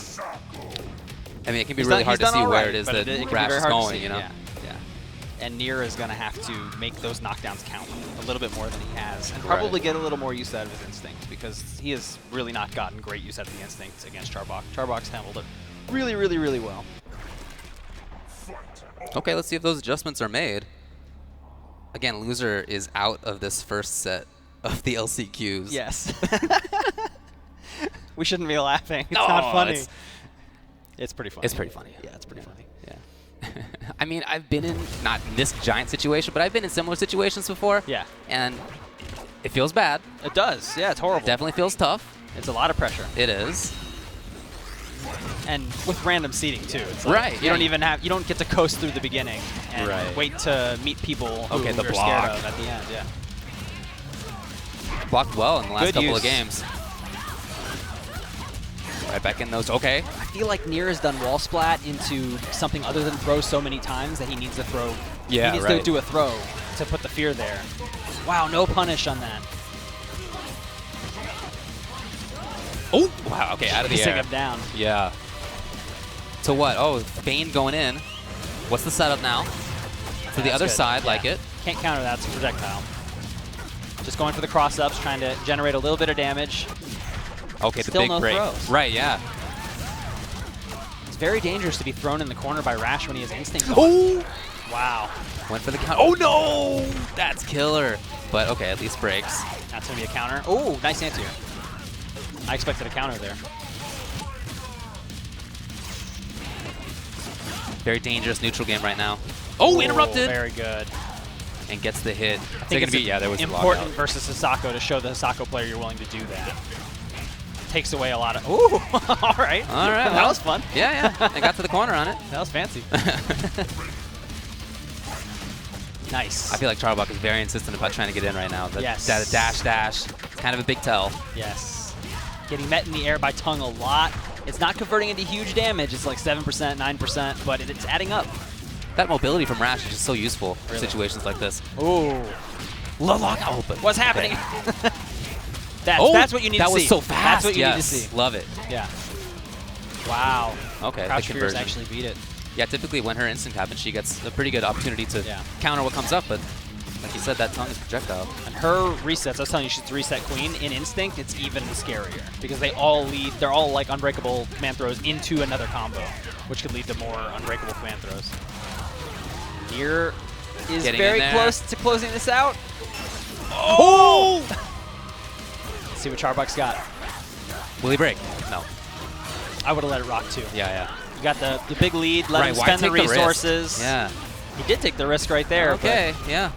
I mean, it can be really hard to see where it is that it can be Rash very is hard to going, see. Yeah. And Nier is going to have to make those knockdowns count a little bit more than he has, and probably get a little more use out of his instinct, because he has really not gotten great use out of the instinct against Charbak. Charbak's handled it really, really, really well. Okay, let's see if those adjustments are made. Again, loser is out of this first set of the LCQs. Yes. We shouldn't be laughing. It's not funny. It's pretty funny. It's pretty funny. Yeah, it's pretty funny. Yeah. I mean, I've been in, not in this giant situation, but I've been in similar situations before. Yeah. And it feels bad. It does. Yeah, it's horrible. It definitely feels tough. It's a lot of pressure. It is. And with random seating too. It's like Right. You don't even have. You don't get to coast through the beginning and wait to meet people who Okay, the you're block. scared of at the end. Yeah. Blocked well in the last Good couple use. of games. Right back in those. Okay. I feel like Nier has done wall splat into something other than throw so many times that he needs to throw. Yeah, he needs to do a throw to put the fear there. Wow, no punish on that. Oh, wow. Okay, out of the Chasing air. him down. Yeah. To what? Oh, Bane going in. What's the setup now? To the other good. side, Yeah. like it. Can't counter that. It's a projectile. Just going for the cross-ups, trying to generate a little bit of damage. Okay, Still the big no break. throws. Right, yeah. It's very dangerous to be thrown in the corner by Rash when he has instinct on. Oh! Wow. Went for the counter. Oh, no! That's killer. But, okay, at least breaks. That's going to be a counter. Oh, nice anti-air. I expected a counter there. Very dangerous neutral game right now. Oh, interrupted! Very good. And gets the hit. I think it's there was important versus Hisako to show the Hisako player you're willing to do that. Takes away a lot of... Ooh! All right. All right. That was fun. Yeah, yeah. I got to the corner on it. That was fancy. Nice. I feel like Charbok is very insistent about trying to get in right now. Yes. That dash. It's kind of a big tell. Yes. Getting met in the air by Tongue a lot. It's not converting into huge damage. It's like 7%, 9%, but it's adding up. That mobility from Rash is just so useful for situations like this. Ooh. Lock open. What's happening? That's what you need to see. That was so fast. That's what you need to Yes. see. Love it. Yeah. Wow. Okay, Crouch the Fears conversion. actually beat it. Yeah, typically when her instinct happens, she gets a pretty good opportunity to counter what comes up, but like you said, that Tongue is projectile. And her resets, I was telling you, she's 3-set queen. In Instinct, it's even scarier because they all lead, they're all like unbreakable command throws into another combo, which could lead to more unbreakable command throws. Nier is Getting very in there. close to closing this out. Oh! Let's see what Charbok's got. Will he break? No. I would have let it rock too. Yeah. You got the big lead, let him Right, why spend the take the risk? resources. Yeah. He did take the risk right there. Okay, yeah.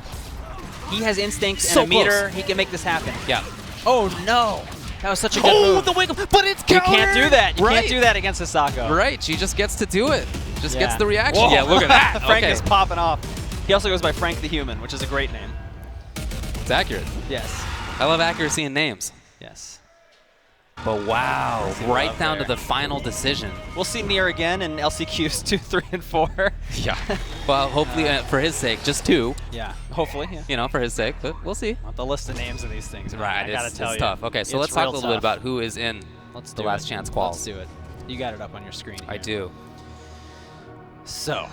He has instincts So and a meter. close. He can make this happen. Yeah. Oh no! That was such a good move. the wiggle, but it's You countered! can't do that. You Right. can't do that against Hisako. Right, she just gets to do it. Just gets Yeah. the reaction. Whoa. Yeah, look at that. Frank Okay. is popping off. He also goes by Frank the Human, which is a great name. It's accurate. Yes. I love accuracy in names. Yes. But wow, See right love down there. to the final decision. We'll see Nier again in LCQs 2, 3, and 4. Yeah. Well, hopefully for his sake, just 2. Yeah. Hopefully. Yeah. You know, for his sake, but we'll see. The list of names of these things. Man, Right, I gotta it's tell you. tough. Okay, so It's let's talk a real little bit tough. about who is in Let's the do last it. chance qual. Let's do it. You got it up on your screen. I here. do. So,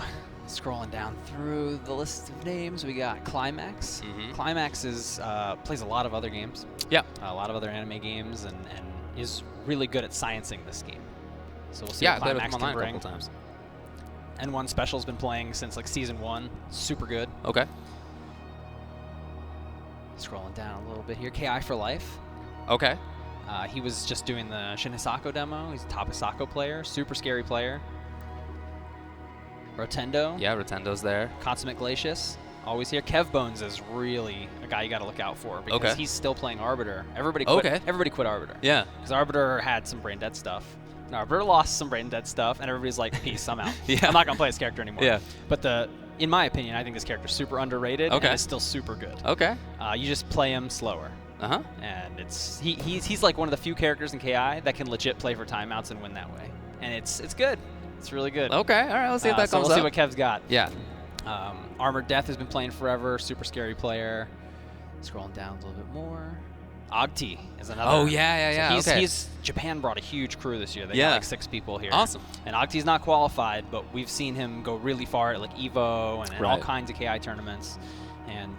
scrolling down through the list of names, we got Climax. Mhm. Climax is plays a lot of other games. Yeah. A lot of other anime games, and is really good at sciencing this game. So we'll see Yeah, what I played with Climax him can online a bring. couple times. N1 Special's been playing since like Season 1. Super good. Okay. Scrolling down a little bit here. KI for Life. Okay. He was just doing the Shin Hisako demo. He's a top Hisako player. Super scary player. Rotendo. Yeah, Rotendo's there. Consummate Glacius. Always here. Kev Bones is really a guy you got to look out for because Okay. he's still playing Arbiter. Everybody quit. Okay. Everybody quit Arbiter. Yeah. Because Arbiter had some brain dead stuff. And Arbiter lost some brain dead stuff, and everybody's like, "Peace, I'm out. Yeah. I'm not gonna play this character anymore." Yeah. But in my opinion, I think this character's super underrated. Okay. And is still super good. Okay. You just play him slower. Uh-huh. And he's like one of the few characters in KI that can legit play for timeouts and win that way. And it's good. It's really good. Okay. All right. Let's see if that so comes we'll see up. what Kev's got. Yeah. Armored Death has been playing forever. Super scary player. Scrolling down a little bit more. Ogti is another. Oh, yeah. So Okay. Japan brought a huge crew this year. They Yeah. got like 6 people here. Awesome. And Ogti's not qualified, but we've seen him go really far at like EVO and all Right. kinds of KI tournaments. And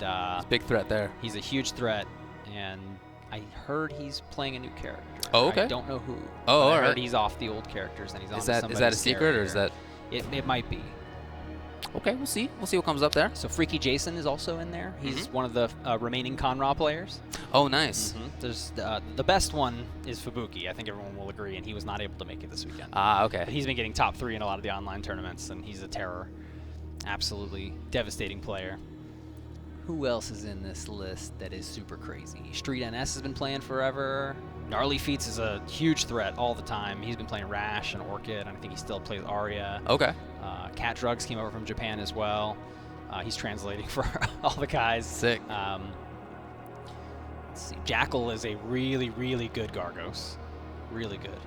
Big threat there. he's a huge threat. And I heard he's playing a new character. Oh, okay. I don't know who. Oh, but all I heard right. he's off the old characters and he's on Is that a secret or is that? It might be. Okay, we'll see. We'll see what comes up there. So Freaky Jason is also in there. He's one of the remaining Conra players. Oh, nice. There's the best one is Fubuki. I think everyone will agree, and he was not able to make it this weekend. Ah, okay. But he's been getting top 3 in a lot of the online tournaments, and he's a terror. Absolutely devastating player. Who else is in this list that is super crazy? Street NS has been playing forever. Gnarly Feats is a huge threat all the time. He's been playing Rash and Orchid, and I think he still plays Arya. Okay. Cat Drugs came over from Japan as well. He's translating for all the guys. Sick. Let's see. Jackal is a really, really good Gargos. Really good.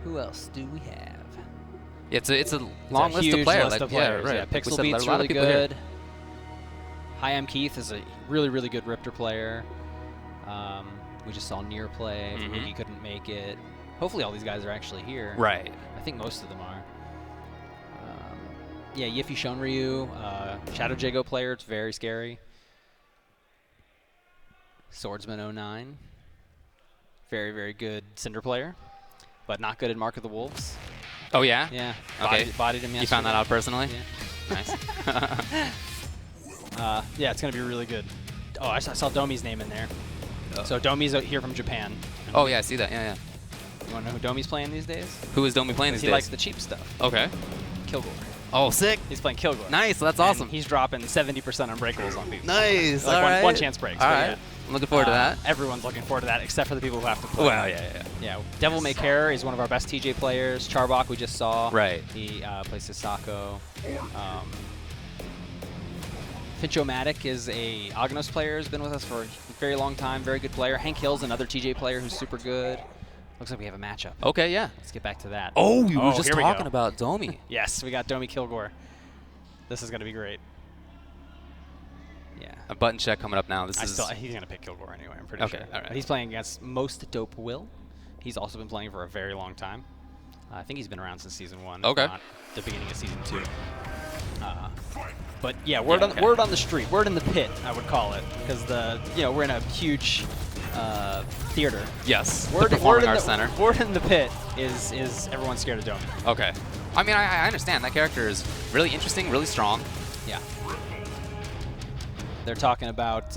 Who else do we have? It's a long list of players. List of players. Yeah, right. Yeah, Pixel Beat's really good. Hi-Am Keith is a really, really good Riptor player. We just saw Nier play. He couldn't make it. Hopefully all these guys are actually here. Right. I think most of them are. Yeah, Yiffy Shonryu, Shadow Jago player. It's very scary. Swordsman 09. Very, very good Cinder player, but not good at Mark of the Wolves. Oh, yeah? Yeah. Okay. Bodied him yesterday. You found that out personally? Yeah. Nice. Yeah, it's going to be really good. Oh, I saw Domi's name in there. So Domi's out here from Japan. Oh, yeah, I see that. Yeah, yeah. You want to know who Domi's playing these days? Who is Domi playing these days? He likes the cheap stuff. Okay. Kilgore. Oh, sick. He's playing Kilgore. Nice. That's awesome. And he's dropping 70% unbreakables on people. Nice. Like all right. one chance breaks. All but right. yeah. I'm looking forward to that. Everyone's looking forward to that, except for the people who have to play. Well, yeah. Yeah. Devil May Care is one of our best TJ players. Charbok we just saw. Right. He plays Hisako. Finchomatic is a Agnos player. Has been with us for a very long time. Very good player. Hank Hill's another TJ player who's super good. Looks like we have a matchup. Okay, yeah. Let's get back to that. Oh, we were just here talking go. about Domi. Yes, we got Domi Kilgore. This is going to be great. Yeah. A button check coming up now. He's going to pick Kilgore anyway, I'm pretty sure. All right. He's playing against Most Dope Will. He's also been playing for a very long time. I think he's been around since Season 1. Okay. If not the beginning of Season 2. But yeah, word on the street, word in the pit, I would call it, because we're in a huge theater. Yes. Word Performing in Arts the Center. Word in the pit is everyone's scared of Domi. Okay. I mean, I understand. That character is really interesting, really strong. Yeah. They're talking about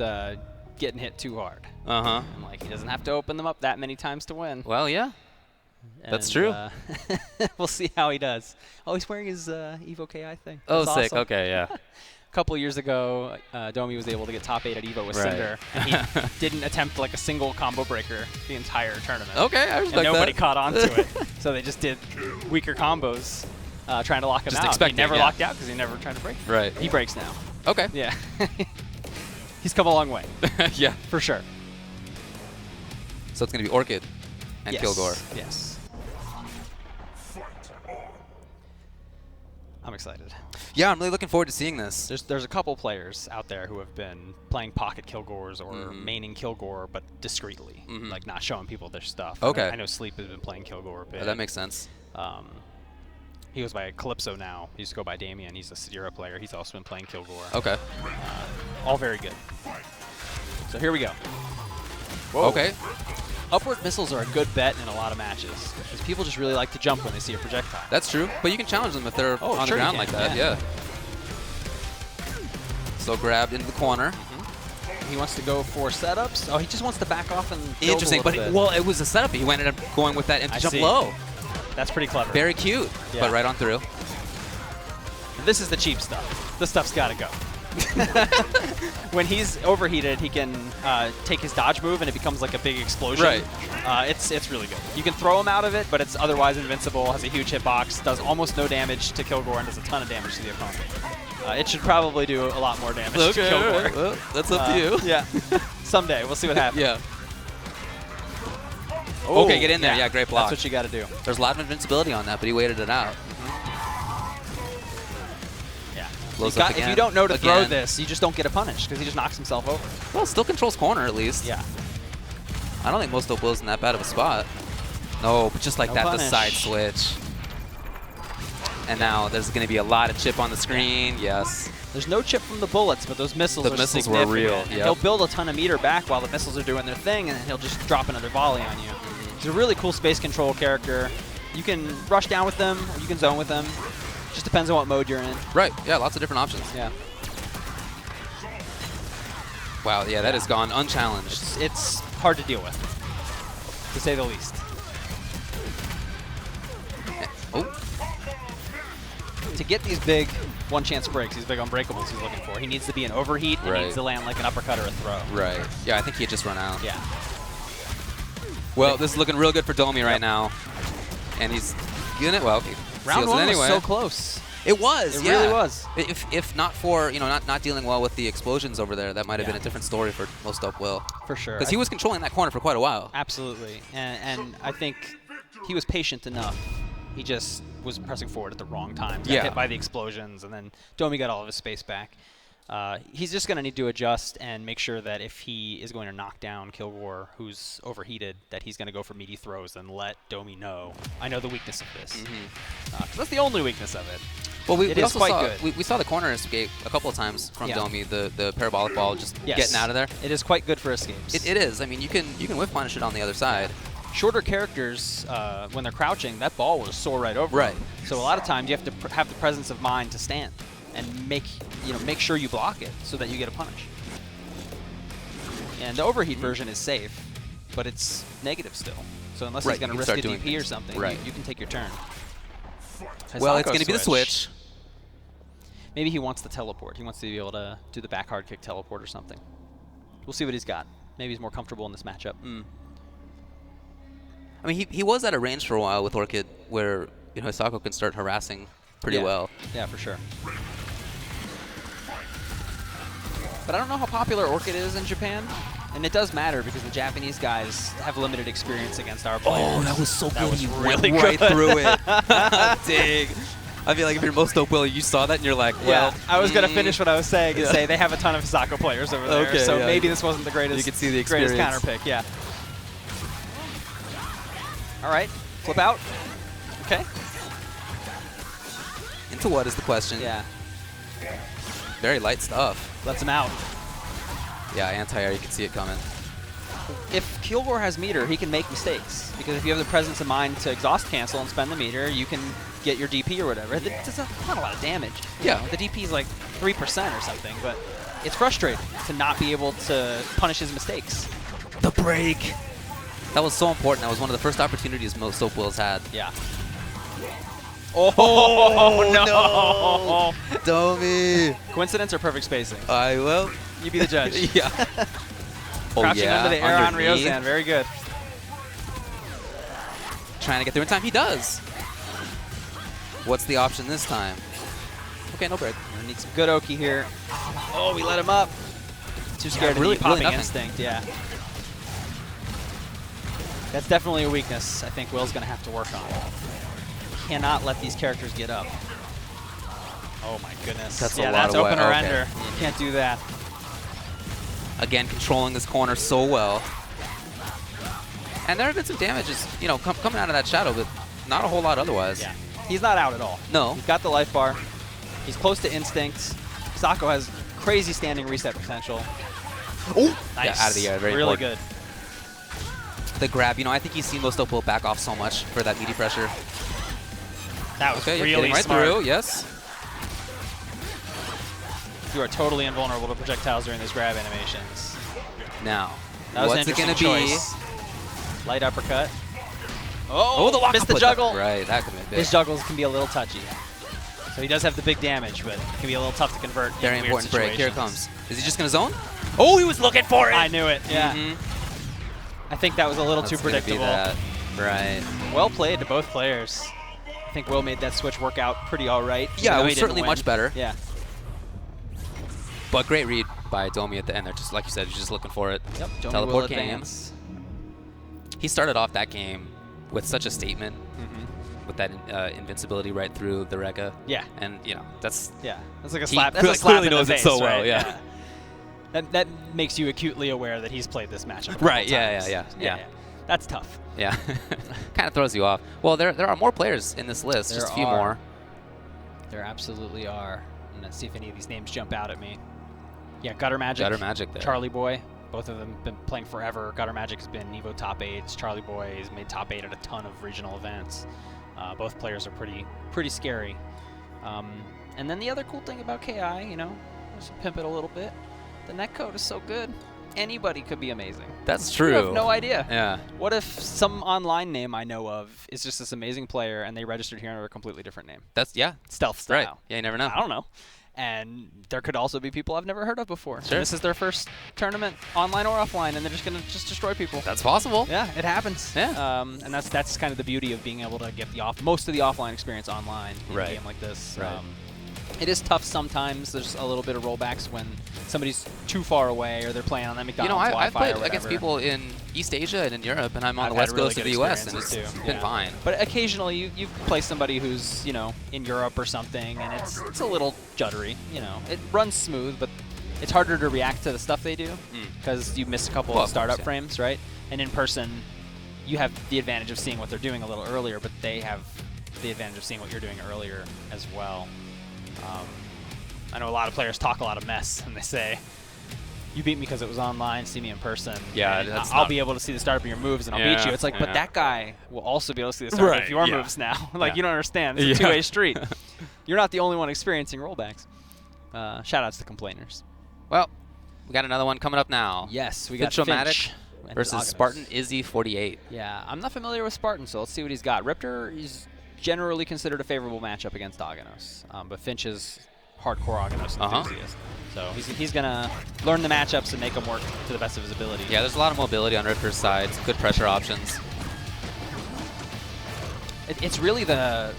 getting hit too hard. Uh-huh. I'm like, he doesn't have to open them up that many times to win. Well, yeah. That's And, true. We'll see how he does. Oh, he's wearing his Evo KI thing. Oh, That's sick. awesome. Okay, yeah. A couple years ago, Domi was able to get top 8 at Evo with Right. Cinder, and he didn't attempt like a single combo breaker the entire tournament. Okay, I respect and nobody that. caught on to it, so they just did weaker combos, trying to lock him Just out. expecting, He never yeah. locked out because he never tried to break. Right. He breaks now. Okay. Yeah. He's come a long way. Yeah. For sure. So it's going to be Orchid and Yes. Kilgore. Yes. I'm excited. Yeah, I'm really looking forward to seeing this. There's a couple players out there who have been playing pocket Kilgores or maining Kilgore, but discreetly, like not showing people their stuff. Okay. I know Sleep has been playing Kilgore a bit. Oh, that makes sense. He goes by Calypso now. He used to go by Damien. He's a Sadira player. He's also been playing Kilgore. Okay. All very good. So here we go. Whoa. Okay. Upward missiles are a good bet in a lot of matches because people just really like to jump when they see a projectile. That's true, but you can challenge them if they're on the sure you ground can, like that. yeah. So grabbed into the corner. He wants to go for setups. Oh, he just wants to back off and build Interesting, a but little bit. well, it was a setup. He ended up going with that empty I jump see. low. That's pretty clever. Very cute, Yeah. but right on through. This is the cheap stuff. This stuff's got to go. When he's overheated, he can take his dodge move, and it becomes like a big explosion. Right. It's really good. You can throw him out of it, but it's otherwise invincible, has a huge hitbox, does almost no damage to Kilgore, and does a ton of damage to the opponent. It should probably do a lot more damage to Kilgore. all right. Well, that's up to you. Yeah. Someday. We'll see what happens. Yeah. Oh, Okay, get in there. Yeah, great block. That's what you got to do. There's a lot of invincibility on that, but he waited it out. Yeah. Blows up again. If you don't know to throw Again. this, you just don't get a punish because he just knocks himself over. Well, still controls corner at least. Yeah. I don't think most of Will's in that bad of a spot. No, but just like No that, punish. the side switch. And now there's going to be a lot of chip on the screen. Yes. There's no chip from the bullets, but those missiles The are missiles were significant. real, And yep. he'll build a ton of meter back while the missiles are doing their thing, and then he'll just drop another volley on you. He's a really cool space control character. You can rush down with them, or you can zone with them. Just depends on what mode you're in. Right. Yeah, lots of different options. Yeah. Wow. Yeah, that has gone unchallenged. It's hard to deal with, to say the least. Oh. To get these big one-chance breaks, these big unbreakables he's looking for, he needs to be an overheat and he needs to land like an uppercut or a throw. Right. Yeah, I think he had just run out. Yeah. Well, this is looking real good for Domi right now. And he's getting it well. He Round seals one it anyway. was so close. It was, It yeah. really was. If not for, not dealing well with the explosions over there, that might have been a different story for Most Dope Will. For sure. Because he was controlling that corner for quite a while. Absolutely. And I think he was patient enough. He just was pressing forward at the wrong time. Got hit by the explosions, and then Domi got all of his space back. He's just going to need to adjust and make sure that if he is going to knock down Kilgore, who's overheated, that he's going to go for meaty throws and let Domi know, I know the weakness of this. 'Cause that's the only weakness of it. Well, we It is also quite saw, good. we saw the corner escape a couple of times from Domi, the parabolic ball just getting out of there. It is quite good for escapes. It is. I mean, you can whiff punish it on the other side. Shorter characters, when they're crouching, that ball will soar right over them. So a lot of times you have to have the presence of mind to stand and make sure you block it so that you get a punish. And the overheat version is safe, but it's negative still. So unless he's going to risk a DP or something, you can take your turn. Well, it's going to be the switch. Maybe he wants the teleport. He wants to be able to do the back hard kick teleport or something. We'll see what he's got. Maybe he's more comfortable in this matchup. I mean, he was at a range for a while with Orchid where Hisako can start harassing pretty well. Yeah, for sure. But I don't know how popular Orchid is in Japan. And it does matter because the Japanese guys have limited experience against our players. Oh, that was so good. Was He really went right good. through it. Dang. I feel like if you're Most Dope Will, you saw that and you're like, well. Yeah, I was going to finish what I was saying and say they have a ton of Hisako players over there. Okay, so yeah. maybe this wasn't the greatest, You could see the greatest experience. counter pick. Yeah. All right. Flip out. Okay. Into what is the question? Yeah. Very light stuff. Lets him out. Yeah, anti-air, you can see it coming. If Kilgore has meter, he can make mistakes. Because if you have the presence of mind to exhaust cancel and spend the meter, you can get your DP or whatever. It's not a lot of damage. Yeah. The DP is like 3% or something, but it's frustrating to not be able to punish his mistakes. The break. That was so important. That was one of the first opportunities Most Dope Will's had. Yeah. Oh, no. Domi. Coincidence or perfect spacing? I will. You be the judge. Yeah. Crouching under the air on underneath. Ryozan. Very good. Trying to get through in time. He does. What's the option this time? Okay, no break. I need some good Oki here. Oh, we let him up. Too scared really to popping nothing. instinct. Yeah. That's definitely a weakness I think Will's going to have to work on. Cannot let these characters get up. Oh my goodness. That's yeah, a lot that's of open or okay. ender. You can't do that. Again, controlling this corner so well. And there have been some damages, coming out of that shadow, but not a whole lot otherwise. Yeah. He's not out at all. No. He's got the life bar. He's close to instinct. Hisako has crazy standing reset potential. Oh! Nice. Yeah, out of the air. Very really important. good. The grab, I think he's seen Most Dope Will back off so much for that meaty pressure. That was Okay, really getting right smart. through, yes. You are totally invulnerable to projectiles during those grab animations. Now, That was what's an it going to interesting be? choice. Light uppercut. Oh, the lock missed the uppercut. juggle. Right, that could be big. His juggles can be a little touchy. So he does have the big damage, but it can be a little tough to convert. Very in weird important break. Here it situations. comes. Is he just going to zone? Oh, he was looking for it. I knew it. Yeah. Mm-hmm. I think that was a little too That's gonna be predictable. that. Right. Well played to both players. I think Will made that switch work out pretty all right. Yeah, even it though was he didn't certainly win. much better. Yeah. But great read by Domi at the end there. Just like you said, he's just looking for it. Yep. Domi Teleport will game. advance. He started off that game with such a statement, with that invincibility right through the Reka. Yeah. And that's That's like a he slap. That's a clearly slap in knows the it face, so well. right? Yeah. That makes you acutely aware that he's played this matchup. a Right, couple yeah, times. yeah. That's tough. Yeah. Kind of throws you off. Well, there are more players in this list. Just a few more. There absolutely are. I'm gonna see if any of these names jump out at me. Yeah, Gutter Magic. Gutter Magic there. Charlie Boy. Both of them have been playing forever. Gutter Magic has been Evo top 8s. Charlie Boy has made top 8 at a ton of regional events. Both players are pretty scary. And then the other cool thing about KI, you know, just to pimp it a little bit, the netcode is so good. Anybody could be amazing. That's true. You have no idea. Yeah. What if some online name I know of is just this amazing player and they registered here under a completely different name? Yeah. Stealth style. Right. Yeah, you never know. I don't know. And there could also be people I've never heard of before. Sure. And this is their first tournament, online or offline, and they're just going to destroy people. That's possible. Yeah, it happens. Yeah. And that's kind of the beauty of being able to get most of the offline experience online in a game like this. Right. It is tough sometimes. There's a little bit of rollbacks when somebody's too far away or they're playing on that McDonald's I've Wi-Fi played or against whatever. people in East Asia and in Europe, and I'm on I've the west had really coast of good the U.S., and experiences it's too. been Yeah. fine. But occasionally you play somebody who's, you know, in Europe or something, and it's a little juddery, you know. It runs smooth, but it's harder to react to the stuff they do because you miss a couple of startup frames, right? And in person, you have the advantage of seeing what they're doing a little earlier, but they have the advantage of seeing what you're doing earlier as well. I know a lot of players talk a lot of mess, and they say, you beat me because it was online, see me in person. Yeah, and that's I'll be able to see the startup of your moves, and I'll beat you. It's like, but that guy will also be able to see the startup of your moves now. Like, you don't understand. It's a two-way street. You're not the only one experiencing rollbacks. Shout-outs to complainers. Well, we got another one coming up now. Yes, we got Finch-O-Matic and versus Aghanos. Spartan Izzy 48. Yeah, I'm not familiar with Spartan, so let's see what he's got. Riptor is generally considered a favorable matchup against Aghanos, but Finch is hardcore Aghanos enthusiast. So he's going to learn the matchups and make them work to the best of his ability. Yeah, there's a lot of mobility on Riptor's side. Some good pressure options. It's really the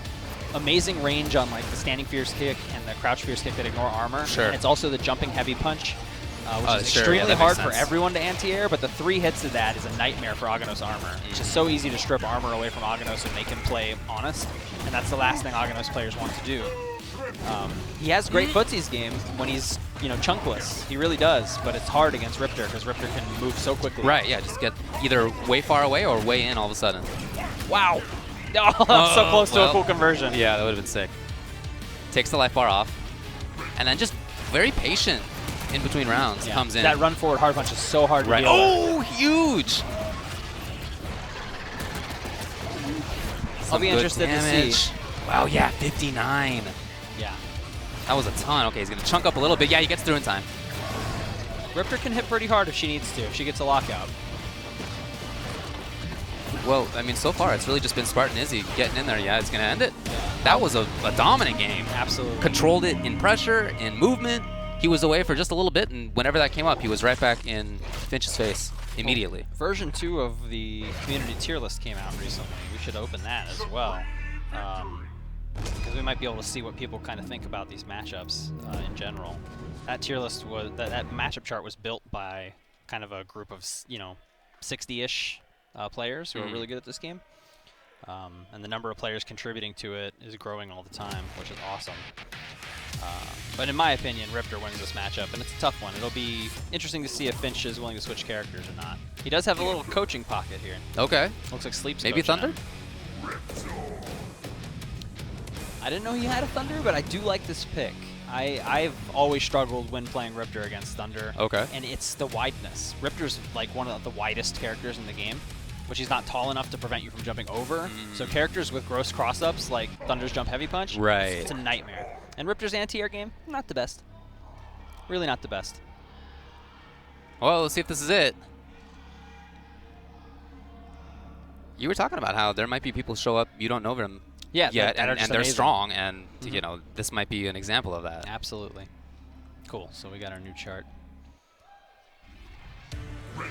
amazing range on like the standing fierce kick and the crouch fierce kick that ignore armor. Sure. And it's also the jumping heavy punch, which is Sure, extremely that hard makes for sense. everyone to anti-air, but the 3 hits of that is a nightmare for Aghanos armor. It's just so easy to strip armor away from Aghanos and make him play honest, and that's the last thing Aghanos players want to do. He has great footsies game when he's, you know, chunkless. He really does, but it's hard against Riptor because Riptor can move so quickly. Right, yeah, just get either way far away or way in all of a sudden. Wow. Oh, so close to a cool conversion. Yeah, that would have been sick. Takes the life bar off, and then just very patient in between rounds. Comes in. That run forward hard punch is so hard to deal with. Oh, huge! I'll be interested to see. Wow, yeah, 59. Yeah. That was a ton. Okay, he's going to chunk up a little bit. Yeah, he gets through in time. Riptor can hit pretty hard if she needs to, if she gets a lockout. Well, I mean, so far, it's really just been Spartan Izzy getting in there. Yeah, it's going to end it. That was a dominant game. Absolutely. Controlled it in pressure, in movement. He was away for just a little bit, and whenever that came up, he was right back in Finch's face immediately. Well, version 2 of the community tier list came out recently. We should open that as well. Because we might be able to see what people kind of think about these matchups in general. That tier list was, that matchup chart was built by kind of a group of, you know, 60-ish players who are really good at this game. And the number of players contributing to it is growing all the time, which is awesome. But in my opinion, Riptor wins this matchup, and it's a tough one. It'll be interesting to see if Finch is willing to switch characters or not. He does have a little coaching pocket here. Okay. Looks like Sleep's Maybe coaching Thunder? him. I didn't know he had a Thunder, but I do like this pick. I've always struggled when playing Riptor against Thunder. Okay. And it's the wideness. Riptor's like one of the widest characters in the game, which he's not tall enough to prevent you from jumping over. So characters with gross cross-ups like Thunder's jump heavy punch, Right. it's a nightmare. And Riptor's anti-air game, not the best. Really not the best. Well, let's see if this is it. You were talking about how there might be people show up you don't know them Yeah, yet, that are and just they're amazing. strong, and you know this might be an example of that. Absolutely. Cool, so we got our new chart. We'll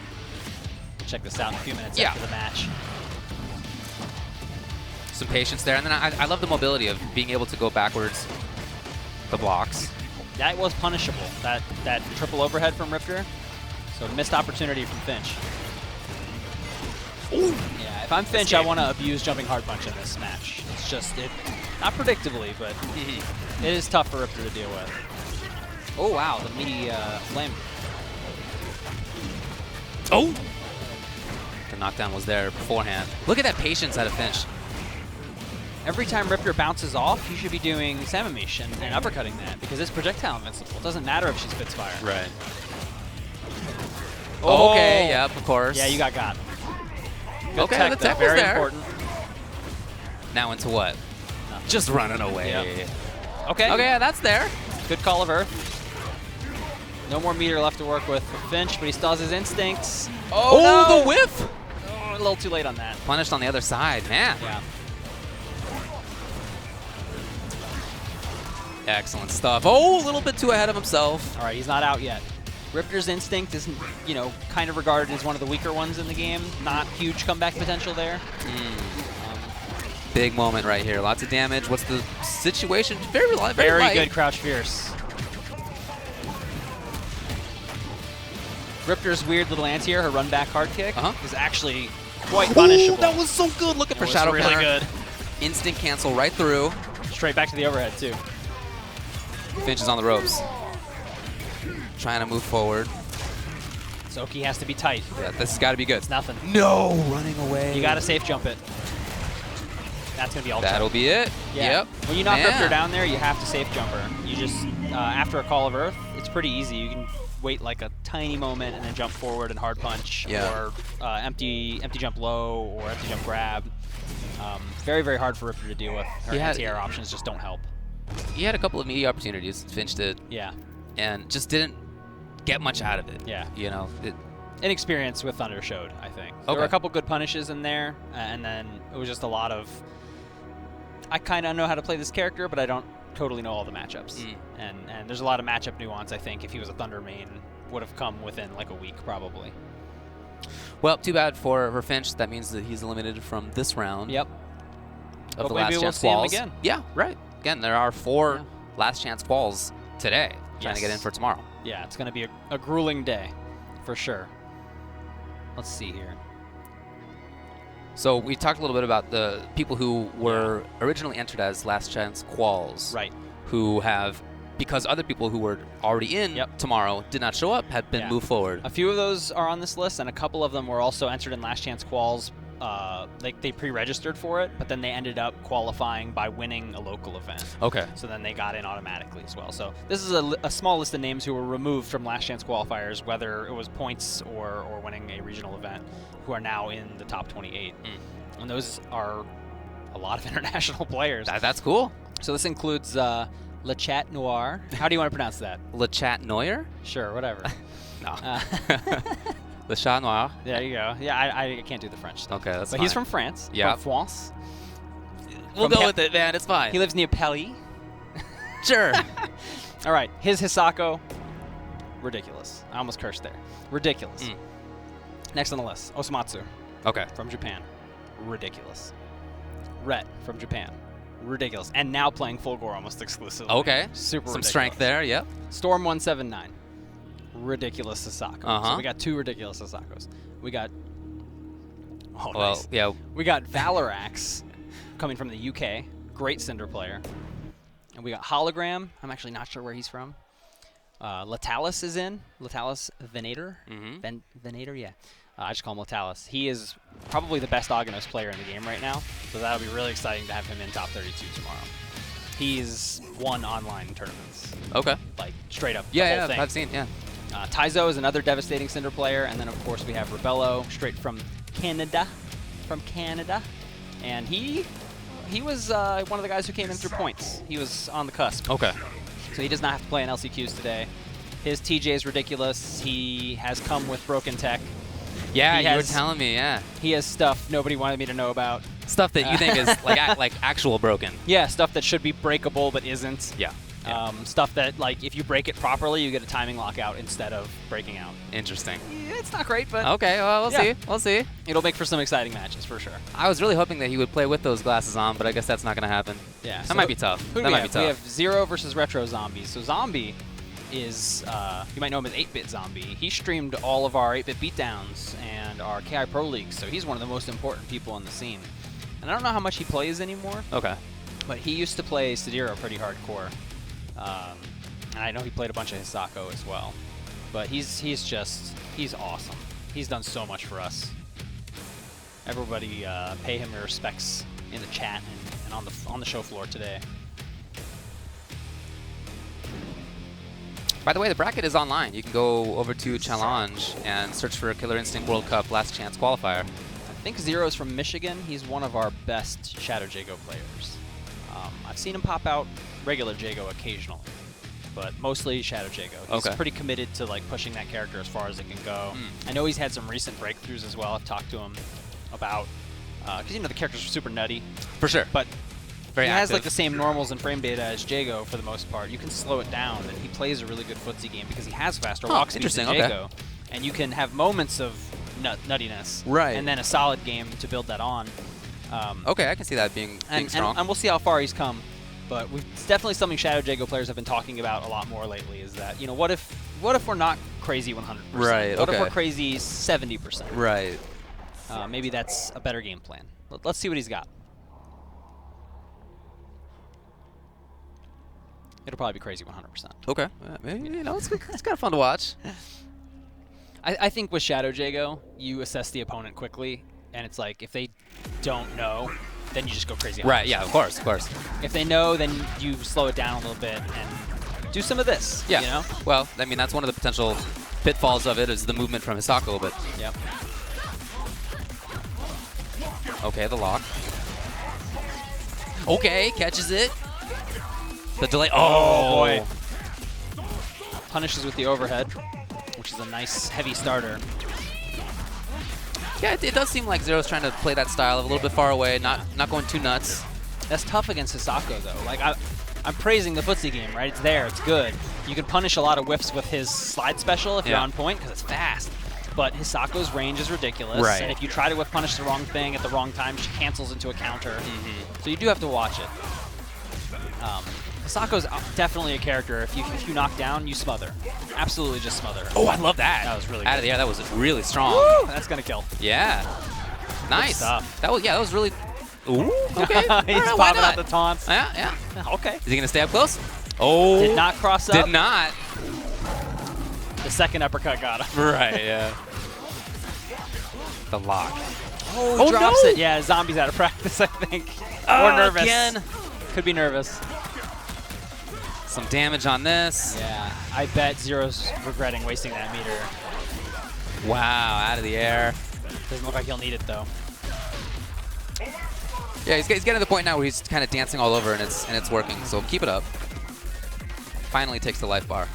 check this out in a few minutes after the match. Some patience there, and then I love the mobility of being able to go backwards the blocks. That was punishable, that triple overhead from Riptor. So missed opportunity from Finch. Ooh. Yeah, if I'm Finch, I want to abuse jumping hard punch in this match. It's just, not predictably, but it is tough for Riptor to deal with. Oh wow, the meaty flame. Oh! The knockdown was there beforehand. Look at that patience out of Finch. Every time Riptor bounces off, you should be doing Samamish and uppercutting that because it's projectile invincible. It doesn't matter if she spits fire. Right. Oh. Okay, yep, of course. Yeah, you got. Good Okay, tech, the though. tech was Very there. important. Now into what? Just running away. Yep. Okay. Okay, yeah, that's there. Good call of Earth. No more meter left to work with for Finch, but he still has his instincts. Oh, no! the whiff! Oh, a little too late on that. Punished on the other side, man. Yeah. Excellent stuff. Oh, a little bit too ahead of himself. All right, he's not out yet. Riptor's instinct is, kind of regarded as one of the weaker ones in the game. Not huge comeback potential there. Big moment right here. Lots of damage. What's the situation? Very light. Very good crouch fierce. Riptor's weird little anti-air, her run back hard kick, is actually quite punishable. Ooh, that was so good. Looking for It was shadow really counter. good. Instant cancel right through. Straight back to the overhead, too. Finch is on the ropes. Trying to move forward. Soki has to be tight. Yeah, this has got to be good. It's nothing. No, running away. You got to safe jump it. That's going to be all. That'll be it. Yeah. Yep. When you knock Man. Riptor down there, you have to safe jump her. You just, after a Call of Earth, it's pretty easy. You can wait like a tiny moment and then jump forward and hard punch, or empty jump low, or empty jump grab. Very, very hard for Riptor to deal with. Her anti-air options just don't help. He had a couple of media opportunities. Finch did. Yeah. And just didn't get much out of it. Yeah. Inexperience with Thunder showed, I think. There were a couple good punishes in there, and then it was just a lot of, I kind of know how to play this character, but I don't totally know all the matchups. And there's a lot of matchup nuance, I think, if he was a Thunder main, would have come within like a week, probably. Well, too bad for Finch. That means that he's eliminated from this round. Yep. Of But the maybe last we'll chance see him quals. again. Yeah, right. Again, there are 4 last chance quals today. Trying to get in for tomorrow. Yeah, it's going to be a grueling day, for sure. Let's see here. So we talked a little bit about the people who were originally entered as last chance quals. Right. Who have, because other people who were already in tomorrow did not show up, had been moved forward. A few of those are on this list, and a couple of them were also entered in last chance quals. They pre-registered for it, but then they ended up qualifying by winning a local event. Okay. So then they got in automatically as well. So this is a small list of names who were removed from last chance qualifiers, whether it was points or winning a regional event, who are now in the top 28. And those are a lot of international players. That's cool. So this includes Le Chat Noir. How do you want to pronounce that? Le Chat Noir? Sure, whatever. No. Le Chat Noir. There you go. Yeah, I can't do the French stuff. Okay, that's But fine. he's from France. Yeah. From France. We'll go with it, man. It's fine. He lives near Paris. Sure. All right. His Hisako. Ridiculous. I almost cursed there. Ridiculous. Next on the list, Osamatsu. Okay. From Japan. Ridiculous. Rhett from Japan. Ridiculous. And now playing full gore almost exclusively. Okay. Super Some ridiculous. strength there, yep. Storm 179. Ridiculous Hisako. Uh-huh. So we got 2 ridiculous Hisakos. We got... Oh, Well, nice. yeah. We got Valorax coming from the UK. Great Cinder player. And we got Hologram. I'm actually not sure where he's from. Latalis is in. Latalis Venator. Venator, yeah. I just call him Latalis. He is probably the best Aghanos player in the game right now. So that'll be really exciting to have him in top 32 tomorrow. He's won online tournaments. Okay. Like, straight up. Yeah, the whole yeah, thing. I've seen, yeah. Taizo is another devastating Cinder player, and then of course we have Rebello, straight from Canada. And he was one of the guys who came in through points. He was on the cusp. Okay. So he does not have to play in LCQs today. His TJ is ridiculous. He has come with broken tech. Yeah, He you were has- telling me, yeah. He has stuff nobody wanted me to know about. Stuff that you think is like actual broken. Yeah, stuff that should be breakable but isn't. Yeah. Stuff that, like, if you break it properly, you get a timing lockout instead of breaking out. Interesting. Yeah, it's not great, but... Okay, well, we'll see. We'll see. It'll make for some exciting matches, for sure. I was really hoping that he would play with those glasses on, but I guess that's not going to happen. Yeah. That so might be tough. Who do That we might have? be tough. We have Zero versus Retro Zombies. So Zombie is, you might know him as 8-Bit Zombie. He streamed all of our 8-Bit Beatdowns and our KI Pro Leagues, so he's one of the most important people in the scene. And I don't know how much he plays anymore. Okay. But he used to play Sadira pretty hardcore. And I know he played a bunch of Hisako as well. But he's awesome. He's done so much for us. Everybody pay him your respects in the chat and on the show floor today. By the way, the bracket is online. You can go over to Challenge and search for Killer Instinct World Cup Last Chance Qualifier. I think Zero's from Michigan. He's one of our best Shadow Jago players. I've seen him pop out regular Jago occasionally, but mostly Shadow Jago. He's pretty committed to like pushing that character as far as it can go. I know he's had some recent breakthroughs as well. I've talked to him about, because you know the characters are super nutty. For sure. But Very he active. has like the same normals and frame data as Jago for the most part. You can slow it down, and he plays a really good footsie game because he has faster walk speeds than Jago. And you can have moments of nuttiness, right? And then a solid game to build that on. Okay, I can see that being strong. And we'll see how far he's come. But it's definitely something Shadow Jago players have been talking about a lot more lately. Is that what if we're not crazy 100%? Right. What if we're crazy 70%? Right. Maybe that's a better game plan. Let's see what he's got. It'll probably be crazy 100%. Okay. Maybe, it's kind of fun to watch. I think with Shadow Jago, you assess the opponent quickly, and it's like if they don't know, then you just go crazy. Right, yeah, of course. If they know, then you slow it down a little bit and do some of this. Yeah. You know? Well, I mean, that's one of the potential pitfalls of it is the movement from Hisako, but... Yep. Okay, the lock. Okay, catches it. The delay. Oh, boy. Punishes with the overhead, which is a nice, heavy starter. Yeah, it does seem like Zero's trying to play that style of a little bit far away, not going too nuts. That's tough against Hisako, though. Like, I'm praising the footsie game, right? It's there. It's good. You can punish a lot of whiffs with his slide special if you're on point because it's fast. But Hisako's range is ridiculous. Right. And if you try to whiff punish the wrong thing at the wrong time, she cancels into a counter. So you do have to watch it. Hisako's definitely a character. If you knock down, you smother. Absolutely just smother. Oh, I love that. That was really good. Out of the air, that was really strong. Woo! That's going to kill. Yeah. Nice. Stuff. That was really... Ooh, okay. He's Right, popping out the taunts. Yeah. Okay. Is he going to stay up close? Oh. Did not cross up. Did not. The second uppercut got him. Right, yeah. The lock. Oh, drops no. it. Yeah, Zombie's out of practice, I think. Or nervous. Again. Could be nervous. Some damage on this. Yeah, I bet Zero's regretting wasting that meter. Wow, out of the air. Doesn't look like he'll need it, though. Yeah, he's getting to the point now where he's kind of dancing all over, and it's working. So keep it up. Finally takes the life bar.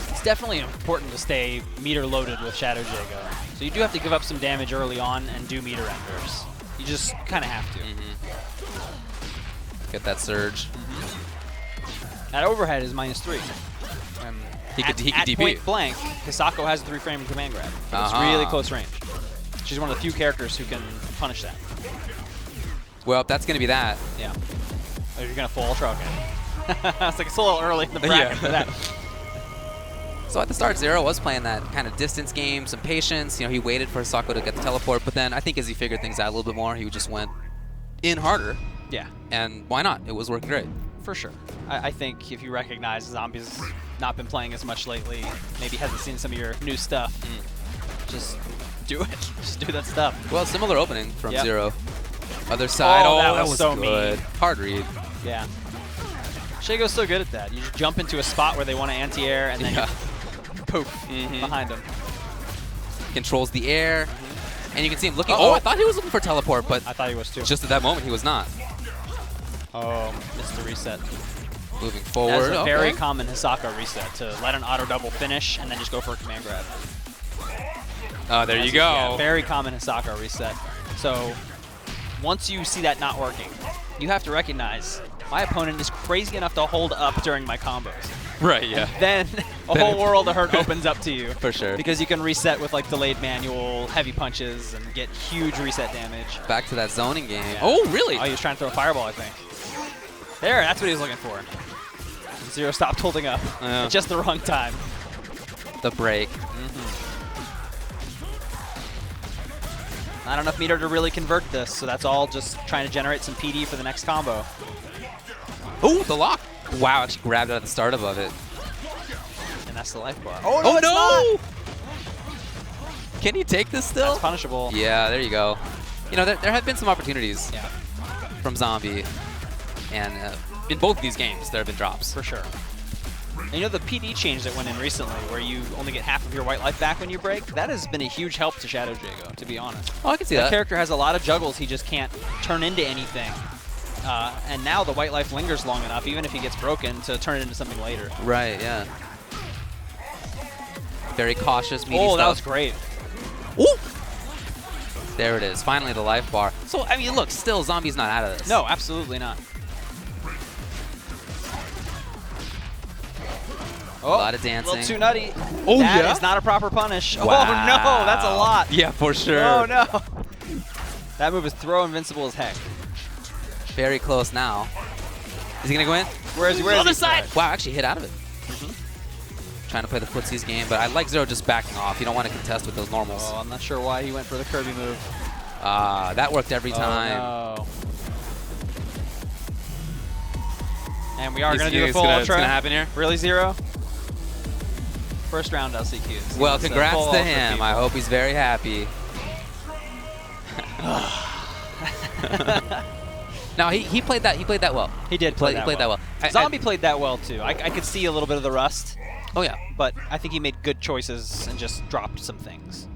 It's definitely important to stay meter loaded with Shadow Jago. So you do have to give up some damage early on and do meter enders. You just kind of have to. Get that surge. That overhead is -3. He could at DP. point blank, Hisako has a 3-frame command grab. It's really close range. She's one of the few characters who can punish that. Well, that's going to be that. Yeah. Oh, you're going to full ultra? Okay. It's like it's a little early in the bracket for that. So at the start, Zero was playing that kind of distance game, some patience. He waited for Hisako to get the teleport, but then I think as he figured things out a little bit more, he just went in harder. Yeah. And why not? It was working great. For sure. I think if you recognize Zombie's not been playing as much lately, maybe hasn't seen some of your new stuff, just do it. Just do that stuff. Well, similar opening from Zero. Other side. Oh, that was so good. mean. Hard read. Yeah. Shago's so good at that. You just jump into a spot where they want to anti-air, and then you poof behind them. Controls the air. And you can see him looking. Oh, I thought he was looking for teleport, but I thought he was too. Just at that moment, he was not. Oh, missed the reset. Moving forward. That's a very common Hisako reset, to let an auto double finish and then just go for a command grab. Oh, there you go. Yeah, very common Hisako reset. So once you see that not working, you have to recognize my opponent is crazy enough to hold up during my combos. Right, yeah. And then a whole world of hurt opens up to you. For sure. Because you can reset with like delayed manual, heavy punches, and get huge reset damage. Back to that zoning game. Yeah. Oh, really? Oh, he was trying to throw a fireball, I think. There, that's what he was looking for. Zero stopped holding up at just the wrong time. The break. Not enough meter to really convert this, so that's all just trying to generate some PD for the next combo. Oh, the lock. Wow, actually grabbed it at the start above it. And that's the life bar. Oh, no, no! It's not. Can he take this still? That's punishable. Yeah, there you go. There have been some opportunities from Zombie. And in both of these games, there have been drops. For sure. And you know the PD change that went in recently, where you only get half of your white life back when you break? That has been a huge help to Shadow Jago, to be honest. Oh, I can see that. that. Character has a lot of juggles he just can't turn into anything. And now the white life lingers long enough, even if he gets broken, to turn it into something later. Right, yeah. Very cautious, meaty Oh, stuff. that was great. Ooh! There it is. Finally, the life bar. So, I mean, look, still, Zombie's not out of this. No, absolutely not. Oh, a lot of dancing. A little too nutty. Oh, that yeah? is not a proper punish. Wow. Oh, no, that's a lot. Yeah, for sure. Oh, no. That move is throw invincible as heck. Very close now. Is he going to go in? Where is he? Where is Other he? side. Wow, actually hit out of it. Trying to play the footsies game, but I like Zero just backing off. You don't want to contest with those normals. Oh, I'm not sure why he went for the Kirby move. That worked every time. Oh, no. And we are going to do the full It's ultra. going to happen here. Really, Zero? First round LCQs. Well, It's, congrats full to ultra, him. people. I hope he's very happy. No, he played that. He played that well. He did play that well. Zombie played that well too. I could see a little bit of the rust. Oh yeah, but I think he made good choices and just dropped some things.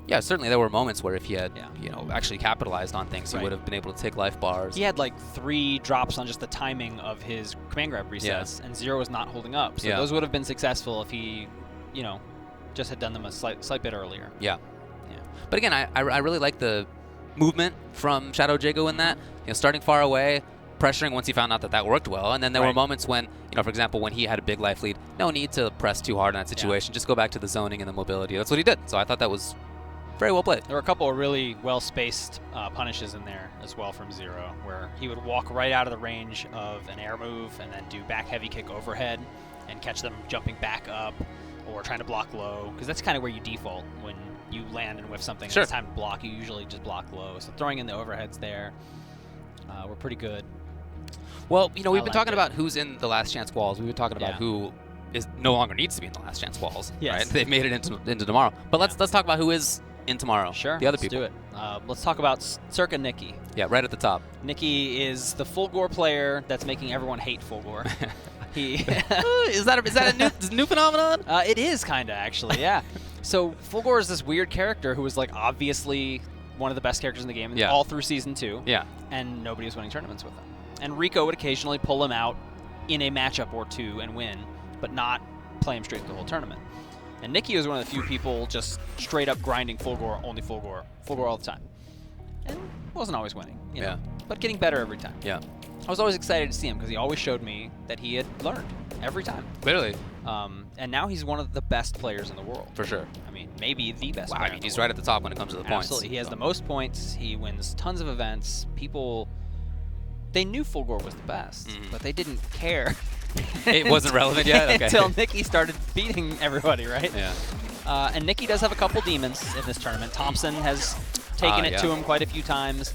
Yeah, certainly there were moments where if he had, actually capitalized on things, he would have been able to take life bars. He had like 3 drops on just the timing of his command grab resets, and Zero was not holding up. So those would have been successful if he, just had done them a slight bit earlier. Yeah. But again, I really like the movement from Shadow Jago in that. Starting far away, pressuring once he found out that worked well, and then there were moments when, for example, when he had a big life lead, no need to press too hard in that situation. Just go back to the zoning and the mobility. That's what he did. So I thought that was very well played. There were a couple of really well-spaced punishes in there as well from Zero, where he would walk right out of the range of an air move and then do back heavy kick overhead and catch them jumping back up or trying to block low, because that's kind of where you default when you land and whiff something. Sure. It's time to block. You usually just block low. So throwing in the overheads there were pretty good. Well, we've been talking about who's in the Last Chance Walls. We've been talking about Yeah. who is no longer needs to be in the Last Chance Walls. Yes. Right? They've made it into tomorrow. But let's talk about who is in tomorrow. Sure. The other let's people. do it. Let's talk about Circa Nikki. Yeah, right at the top. Nikki is the full gore player that's making everyone hate full gore. He is that a new phenomenon? It is kind of actually, yeah. So full gore is this weird character who was like obviously one of the best characters in the game all through season 2. Yeah. And nobody was winning tournaments with him. And Rico would occasionally pull him out in a matchup or two and win, but not play him straight the whole tournament. And Nikki was one of the few people just straight up grinding full gore all the time. And wasn't always winning, you know, but getting better every time. Yeah. I was always excited to see him because he always showed me that he had learned every time. Clearly. And now he's one of the best players in the world. For sure. I mean, maybe the best Wow, player I mean, in the he's world. right at the top when it comes to the points. Absolutely. He has the most points. He wins tons of events. People, they knew full gore was the best, but they didn't care. It wasn't relevant yet? Okay. Until Nikki started beating everybody, right? Yeah. And Nikki does have a couple demons in this tournament. Thompson has taken it to him quite a few times.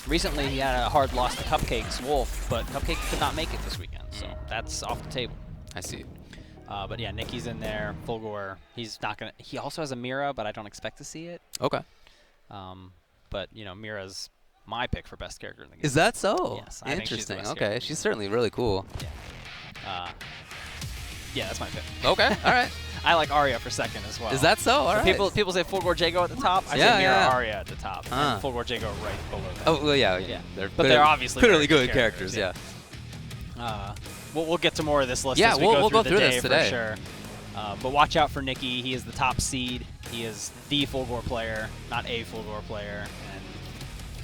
Recently, he had a hard loss to Cupcake's Wolf, but Cupcake could not make it this weekend, so that's off the table. I see. But yeah, Nikki's in there, full gore. He's not gonna. He also has a Mira, but I don't expect to see it. Okay. But Mira's my pick for best character in the game. Is that so? Yes. I think she's the Interesting. best Okay. character. She's certainly really cool. Yeah, that's my pick. Okay. All right. I like Arya for second as well. Is that so? All right. People say Full Gore Jago at the top. I say Mira Arya at the top. And Full Gore Jago right below that. Oh, well, yeah. They're obviously clearly very good characters. Yeah. We'll get to more of this list Yeah, as we we'll go go through the this day today. for sure. But watch out for Nikki. He is the top seed. He is the Full Gore player, not a Full Gore player. And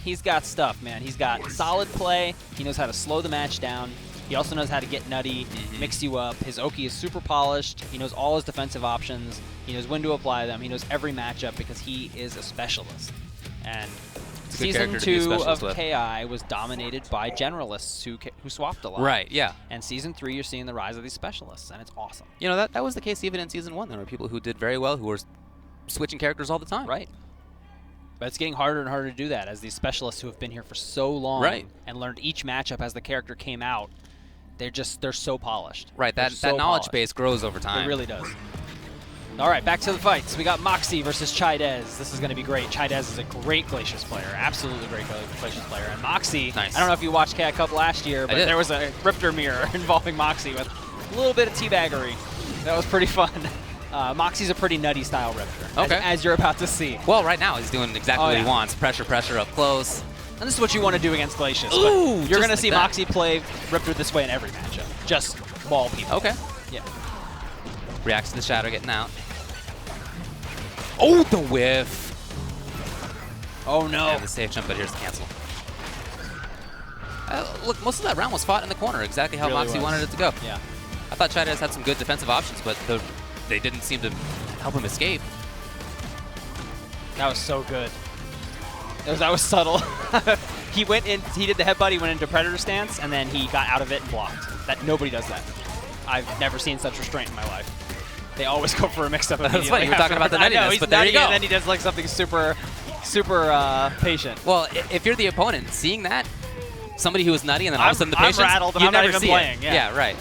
he's got stuff, man. He's got solid play. He knows how to slow the match down. He also knows how to get nutty, mix you up. His Oki is super polished. He knows all his defensive options. He knows when to apply them. He knows every matchup because he is a specialist. And Season 2 of KI was dominated by generalists who swapped a lot. Right, yeah. And Season 3, you're seeing the rise of these specialists, and it's awesome. That was the case even in Season 1. There were people who did very well who were switching characters all the time. Right. But it's getting harder and harder to do that as these specialists who have been here for so long and learned each matchup as the character came out. They're so polished. Right, that knowledge base grows over time. It really does. All right, back to the fights. We got Moxie versus Chidez. This is going to be great. Chidez is a great Glacius player, absolutely great Glacius player. And Moxie, I don't know if you watched Cat Cup last year, but there was a Riptor mirror involving Moxie with A little bit of teabaggery. That was pretty fun. Moxie's a pretty nutty style Riptor, Okay. as you're about to see. Well, right now he's doing exactly what he wants. Pressure up close. And this is what you want to do against Glacius. Ooh, but you're going to like see that. Moxie play Riptor this way in every matchup. Just maul people. Okay. Yeah. Reacts to the shadow getting out. Oh, the whiff. Oh, no. And the safe jump, but here's the cancel. Look, most of that round was fought in the corner, exactly how Really Moxie was. wanted it to go. Yeah. I thought Chidez had some good defensive options, but they didn't seem to help him escape. That was so good. That was subtle. He went in, he did the headbutt, he went into Predator stance, and then he got out of it and blocked. Nobody does that. I've never seen such restraint in my life. They always go for a mix-up That's immediately. funny, you were talking about the I know, nuttiness, he's but there you nutty, go. And then he does like something super patient. Well, if you're the opponent, seeing that, somebody who is nutty and then all of a sudden the I'm patience, rattled, and you I'm not never even see playing, it. yeah. Right.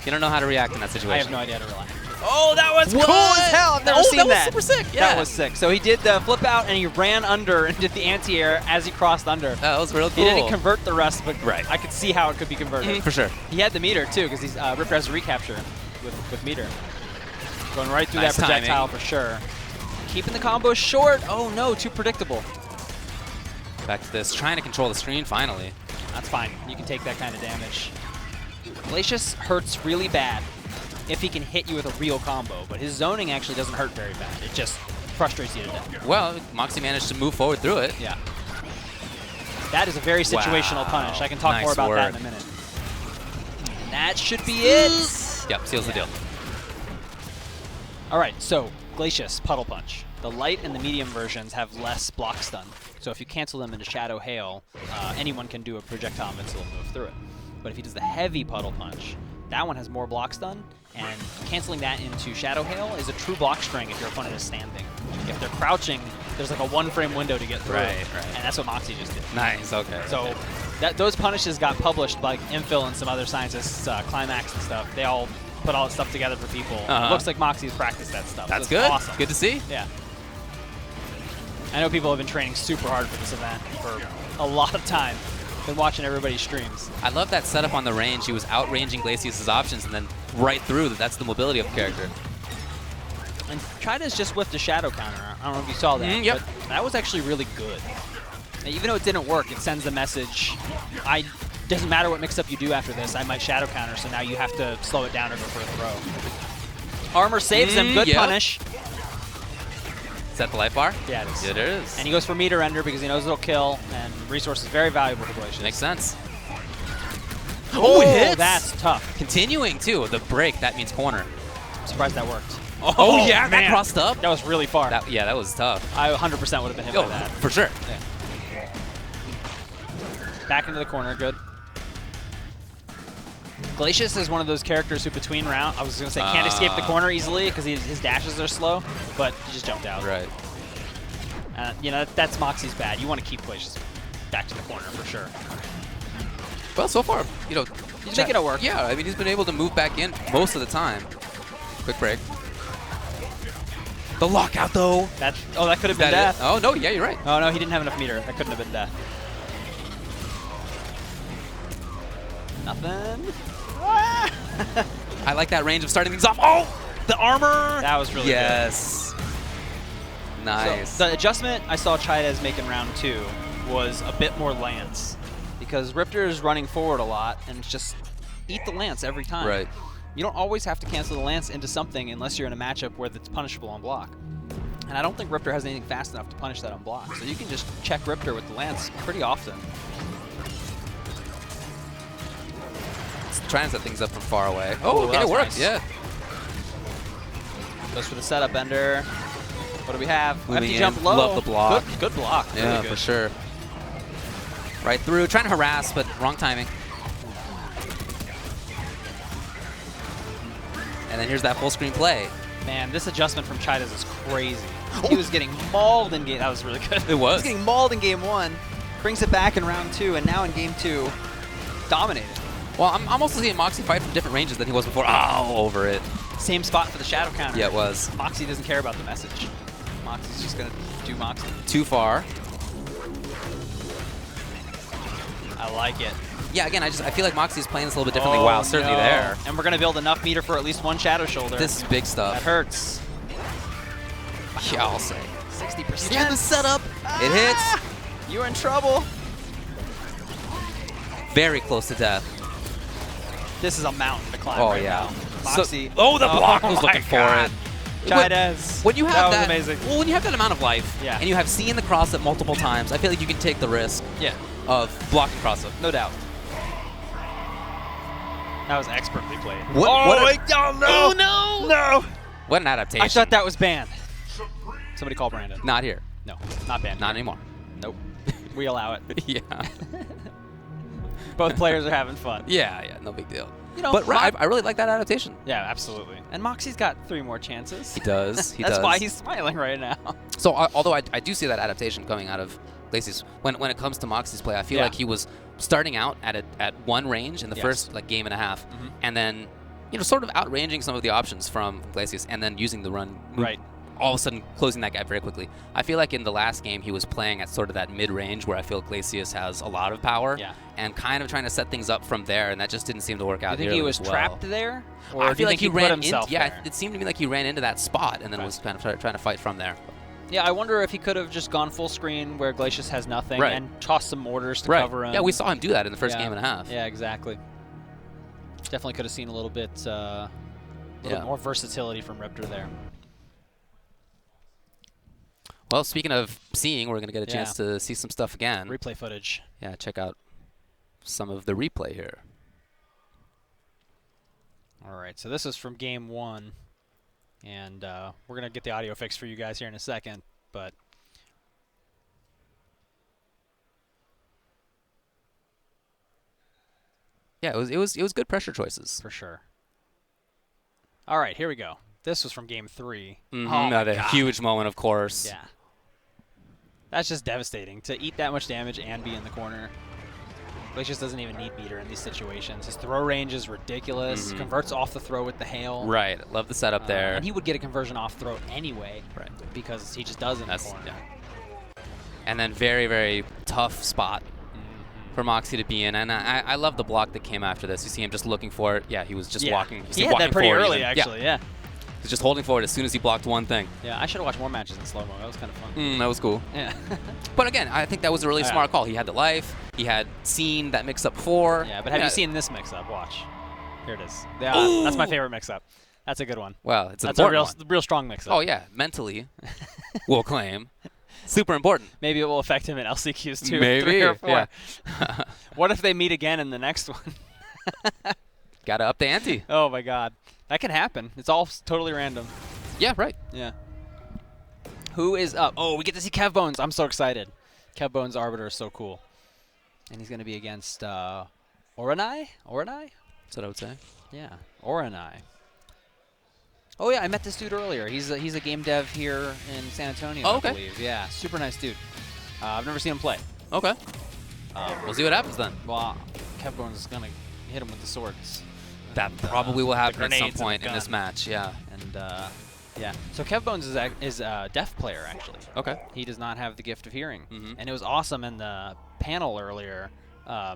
You don't know how to react in that situation. I have no idea how to rely. Oh, that was What? cool as hell. I've never seen that. that. was super sick. Yeah. That was sick. So he did the flip out and he ran under and did the anti-air as he crossed under. That was real cool. He didn't convert the rest, but I could see how it could be converted. For sure. He had the meter too, because he's Riptor has a recapture with meter. Going right through Nice that projectile timing. for sure. Keeping the combo short. Oh no, too predictable. Back to this, trying to control the screen finally. That's fine. You can take that kind of damage. Glacius hurts really bad if he can hit you with a real combo, but his zoning actually doesn't hurt very bad. It just frustrates you to death. Well, Moxie managed to move forward through it. Yeah. That is a very situational punish. I can talk more about that in a minute. And that should be it. Yep, seals the deal. All right, so Glacius, Puddle Punch. The light and the medium versions have less block stun. So if you cancel them into Shadow Hail, anyone can do a projectile invincible move through it. But if he does the heavy Puddle Punch, that one has more block stun, and canceling that into Shadow Hail is a true block string if your opponent is standing. If they're crouching, there's like a one-frame window to get through. Right. And that's what Moxie just did. Nice, okay. So those punishes got published by Infil and some other scientists, Climax and stuff. They all put all that stuff together for people. It looks like Moxie's practiced that stuff. That's So it's good. Awesome. Good to see. Yeah. I know people have been training super hard for this event for a lot of time. Been watching everybody's streams. I love that setup on the range. He was outranging Glacius' options and then right through. That's the mobility of the character. And Chidez just whiffed a shadow counter. I don't know if you saw that. Yep. But that was actually really good. And even though it didn't work, it sends the message, doesn't matter what mix-up you do after this, I might shadow counter, so now you have to slow it down or go for a throw. Armor saves him. Good punish. Is that the life bar? Yeah, it is. It is. And he goes for meter ender because he knows it'll kill, and resource is very valuable to Glacius. Makes sense. Oh, it hits! That's tough. Continuing, too. The break, that means corner. I'm surprised that worked. Oh, yeah, man. that crossed up. That was really far. That was tough. I 100% would have been hit by that. For sure. Yeah. Back into the corner, good. Glacius is one of those characters who between round, I was going to say, can't escape the corner easily because his dashes are slow, but he just jumped out. Right. You know, that's Moxie's bad. You want to keep Glacius back to the corner for sure. Well, so far, he's making it work. Yeah, I mean, he's been able to move back in most of the time. Quick break. The lockout, though. That could have been death. Oh, no, yeah, you're right. Oh, no, he didn't have enough meter. That couldn't have been death. Nothing. I like that range of starting things off. Oh, the armor. That was really good. Yes. Nice. So the adjustment I saw Chidez make in round 2 was a bit more lance, because Riptor is running forward a lot and just eat the lance every time. Right. You don't always have to cancel the lance into something unless you're in a matchup where it's punishable on block. And I don't think Riptor has anything fast enough to punish that on block. So you can just check Riptor with the lance pretty often. Trying to set things up from far away. Oh, Oh, that it was worked. nice. Yeah. Goes for the setup ender. What do we have? Moving Empty in. jump low. Love the block. Good block. Yeah, Really good. for sure. Right through, trying to harass, but wrong timing. And then here's that full screen play. Man, this adjustment from Chidez is crazy. He was getting mauled in game. That was really good. It was. He was getting mauled in game 1, brings it back in round 2, and now in game 2, dominated. Well, I'm also seeing Moxie fight from different ranges than he was before. Oh, over it. Same spot for the shadow counter. Yeah, it was. Moxie doesn't care about the message. Moxie's just going to do Moxie. Too far. I like it. Yeah, again, I feel like Moxie's playing this a little bit differently. Wow, certainly no. there. And we're going to build enough meter for at least one Shadow Shoulder. This is big stuff. That hurts. Yeah, I'll say. 60%. Yeah, the setup. It hits. You're in trouble. Very close to death. This is a mountain to climb Oh, right yeah. now. Moxie. So, the block was my looking for God. it. Chidez. When you have that was amazing. Well, when you have that amount of life, Yeah. and you have seen the cross up multiple times, I feel like you can take the risk of blocking cross up. No doubt. That was expertly played. Oh, no! What an adaptation. I thought that was banned. Somebody call Brandon. Not here. No, not banned. Not anymore. Nope. We allow it. Yeah. Both players are having fun. Yeah, no big deal. You know, but I really like that adaptation. Yeah, absolutely. And Moxie's got 3 more chances. He does. He That's does. why he's smiling right now. So, although I do see that adaptation coming out of Glacius, when it comes to Moxie's play, I feel like he was starting out at one range in the first game and a half, and then sort of outranging some of the options from Glacius, and then using the run. Right. All of a sudden closing that gap very quickly. I feel like in the last game he was playing at sort of that mid-range where I feel Glacius has a lot of power and kind of trying to set things up from there, and that just didn't seem to work out. You think he was trapped there? Or I do you feel like think he put ran himself into, there? it seemed to me like he ran into that spot and then was kind of trying to fight from there. Yeah, I wonder if he could have just gone full screen where Glacius has nothing Right. and tossed some mortars to Right. cover him. Yeah, we saw him do that in the first game and a half. Yeah, exactly. Definitely could have seen a little bit more versatility from Riptor there. Well, speaking of seeing, we're going to get a chance to see some stuff again. Replay footage. Yeah, check out some of the replay here. All right, so this is from game 1. And we're going to get the audio fixed for you guys here in a second. But yeah, it was good pressure choices. For sure. All right, here we go. This was from game 3. Mm-hmm. Oh my A God. huge moment, of course. Yeah. That's just devastating to eat that much damage and be in the corner. Glacius doesn't even need meter in these situations. His throw range is ridiculous. Mhm. Converts off the throw with the hail. Right. Love the setup there. And he would get a conversion off throw anyway. Right. Because he just does in the corner. And then very, very tough spot for Moxie to be in. And I love the block that came after this. You see him just looking for it. Yeah, he was just walking. He had that pretty early, actually, yeah. He was just holding forward as soon as he blocked one thing. Yeah, I should have watched more matches in slow-mo. That was kind of fun. That was cool. Yeah. But again, I think that was a really Yeah. smart call. He had the life. He had seen that mix-up before. Yeah, but have you seen this mix-up? Watch. Here it is. Yeah, that's my favorite mix-up. That's a good one. Wow, it's an That's a important real strong mix-up. Oh, yeah. Mentally, we'll claim. Super important. Maybe it will affect him in LCQs too. Maybe, 3 or 4. yeah. What if they meet again in the next one? Gotta up the ante. Oh my God, that can happen. It's all totally random. Yeah, right. Yeah. Who is up? Oh, we get to see Kev Bones. I'm so excited. Kev Bones Arbiter is so cool, and he's going to be against Oranai. Oranai? That's what I would say. Yeah, Oranai. Oh yeah, I met this dude earlier. He's a game dev here in San Antonio, Oh, okay. I believe. Yeah, super nice dude. I've never seen him play. Okay. We'll see what happens then. Well, Kev Bones is gonna hit him with the swords. That And, probably will happen at some grenades and point the in this gun. match, yeah. And yeah, so Kev Bones is a deaf player actually. Okay. He does not have the gift of hearing, Mhm. and it was awesome in the panel earlier.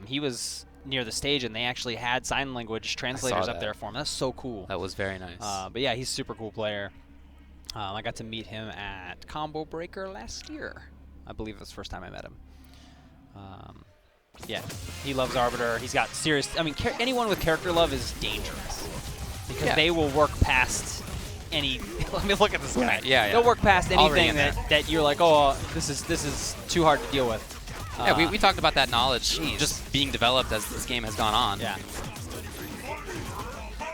He was near the stage, and they actually had sign language translators up that. there for him. That's so cool. That was very nice. But yeah, he's a super cool player. I got to meet him at Combo Breaker last year. I believe that's the first time I met him. Yeah, he loves Arbiter. He's got serious... I mean, anyone with character love is dangerous. Because they will work past any... Let me look at this guy. Right, yeah. They'll work past Already anything in there. that you're like, oh, this is too hard to deal with. Yeah, we talked about that knowledge just being developed as this game has gone on. Yeah.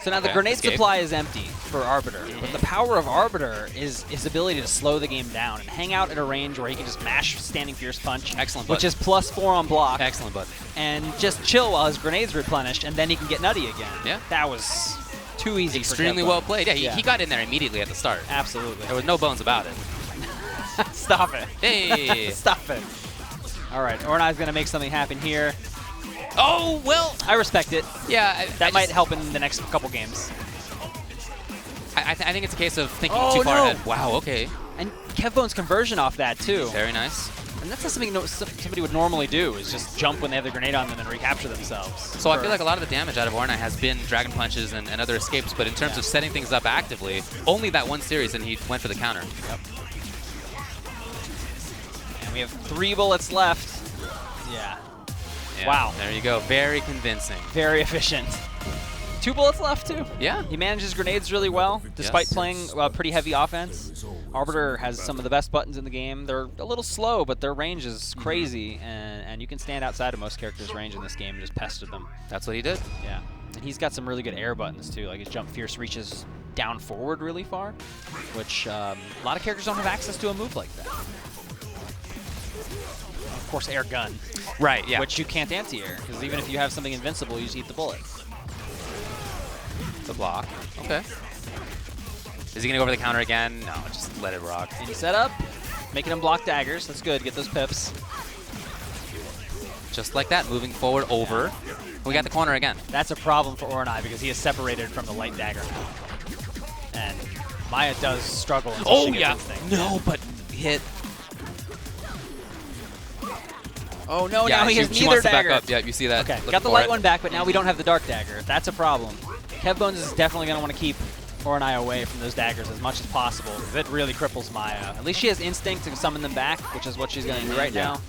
So now the Okay, grenade escape. supply is empty for Arbiter, but the power of Arbiter is his ability to slow the game down and hang out at a range where he can just mash Standing Fierce Punch, Excellent which button. is +4 on block, Excellent button. and just chill while his grenade's replenished, and then he can get nutty again. Yeah. That was too easy Extremely for Kev well Bones. played. Yeah, he got in there immediately at the start. Absolutely. There was no bones about it. Stop it. Hey. Stop it. All right, Ornai's going to make something happen here. Oh, well. I respect it. Yeah. That might help in the next couple games. I think it's a case of thinking Oh, too far no. ahead. Wow, okay. And Kev Bones' conversion off that, too. Very nice. And that's not something somebody would normally do, is just jump when they have the grenade on them and recapture themselves. So I feel like a lot of the damage out of Ornai has been Dragon Punches and other escapes, but in terms of setting things up actively, only that one series, and he went for the counter. Yep. And we have 3 bullets left. Yeah. Wow. There you go. Very convincing. Very efficient. 2 bullets left, too. Yeah. He manages grenades really well, despite playing pretty heavy offense. Arbiter has some of the best buttons in the game. They're a little slow, but their range is crazy, and you can stand outside of most characters' range in this game and just pester them. That's what he did. Yeah. And he's got some really good air buttons, too. Like his Jump Fierce reaches down forward really far, which a lot of characters don't have access to a move like that. Of course, air gun. Right, yeah. Which you can't anti-air, because even if you have something invincible, you just eat the bullets. The block. Okay. Is he going to go over the counter again? No, just let it rock. And set up, making him block daggers. That's good. Get those pips. Just like that, moving forward over. We got the corner again. That's a problem for Ornai because he is separated from the light dagger now. And Maya does struggle until she gets instinct. No, but hit. Oh, no, Yeah, now he has she neither wants to dagger. back up. Yeah, you see that. Okay, Looking got the for light it. one back, but now we don't have the dark dagger. That's a problem. Kevbones is definitely going to want to keep Ornai away from those daggers as much as possible, because it really cripples Maya. At least she has instinct to summon them back, which is what she's going to do right now.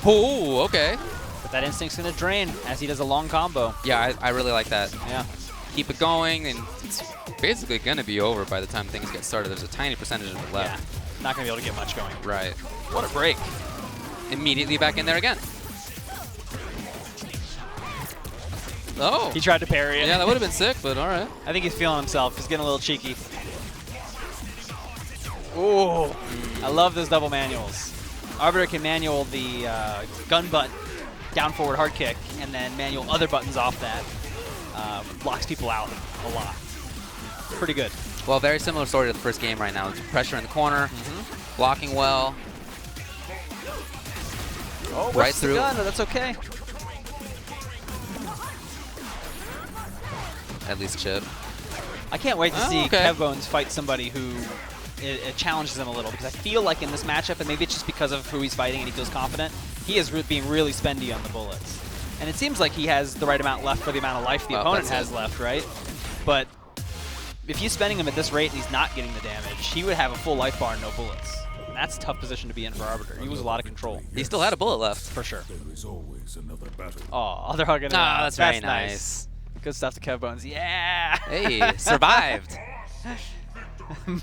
Oh, okay. But that instinct's going to drain as he does a long combo. Yeah, I really like that. Yeah. Keep it going, and it's basically going to be over by the time things get started. There's a tiny percentage of it left. Yeah, not going to be able to get much going. Right. What a break. Immediately back in there again. Oh. He tried to parry it. Yeah, that would have been sick, but all right. I think he's feeling himself. He's getting a little cheeky. Ooh, I love those double manuals. Arbiter can manual the gun butt down forward hard kick, and then manual other buttons off that. Blocks people out a lot. Pretty good. Well, very similar story to the first game right now. Pressure in the corner, blocking well. Oh, right the through. gun, but that's okay. At least chip. I can't wait to see okay. Kevbones fight somebody who it challenges him a little, because I feel like in this matchup, and maybe it's just because of who he's fighting and he feels confident, he is being really spendy on the bullets. And it seems like he has the right amount left for the amount of life the opponent has left, right? But if he's spending him at this rate and he's not getting the damage, he would have a full life bar and no bullets. And that's a tough position to be in for Arbiter. He loses a lot of control. He still had a bullet left. For sure. There is always another battle. Oh, they're hugging it Ah, out. that's very nice. Good stuff to Kevbones. Yeah! Hey, survived.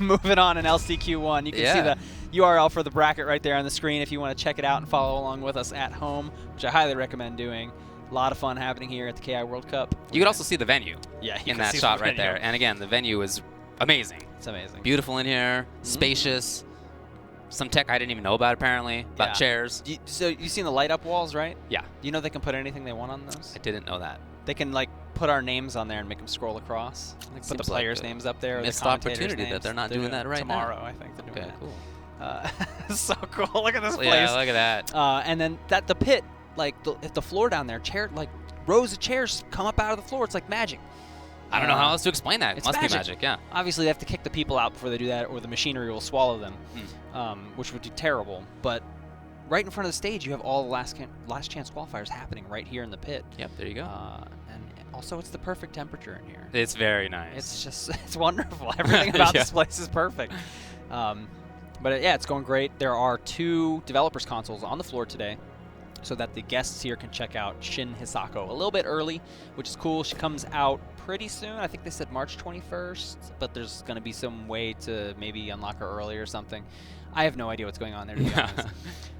Moving on in LCQ1. You can see the URL for the bracket right there on the screen if you want to check it out and follow along with us at home, which I highly recommend doing. A lot of fun happening here at the KI World Cup. You could also see the venue in that see shot the right venue. there. And again, the venue is amazing. It's amazing. Beautiful in here, spacious. Some tech I didn't even know about, apparently, about chairs. So you've seen the light up walls, right? Yeah. Do you know they can put anything they want on those? I didn't know that. They can like put our names on there and make them scroll across. Like put the Seems like players' a names up there. Or missed the commentators' opportunity that names. they're not doing that right tomorrow, now. I think they're doing Okay, that. Cool. So cool. Look at this place. Yeah, look at that. And then the pit, like the floor down there, rows of chairs come up out of the floor. It's like magic. I don't know how else to explain that. It It's must be magic, yeah. Obviously, they have to kick the people out before they do that, or the machinery will swallow them, which would be terrible. But right in front of the stage, you have all the last chance qualifiers happening right here in the pit. Yep, there you go. And also, it's the perfect temperature in here. It's very nice. It's just, it's wonderful. Everything about this place is perfect. But yeah, it's going great. There are 2 developers consoles on the floor today, so that the guests here can check out Shin Hisako a little bit early, which is cool. She comes out pretty soon. I think they said March 21st, but there's going to be some way to maybe unlock her early or something. I have no idea what's going on there, to be honest.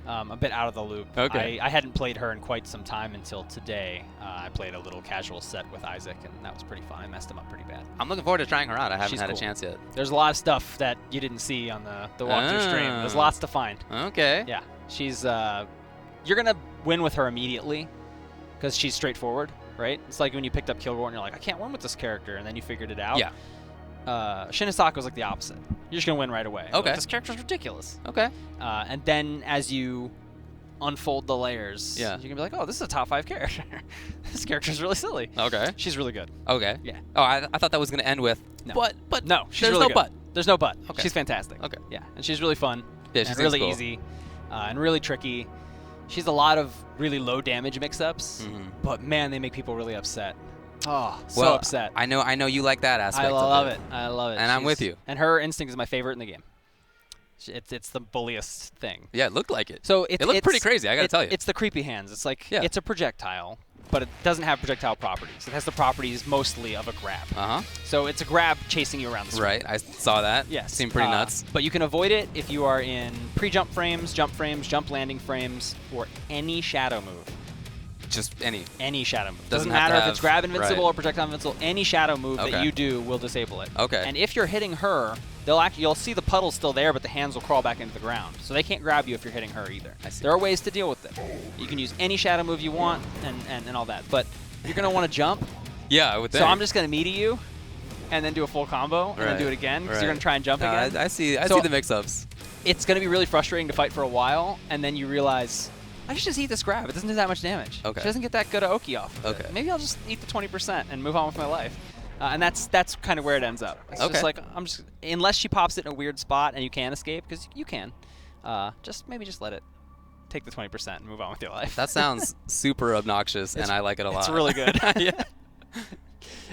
A bit out of the loop. Okay. I hadn't played her in quite some time until today. I played a little casual set with Isaac, and that was pretty fun. I messed him up pretty bad. I'm looking forward to trying her out. I haven't She's had cool. a chance yet. There's a lot of stuff that you didn't see on the walkthrough stream. There's lots to find. Okay. Yeah. She's you're going to win with her immediately because she's straightforward, right? It's like when you picked up Kilgore and you're like, I can't win with this character, and then you figured it out. Yeah. Shin Hisako's like the opposite. You're just going to win right away. Okay. Like, this character's ridiculous. Okay. And then as you unfold the layers, Yeah. you're going to be like, oh, this is a top 5 character. This character's really silly. Okay. She's really good. Okay. Yeah. Oh, I thought that was going to end with, No. but No, she's there's really no good. but. There's no but. Okay. she's fantastic. Okay. Yeah, and she's really fun. Yeah, she and seems really cool. easy. and really tricky. She's a lot of really low damage mix-ups, but man, they make people really upset. Oh, so upset. I know you like that aspect. I love it. I love it. And I'm with you. And her instinct is my favorite in the game. It's the bulliest thing. Yeah, it looked like it. So it looked pretty crazy, I gotta tell you. It's the creepy hands. It's like, it's a projectile, but it doesn't have projectile properties. It has the properties mostly of a grab. So it's a grab chasing you around the screen. Right, I saw that. Yes. Seemed pretty nuts. But you can avoid it if you are in pre-jump frames, jump landing frames, or any shadow move. Just any. Any shadow move. Doesn't matter have if it's grab invincible right. or projectile invincible. Any shadow move that you do will disable it. Okay. And if you're hitting her, you'll see the puddle still there, but the hands will crawl back into the ground. So they can't grab you if you're hitting her either. I see. There are ways to deal with it. You can use any shadow move you want and all that. But you're going to want to jump. Yeah, I would think. So I'm just going to melee you and then do a full combo and then do it again because you're going to try and jump again. I see the mix-ups. It's going to be really frustrating to fight for a while, and then you realize, I should just eat this grab. It doesn't do that much damage. Okay. She doesn't get that good a Oki off. Okay. Maybe I'll just eat the 20% and move on with my life. And that's kind of where it ends up. It's just like, unless she pops it in a weird spot and you can escape, because you can, maybe just let it take the 20% and move on with your life. That sounds super obnoxious, and I like it a lot. It's really good. Yeah.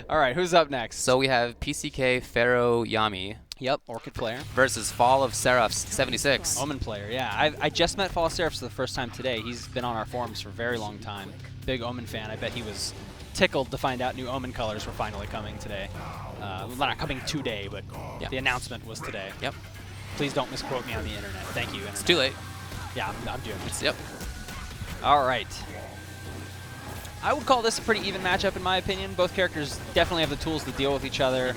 All right, who's up next? So we have PCK Pharaoh Yami. Yep, Orchid player. Versus Fall of Seraph 76. Omen player, yeah. I just met Fall of Seraph for the first time today. He's been on our forums for a very long time. Big Omen fan. I bet he was tickled to find out new Omen colors were finally coming today. Well, not coming today, but the announcement was today. Yep. Please don't misquote me on the internet. Thank you, internet. It's too late. Yeah, I'm doing it. Yep. All right. I would call this a pretty even matchup in my opinion. Both characters definitely have the tools to deal with each other,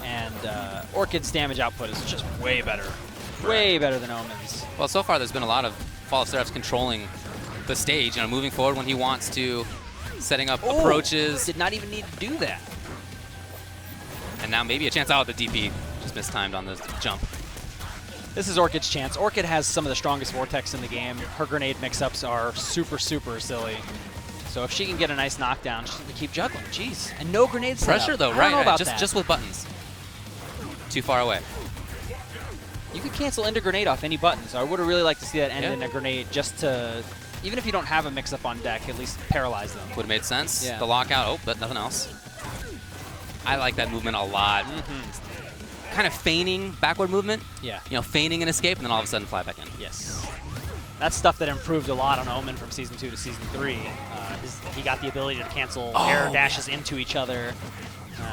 and Orchid's damage output is just way better. Way better than Omen's. Well, so far there's been a lot of Fall of Seraphs controlling the stage, moving forward when he wants to, setting up approaches. Did not even need to do that. And now maybe a chance out with the DP. Just mistimed on the jump. This is Orchid's chance. Orchid has some of the strongest Vortex in the game. Her grenade mix-ups are super, super silly. So if she can get a nice knockdown, she's going to keep juggling. Jeez. And no grenade setup. Pressure, though, I don't know right? about Just with buttons. Too far away. You could cancel into grenade off any button, so I would have really liked to see that end in a grenade just to, even if you don't have a mix-up on deck, at least paralyze them. Would have made sense. Yeah. The lockout, but nothing else. I like that movement a lot. Kind of feigning backward movement. Yeah. Feigning an escape, and then all of a sudden fly back in. Yes. That's stuff that improved a lot on Omen from Season 2 to Season 3. He got the ability to cancel air dashes into each other,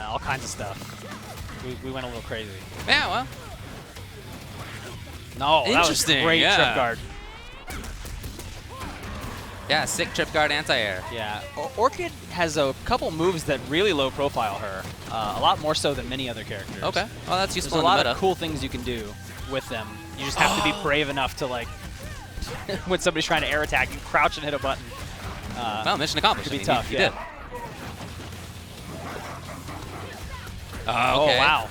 all kinds of stuff. We went a little crazy. Yeah, well. No, that was great trip guard. Yeah, sick trip guard anti-air. Yeah, Orchid has a couple moves that really low profile her, a lot more so than many other characters. Okay, well that's useful. There's a lot of cool things you can do with them. You just have to be brave enough to when somebody's trying to air attack, you crouch and hit a button. Well, mission accomplished. It could be tough. He did. Okay. Oh wow.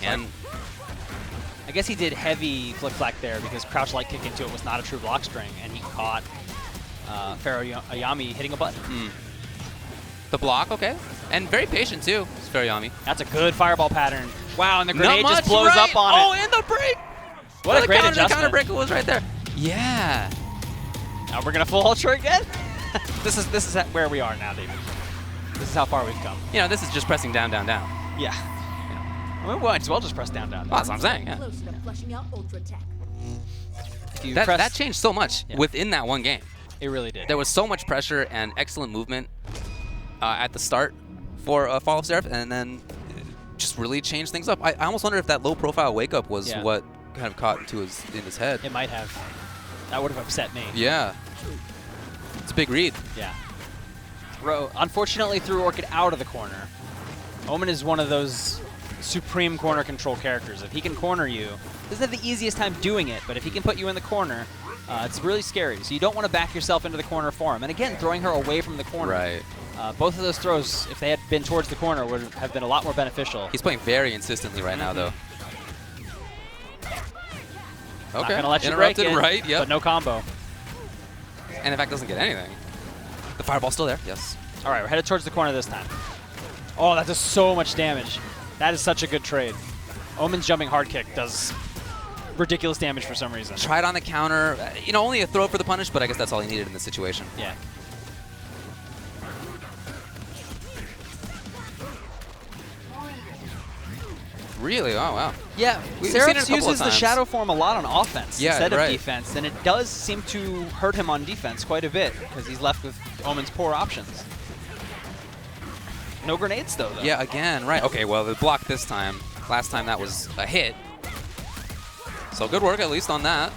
And I guess he did heavy flick flack there because crouch light kick into it was not a true block string, and he caught Pharaoh Yami hitting a button. The block, okay. And very patient, too, Pharaoh Yami. That's a good fireball pattern. Wow, and the grenade just blows up on it. Oh, and the break! What a great adjustment. The counter break was right there. Yeah. Now we're going to full ultra again? This is where we are now, David. This is how far we've come. This is just pressing down, down, down. Yeah. We might as well just press down, down, down. That's what I'm saying, yeah. Closer to flushing out Ultra Tech. That changed so much within that one game. It really did. There was so much pressure and excellent movement at the start for Fall of Seraph, and then just really changed things up. I almost wonder if that low-profile wake-up was what kind of caught in his head. It might have. That would have upset me. Yeah. It's a big read. Yeah. Unfortunately, threw Orchid out of the corner. Omen is one of those supreme corner control characters. If he can corner you, doesn't have the easiest time doing it, but if he can put you in the corner, it's really scary. So you don't want to back yourself into the corner for him. And again, throwing her away from the corner. Right. Both of those throws, if they had been towards the corner, would have been a lot more beneficial. He's playing very insistently right now, though. Okay. Not gonna let you break it, right? Yep. But no combo. And in fact, doesn't get anything. The fireball's still there. Yes. All right, we're headed towards the corner this time. Oh, that does so much damage. That is such a good trade. Omen's jumping hard kick does ridiculous damage for some reason. Tried on the counter. You know, only a throw for the punish, but I guess that's all he needed in this situation. Yeah. Really? Oh, wow. Yeah, We've seen it a Seraphs couple of uses the times. shadow form a lot on offense Yeah, instead right. of defense, and it does seem to hurt him on defense quite a bit because he's left with Omen's poor options. No grenades, though. Yeah, again, right. Okay, well, the block this time. Last time that was a hit. So good work, at least on that.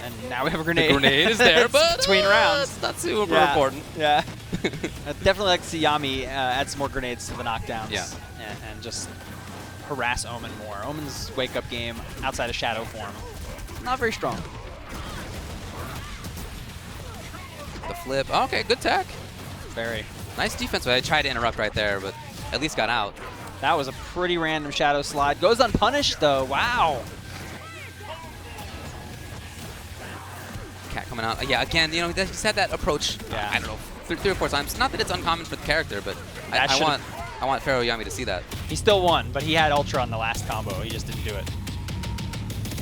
And now we have a grenade. The grenade is there, It's but between rounds. It's not super important. Yeah. I'd definitely like to see Yami add some more grenades to the knockdowns. Yeah. And just harass Omen more. Omen's wake-up game outside of shadow form, not very strong. The flip. Oh, okay, good tech. Very. Nice defense. I tried to interrupt right there, but at least got out. That was a pretty random shadow slide. Goes unpunished, though. Wow. Cat coming out. Yeah, again, you know, he's had that approach, Yeah. I don't know, three or four times. Not that it's uncommon for the character, but I want Pharaoh Yami to see that. He still won, but he had Ultra on the last combo. He just didn't do it.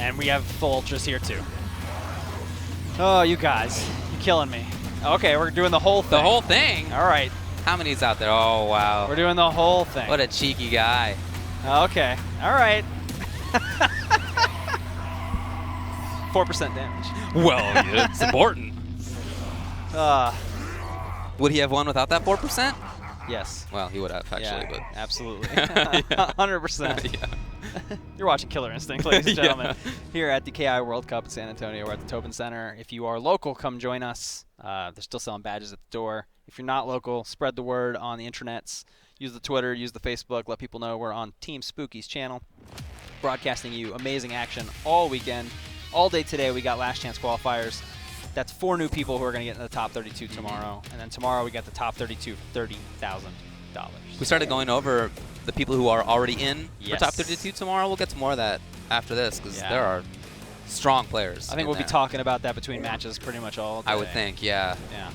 And we have full Ultras here, too. Oh, you guys. You're killing me. Okay, we're doing the whole thing. The whole thing? All right. How many is out there? Oh, wow. We're doing the whole thing. What a cheeky guy. Okay. All right. 4% damage. Well, it's important. Uh, Would he have won without that 4%? Yes. Well, he would have, actually. Yeah, but absolutely. 100%. Yeah. You're watching Killer Instinct, ladies and Yeah. gentlemen. Here at the KI World Cup in San Antonio. We're at the Tobin Center. If you are local, come join us. They're still selling badges at the door. If you're not local, spread the word on the intranets. Use the Twitter, use the Facebook. Let people know we're on Team Spooky's channel. Broadcasting you amazing action all weekend. All day today, we got Last Chance Qualifiers. That's 4 new people who are going to get in the top 32 tomorrow. And then tomorrow, we got the top 32 for $30,000. We started going over the people who are already in Yes. for top 32 tomorrow. We'll get to more of that after this because Yeah. there are strong players. I think in we'll there. be talking about that between matches pretty much all day. I would think, yeah. Yeah.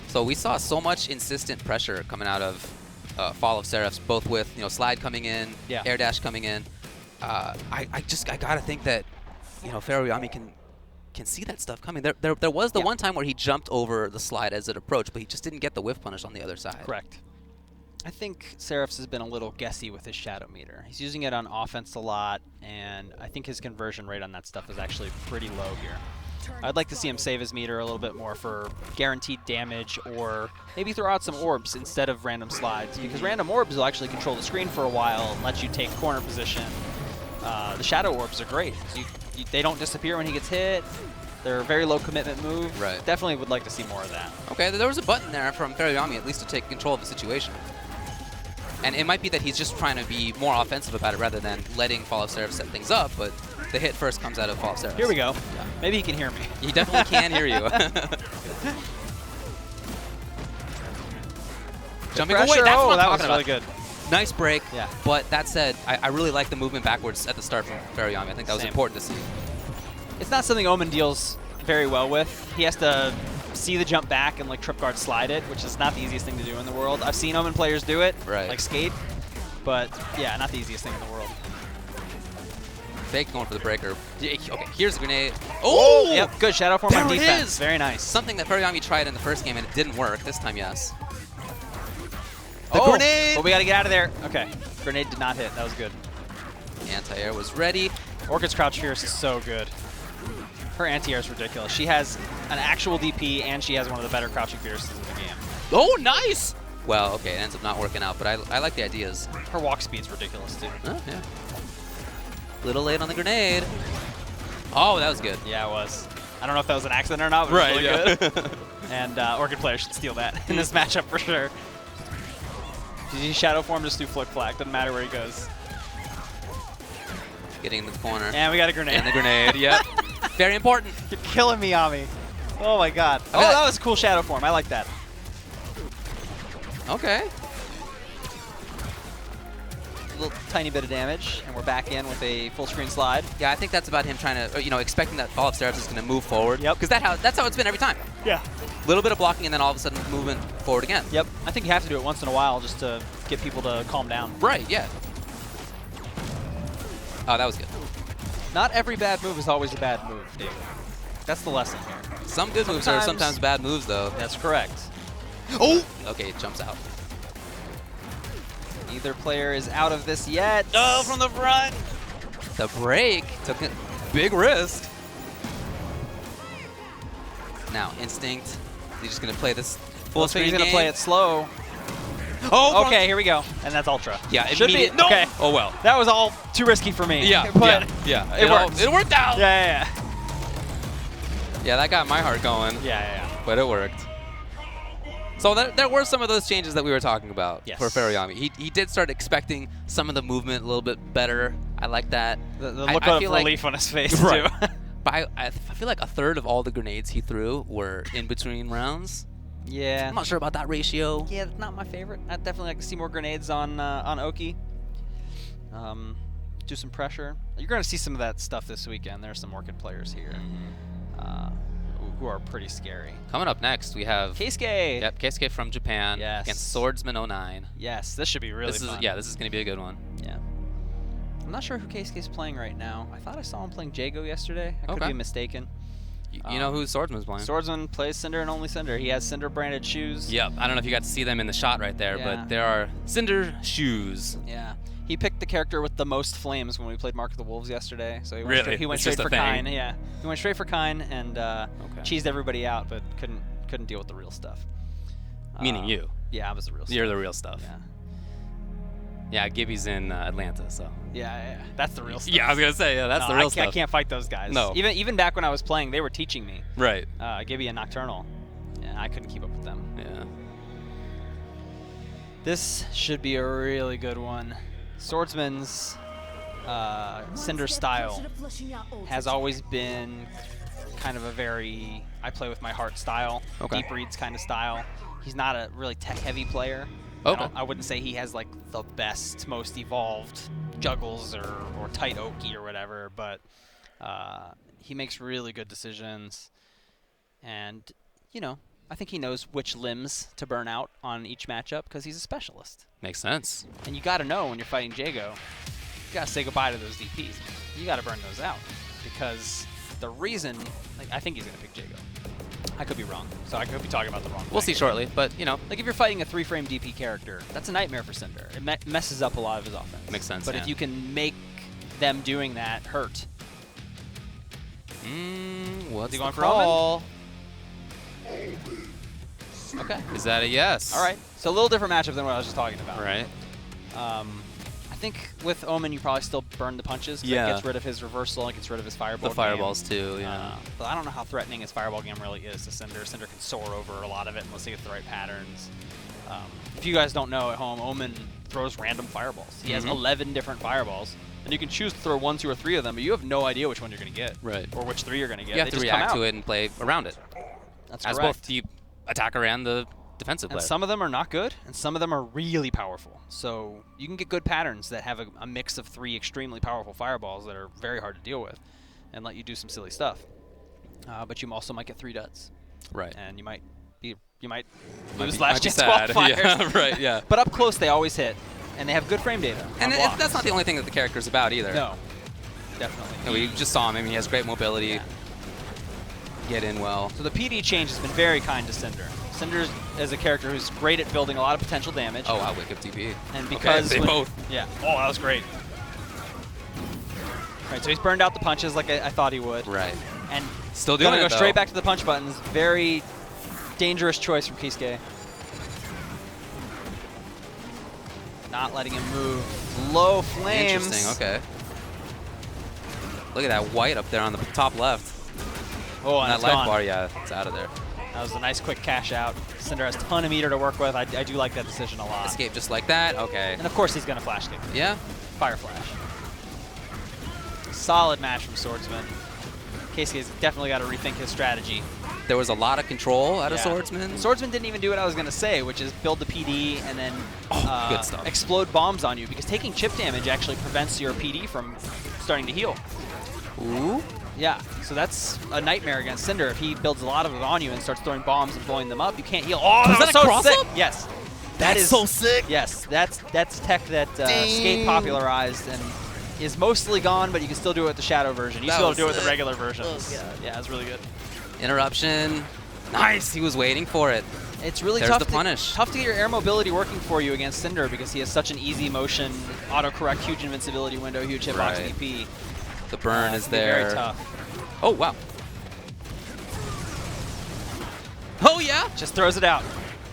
So we saw so much insistent pressure coming out of Fall of Seraphs, both with slide coming in, Yeah. air dash coming in. I gotta think that Pharaoh Yami can see that stuff coming. There was the one time where he jumped over the slide as it approached, but he just didn't get the whiff punish on the other side. Correct. I think Seraphs has been a little guessy with his shadow meter. He's using it on offense a lot, and I think his conversion rate on that stuff is actually pretty low here. I'd like to see him save his meter a little bit more for guaranteed damage, or maybe throw out some orbs instead of random slides, because random orbs will actually control the screen for a while and let you take corner position. The shadow orbs are great. They don't disappear when he gets hit. They're a very low commitment move. Right. Definitely would like to see more of that. Okay, there was a button there from Pharaoh Yami at least to take control of the situation. And it might be that he's just trying to be more offensive about it rather than letting Fall of Seraphs set things up, but the hit first comes out of Fall of Seraphs. Here we go. Yeah. Maybe he can hear me. He definitely can hear you. Jumping away, Pressure. that's Oh, what I'm that was talking really about. good. Nice break. Yeah. But that said, I really like the movement backwards at the start from Pharaoh Yami. I think that was Same. important to see. It's not something Omen deals very well with. He has to see the jump back and like trip guard slide it, which is not the easiest thing to do in the world. I've seen Omen players do it, like skate, but yeah, not the easiest thing in the world. Fake going for the breaker. Okay, here's the grenade. Oh! Yep, good shadow form on There it defense. is! Very nice. Something that Pharaoh Yami tried in the first game and it didn't work. This time, yes. The Oh, grenade! but we got to get out of there. Okay, grenade did not hit. That was good. Anti-air was ready. Orchid's Crouch Fierce is so good. Her anti-air is ridiculous. She has an actual DP, and she has one of the better Crouching Fierces in the game. Oh, nice! Well, okay, it ends up not working out, but I like the ideas. Her walk speed's ridiculous, too. Oh, yeah. Little late on the grenade. Oh, that was good. Yeah, it was. I don't know if that was an accident or not, but it was really good. And Orchid players should steal that in this matchup for sure. Did you shadow form, just do flick flag. Doesn't matter where he goes. Getting in the corner. And we got a grenade. And the grenade, yep. Very important. You're killing me, Ami. Oh my god. Oh, that was a cool shadow form. I like that. Okay. A little tiny bit of damage, and we're back in with a full screen slide. Yeah, I think that's about him trying to, expecting that Fall of Seraphs is going to move forward. Yep. Because that's how it's been every time. Yeah. A little bit of blocking and then all of a sudden movement forward again. Yep. I think you have to do it once in a while just to get people to calm down. Right, yeah. Oh, that was good. Not every bad move is always a bad move, David. That's the lesson here. Some good moves are sometimes bad moves, though. That's correct. Oh! Okay, it jumps out. Neither player is out of this yet. No, from the front. The break took a big risk. Now, Instinct. He's just going to play this full screen He's game. going to play it slow. Oh, okay, here we go. And that's Ultra. Yeah, Should be. immediate. No! Okay. Oh, well. That was all too risky for me. Yeah, but yeah. it worked. It worked out. Yeah. Yeah, that got my heart going. Yeah. But it worked. So there were some of those changes that we were talking about for Furuyami. He did start expecting some of the movement a little bit better. I like that. The look of relief on his face, right. too. But I feel like a third of all the grenades he threw were in between rounds. Yeah. I'm not sure about that ratio. Yeah, that's not my favorite. I'd definitely like to see more grenades on Oki. Do some pressure. You're going to see some of that stuff this weekend. There's some Orchid players here who are pretty scary. Coming up next, we have Keisuke. Yep, Keisuke from Japan against Swordsman 09. Yes, this should be really fun. This is going to be a good one. Yeah. I'm not sure who Keisuke's playing right now. I thought I saw him playing Jago yesterday. I could be mistaken. You know who Swordsman's playing? Swordsman plays Cinder and only Cinder. He has Cinder branded shoes. Yep. I don't know if you got to see them in the shot right there, but there are Cinder shoes. Yeah. He picked the character with the most flames when we played Mark of the Wolves yesterday. So he went Really? straight, he went It's straight just for a Kine. thing? Yeah. He went straight for Kine and cheesed everybody out, but couldn't deal with the real stuff. Meaning you. Yeah, I was the real stuff. You're the real stuff. Yeah. Yeah, Gibby's in Atlanta, so. Yeah, that's the real stuff. Yeah, I was gonna say, that's the real stuff. I can't fight those guys. No. Even back when I was playing, they were teaching me. Right. Gibby and Nocturnal. Yeah, I couldn't keep up with them. Yeah. This should be a really good one. Swordsman's Cinder style has always been kind of a very I play with my heart style, deep reads kind of style. He's not a really tech-heavy player. Okay. I wouldn't say he has like the best, most evolved juggles or tight Oki or whatever, but he makes really good decisions. And, you know, I think he knows which limbs to burn out on each matchup because he's a specialist. Makes sense. And you got to know when you're fighting Jago, you got to say goodbye to those DPs. You got to burn those out because the reason, like, I think he's going to pick Jago. I could be wrong, so I could be talking about the wrong thing. We'll see shortly, but, you know. Like, if you're fighting a 3-frame DP character, that's a nightmare for Cinder. It messes up a lot of his offense. Makes sense, But if you can make them doing that hurt. What's he going the for call? Okay. Is that a yes? All right. So a little different matchup than what I was just talking about. Right. I think with Omen, you probably still burn the punches. 'Cause Yeah. It gets rid of his reversal and gets rid of his fireball. The fireballs too, yeah. But I don't know how threatening his fireball game really is to Cinder. Cinder can soar over a lot of it unless he gets the right patterns. If you guys don't know at home, Omen throws random fireballs. He has 11 different fireballs. And you can choose to throw 1, 2, or 3 of them, but you have no idea which one you're going to get. Right. Or which 3 you're going to get. You have They to just come react out. to it and play around it. That's as correct. both the attacker and the defensive And player. some of them are not good, and some of them are really powerful. So you can get good patterns that have a mix of 3 extremely powerful fireballs that are very hard to deal with and let you do some silly stuff. But you also might get 3 duds. Right. And you might Might lose be last chance sad. qualifiers. Yeah, right, yeah. But up close, they always hit, and they have good frame data. And on blocks. that's not the only thing that the character's about either. No, definitely. No, we just saw him. I mean, he has great mobility. Get in well. So the PD change has been very kind to Cinder. Cinder is a character who's great at building a lot of potential damage. Oh, wow, wake up DP. And because they both. Yeah. Oh, that was great. Right, so he's burned out the punches like I thought he would. Right. And still doing gonna it, go straight though. back to the punch buttons. Very dangerous choice from Keisuke. Not letting him move. Low flames. Interesting, okay. Look at that white up there on the top left. Oh, and that it's life gone. bar, yeah, it's out of there. That was a nice quick cash out. Cinder has a ton of meter to work with. I do like that decision a lot. Escape just like that, okay. And of course he's going to flash kick. Yeah. Fire flash. Solid match from Swordsman. Casey has definitely got to rethink his strategy. There was a lot of control out of Swordsman. Swordsman didn't even do what I was going to say, which is build the PD and then good stuff. explode bombs on you, because taking chip damage actually prevents your PD from starting to heal. Ooh. Yeah, so that's a nightmare against Cinder. If he builds a lot of it on you and starts throwing bombs and blowing them up, you can't heal. Oh, Was that a so cross-up? sick! Yes. That's is so sick. Yes, that's tech that Skate popularized, and is mostly gone, but you can still do it with the shadow version. You That still was do it with the sick. regular versions. Oh, God. Yeah, it's really good. Interruption. Nice. He was waiting for it. It's really There's tough the punish. tough to get your air mobility working for you against Cinder because he has such an easy motion, autocorrect, huge invincibility window, huge hitbox Right. DP. The burn is It's gonna be there. Very tough. Oh, wow. Oh, yeah. Just throws it out.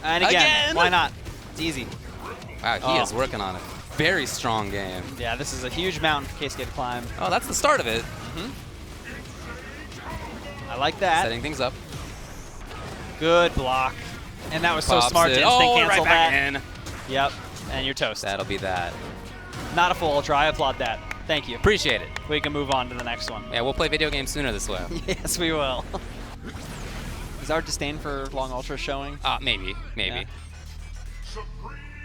And again. Why not? It's easy. Wow, he is working on it. Very strong game. Yeah, this is a huge mountain for K-Skate to climb. Oh, that's the start of it. I like that. Setting things up. Good block. And that was so Pops smart it. to instinct Oh, cancel right back that. in. Yep, and you're toast. That'll be that. Not a full ultra, I applaud that. Thank you. Appreciate it. We can move on to the next one. Yeah, we'll play video games sooner this way. Yes, we will. Is our disdain for long ultra showing? Maybe. Yeah.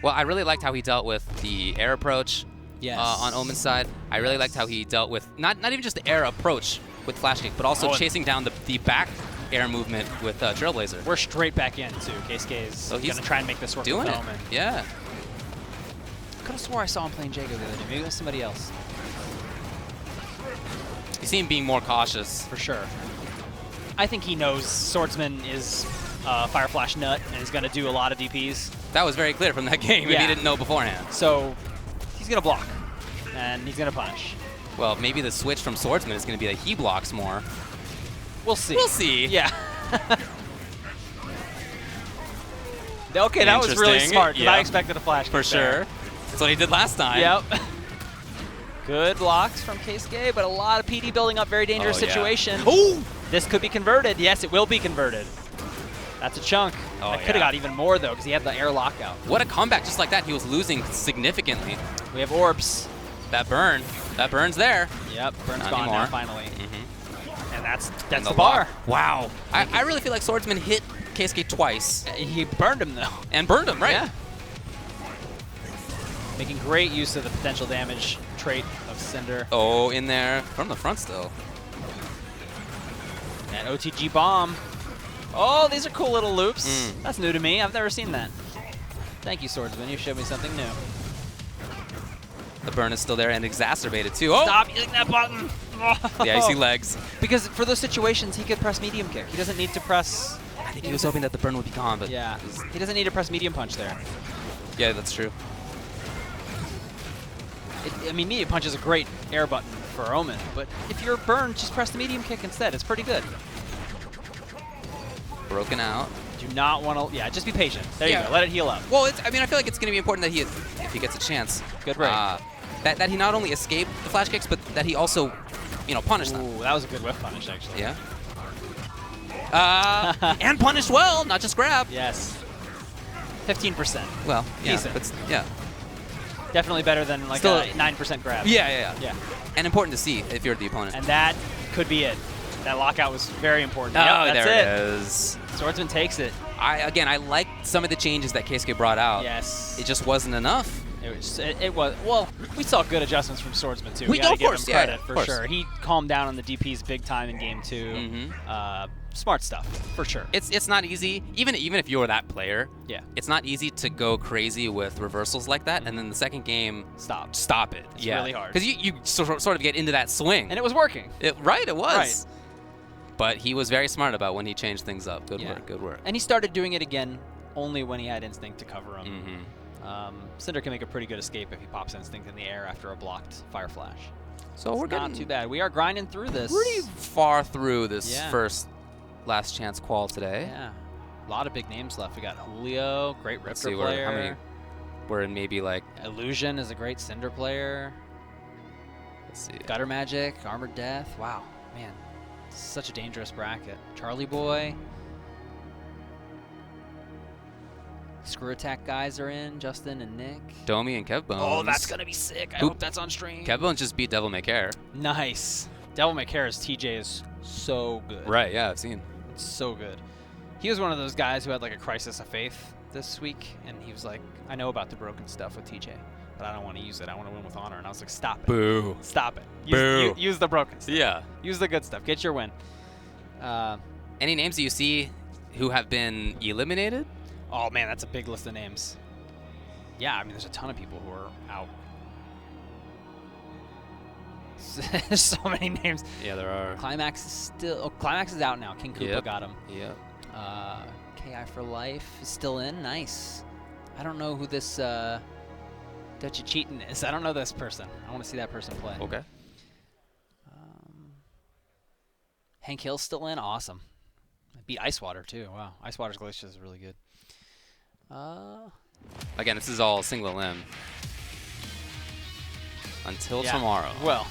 Well, I really liked how he dealt with the air approach Yes. on Omen's side. I really liked how he dealt with not even just the air approach with Flash Kick, but also Oh, chasing down the back air movement with Trailblazer. We're straight back in, too. K-Skate is So he's going to try and make this work doing with it. Omen. Yeah. Could have swore I saw him playing Jago the other day. Maybe it was somebody else. You see him being more cautious. For sure. I think he knows Swordsman is Fire Flash nut and is going to do a lot of DPs. That was very clear from that game if Yeah. he didn't know beforehand. So he's going to block, and he's going to punish. Well, maybe the switch from Swordsman is going to be that he blocks more. We'll see. We'll see. Yeah. Okay, that was really Interesting. smart, because I Yeah. expected a flash For kick there. sure. That's what he did last time. Yep. Good blocks from Keisuke, but a lot of PD building up. Very dangerous Oh, yeah. situation. Ooh! This could be converted. Yes, it will be converted. That's a chunk. Oh, That could have yeah. got even more, though, because he had the air lockout. What a comeback. Just like that, he was losing significantly. We have orbs. That burn. That burn's there. Yep, burn's Not gone anymore. now, finally. And that's And the bar. lock. Wow. I really feel like Swordsman hit Keisuke twice. He burned him, though. And burned him, right? Yeah. Making great use of the potential damage trait of Cinder. Oh, in there. From the front still. And OTG bomb. Oh, these are cool little loops. Mm. That's new to me. I've never seen that. Thank you, Swordsman. You showed me something new. The burn is still there and exacerbated, too. Oh! Stop using that button. Yeah, you see legs. Because for those situations, he could press medium kick. He doesn't need to press... I think he was hoping that the burn would be gone, but... Yeah. He doesn't need to press medium punch there. Yeah, that's true. I mean, medium punch is a great air button for Omen, but if you're burned, just press the medium kick instead. It's pretty good. Broken out. Do not want to... Yeah, just be patient. There you go. Let it heal up. Well, I mean, I feel like it's going to be important that if he gets a chance. Good break. That he not only escaped the flash kicks, but that he also, punished them. Ooh, that was a good whiff punish, actually. Yeah. And punished well, not just grab. Yes. 15%. Well, yeah. Decent. But, yeah. Definitely better than like Still- a 9% grab. Yeah. Yeah. And important to see if you're the opponent. And that could be it. That lockout was very important. Oh, Yep, that's there it is. Swordsman takes it. I liked some of the changes that Keisuke brought out. Yes. It just wasn't enough. It was, well, we saw good adjustments from Swordsman, too. We Of gotta give course, him yeah, credit of for course. sure. He calmed down on the DPs big time in game 2. Smart stuff, for sure. It's not easy, even if you're that player. Yeah. It's not easy to go crazy with reversals like that, and then the second game, stop it. It's really hard. Because you sort of get into that swing. And it was working. It was. Right. But he was very smart about when he changed things up. Good Yeah. work, good work. And he started doing it again only when he had Instinct to cover him. Cinder can make a pretty good escape if he pops Instinct in the air after a blocked Fire Flash. So It's we're not getting too bad. We are grinding through this. pretty far through this Yeah. first last chance qual today. Yeah. A lot of big names left. We got Julio, great Let's Riptor see player. how many we're in. Maybe like Illusion is a great Cinder player. let's see. Gutter Magic, Armored Death. Wow, man. Such a dangerous bracket. Charlie Boy. Screw Attack guys are in, Justin and Nick. Domi and Kev Bones. Oh, that's going to be sick. I hope that's on stream. Kev Bones just beat Devil May Care. Nice. Devil May Care's TJ is so good. Right, yeah, I've seen. It's so good. He was one of those guys who had like a crisis of faith this week, and he was like, I know about the broken stuff with TJ, but I don't want to use it. I want to win with honor. And I was like, stop it. Boo. Stop it. Boo. Use the broken stuff. Yeah. Use the good stuff. Get your win. Any names that you see who have been eliminated? Oh, man, that's a big list of names. Yeah, I mean, there's a ton of people who are out. There's so many names. Yeah, there are. Climax is still. Oh, Climax is out now. King Koopa Yep. got him. Yep. KI for Life is still in. Nice. I don't know who this Dutchy Cheatin is. I don't know this person. I want to see that person play. Okay. Hank Hill's still in. Awesome. Beat Icewater too. Wow. Icewater's Glacier is really good. Again, this is all single limb. Until Yeah. tomorrow. Well,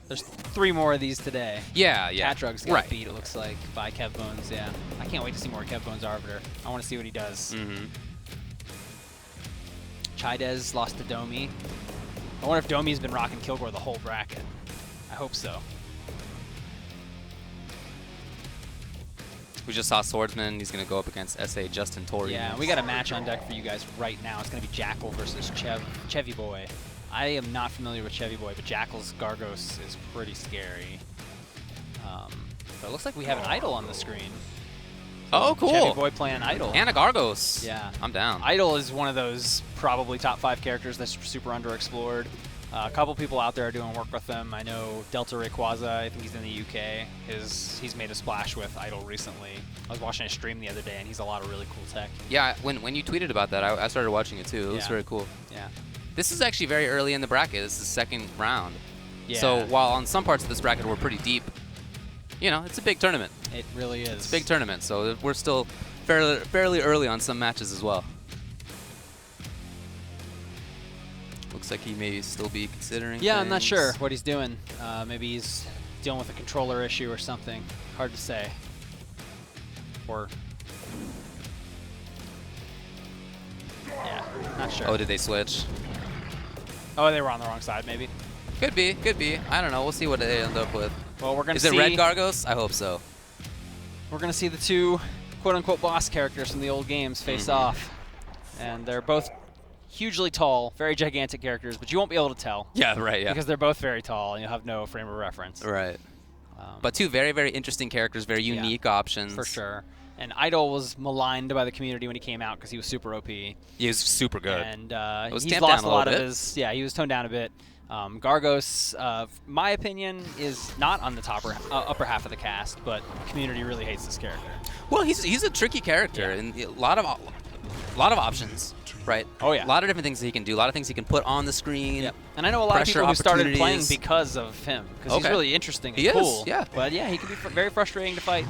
there's 3 more of these today. Yeah, yeah. Cat Drugs got Right. beat, it looks like, by Kev Bones, yeah. I can't wait to see more Kev Bones Arbiter. I want to see what he does. Mm-hmm. Chidez lost to Domi. I wonder if Domi's been rocking Kilgore the whole bracket. I hope so. We just saw Swordsman. He's going to go up against SA Justin Torrey. Yeah, we got a match on deck for you guys right now. It's going to be Jackal versus Chevy Boy. I am not familiar with Chevy Boy, but Jackal's Gargos is pretty scary. But it looks like we have an Idol on the screen. Oh, cool. Chevy Boy playing Idol. And a Gargos. Yeah. I'm down. Idol is one of those probably top 5 characters that's super underexplored. A couple people out there are doing work with them. I know Delta Rayquaza, I think he's in the UK. He's made a splash with Idol recently. I was watching a stream the other day, and he's a lot of really cool tech. Yeah, when you tweeted about that, I started watching it too. It was Yeah. very cool. Yeah. This is actually very early in the bracket. This is the second round. Yeah. So while on some parts of this bracket we're pretty deep, you know, it's a big tournament. It really is. It's a big tournament, so we're still fairly early on some matches as well. Looks like he may still be considering Yeah, I'm not things. sure what he's doing. Maybe he's dealing with a controller issue or something. Hard to say. Or... yeah, not sure. Oh, did they switch? Oh, they were on the wrong side, maybe. Could be, could be. I don't know. We'll see what they end up with. Well, we're gonna Is see. it Red Gargos? I hope so. We're gonna see the 2 quote-unquote boss characters from the old games face off, and they're both hugely tall, very gigantic characters, but you won't be able to tell. Yeah, right. Yeah. Because they're both very tall, and you'll have no frame of reference. Right. But 2 very, very interesting characters, very unique options. For sure. And Idol was maligned by the community when he came out because he was super OP. He was super good. And was he's tamped lost down a lot little of bit. his. Yeah, he was toned down a bit. Gargos, my opinion, is not on the upper half of the cast, but the community really hates this character. Well, he's a tricky character, and a lot of options, right? Oh yeah. A lot of different things that he can do. A lot of things he can put on the screen. Yep. And I know a lot of people who started playing opportunities. because of him, because he's Okay. really interesting and He is, cool. yeah. But yeah, he can be very frustrating to fight.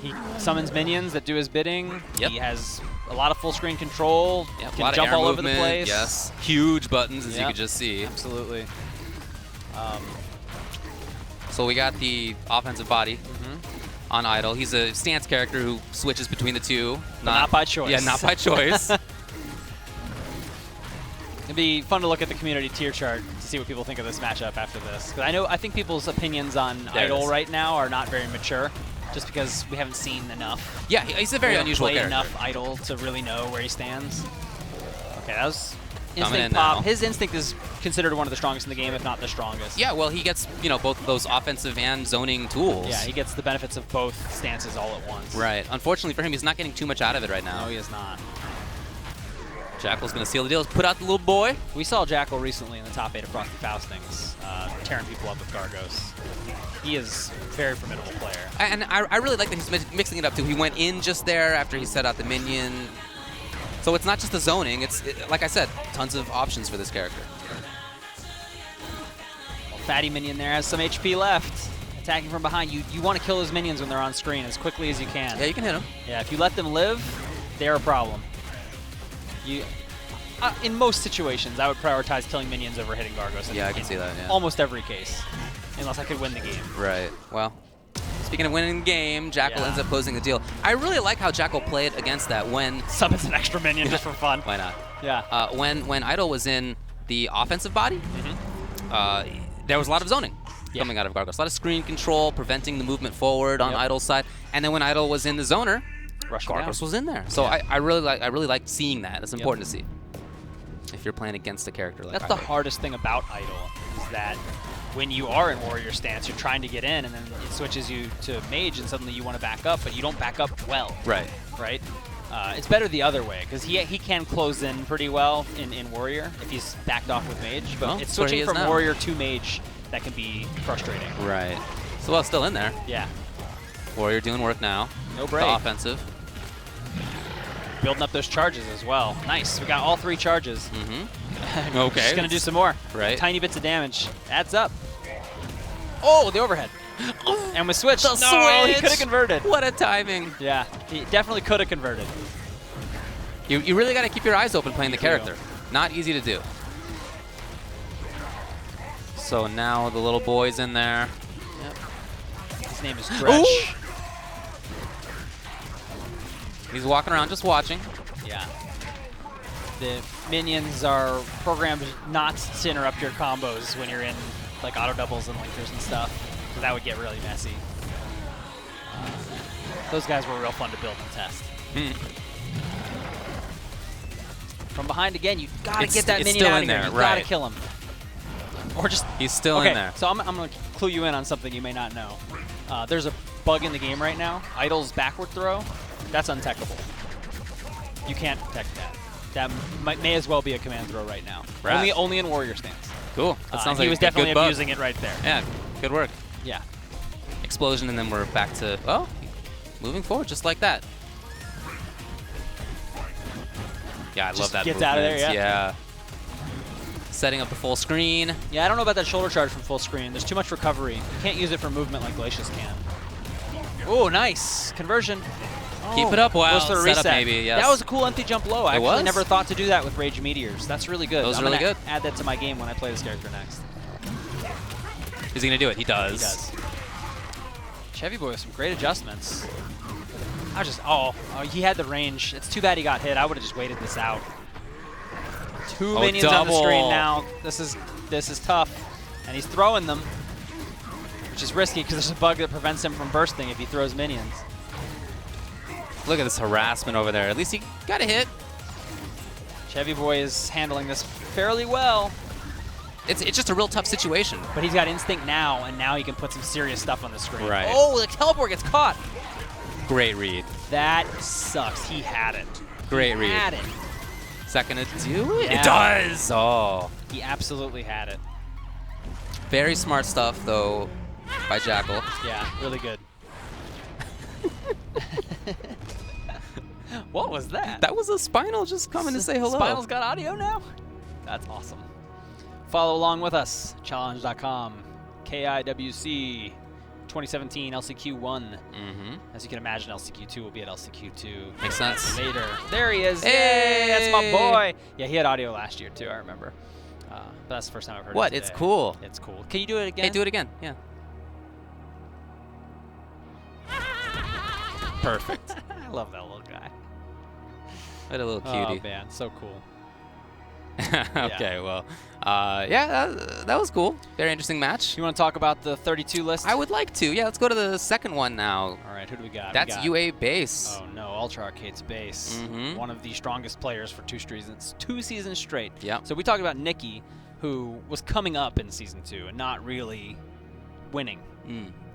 He summons minions that do his bidding. Yep. He has a lot of full screen control. Yep, a Can lot of jump air all over the movement, place. Yes, huge buttons as you Yep. could just see. Absolutely. So we got the offensive body on Idol. He's a stance character who switches between the 2. Not by choice. Yeah, not by choice. It'd be fun to look at the community tier chart to see what people think of this matchup after this. 'Cause I think people's opinions on There it Idol is. right now are not very mature, just because we haven't seen enough. Yeah, he's a very We haven't unusual played character. enough Idol to really know where he stands. Okay, that was Coming instinct in pop. now. His instinct is considered one of the strongest in the game, if not the strongest. Yeah, well, he gets, you know, both of those offensive and zoning tools. Yeah, he gets the benefits of both stances all at once. Right. Unfortunately for him, he's not getting too much out of it right now. No, he is not. Jackal's going to seal the deal. Let's put out the little boy. We saw Jackal recently in the top 8 of Frosty Faustings, tearing people up with Gargos. He is a very formidable player. And I really like that he's mixing it up, too. He went in just there after he set out the minion. So it's not just the zoning. It's, like I said, tons of options for this character. Well, Fatty Minion there has some HP left. Attacking from behind. You want to kill those minions when they're on screen as quickly as you can. Yeah, you can hit them. Yeah, if you let them live, they're a problem. In most situations, I would prioritize killing minions over hitting Gargos. Yeah, I can see that, yeah. Almost every case, unless I could win the game. Right. Well, speaking of winning the game, Jackal Yeah. ends up closing the deal. I really like how Jackal played against that when... Summons an extra minion just for fun. Why not? Yeah. When Idol was in the offensive body, there was a lot of zoning coming out of Gargos. A lot of screen control, preventing the movement forward on Idol's side. And then when Idol was in the zoner, Gargos was in there. So I really like seeing that. It's important to see if you're playing against a character like That's Idol. the hardest thing about Idol, is that when you are in warrior stance, you're trying to get in, and then it switches you to mage, and suddenly you want to back up, but you don't back up well. Right. Right? It's better the other way, because he can close in pretty well in warrior if he's backed off with mage, but Well, it's that's where he switching is from now. warrior to mage that can be frustrating. Right. So well, still in there. Yeah. Warrior doing work now. No break. The offensive. Building up those charges as well. Nice. We got all 3 charges. Mm-hmm. Okay. Just gonna do some more. Right. Tiny bits of damage. Adds up. Oh, the overhead. And we switched. The No, he switch! could have converted. What a timing. Yeah, he definitely could have converted. You really got to keep your eyes open playing the You character. Not easy to do. So now the little boy's in there. Yep. His name is Dretch. Ooh! He's walking around just watching. Yeah. The minions are programmed not to interrupt your combos when you're in like auto doubles and linkers and stuff. So that would get really messy. Those guys were real fun to build and test. From behind again, you've got to get that minion out of here. You've got to kill him. Or just... He's still in there. So I'm going to clue you in on something you may not know. There's a bug in the game right now. Idle's backward throw, that's untechable. You can't tech that. That may as well be a command throw right now. Only in warrior stance. Cool. That sounds like he was a good definitely bug. abusing it right there. Yeah, good work. Yeah. Explosion, and then we're back to, oh, moving forward just like that. Yeah, I love that gets out of there, movement. yeah. Setting up the full screen. Yeah, I don't know about that shoulder charge from full screen. There's too much recovery. You can't use it for movement like Glacius can. Oh, nice. Conversion. Keep it up while Goes for a set up reset. maybe, yes. That was a cool empty jump low. I It actually was? never thought to do that with Rage Meteors. That's really good. Those I'm are really gonna good. add that to my game when I play this character next. Is he going to do it? He does. He does. Chevy Boy with some great adjustments. Oh, he had the range. It's too bad he got hit. I would have just waited this out. 2 minions on the screen now. This is tough. And he's throwing them, which is risky because there's a bug that prevents him from bursting if he throws minions. Look at this harassment over there. At least he got a hit. Chevy Boy is handling this fairly well. It's just a real tough situation. But he's got instinct now, and now he can put some serious stuff on the screen. Right. Oh, the teleport gets caught. Great read. That sucks. He had it. Great he read. Had it. Second to do it? Yeah. It does! Oh. He absolutely had it. Very smart stuff, though, by Jackal. Yeah, really good. What was that? That was a Spinal just coming to say hello. Spinal's got audio now? That's awesome. Follow along with us. Challenge.com. KIWC 2017 LCQ1. As you can imagine, LCQ2 will be at LCQ2. Makes sense. Later. There he is. Hey! Yay, that's my boy. Yeah, he had audio last year, too, I remember. But that's the first time I've heard What? it It's today. cool. It's cool. Can you do it again? Hey, do it again. Yeah. Perfect. I love that little guy. What a little cutie. Oh, man. So cool. Okay, well, yeah, that was cool. Very interesting match. You want to talk about the 32 list? I would like to. Yeah, let's go to the second one now. All right, who do we got? That's UA Base. Oh, no, Ultra Arcade's Base. Mhm. One of the strongest players for 2 seasons straight. Yeah. So we talked about Nikki, who was coming up in Season 2 and not really winning.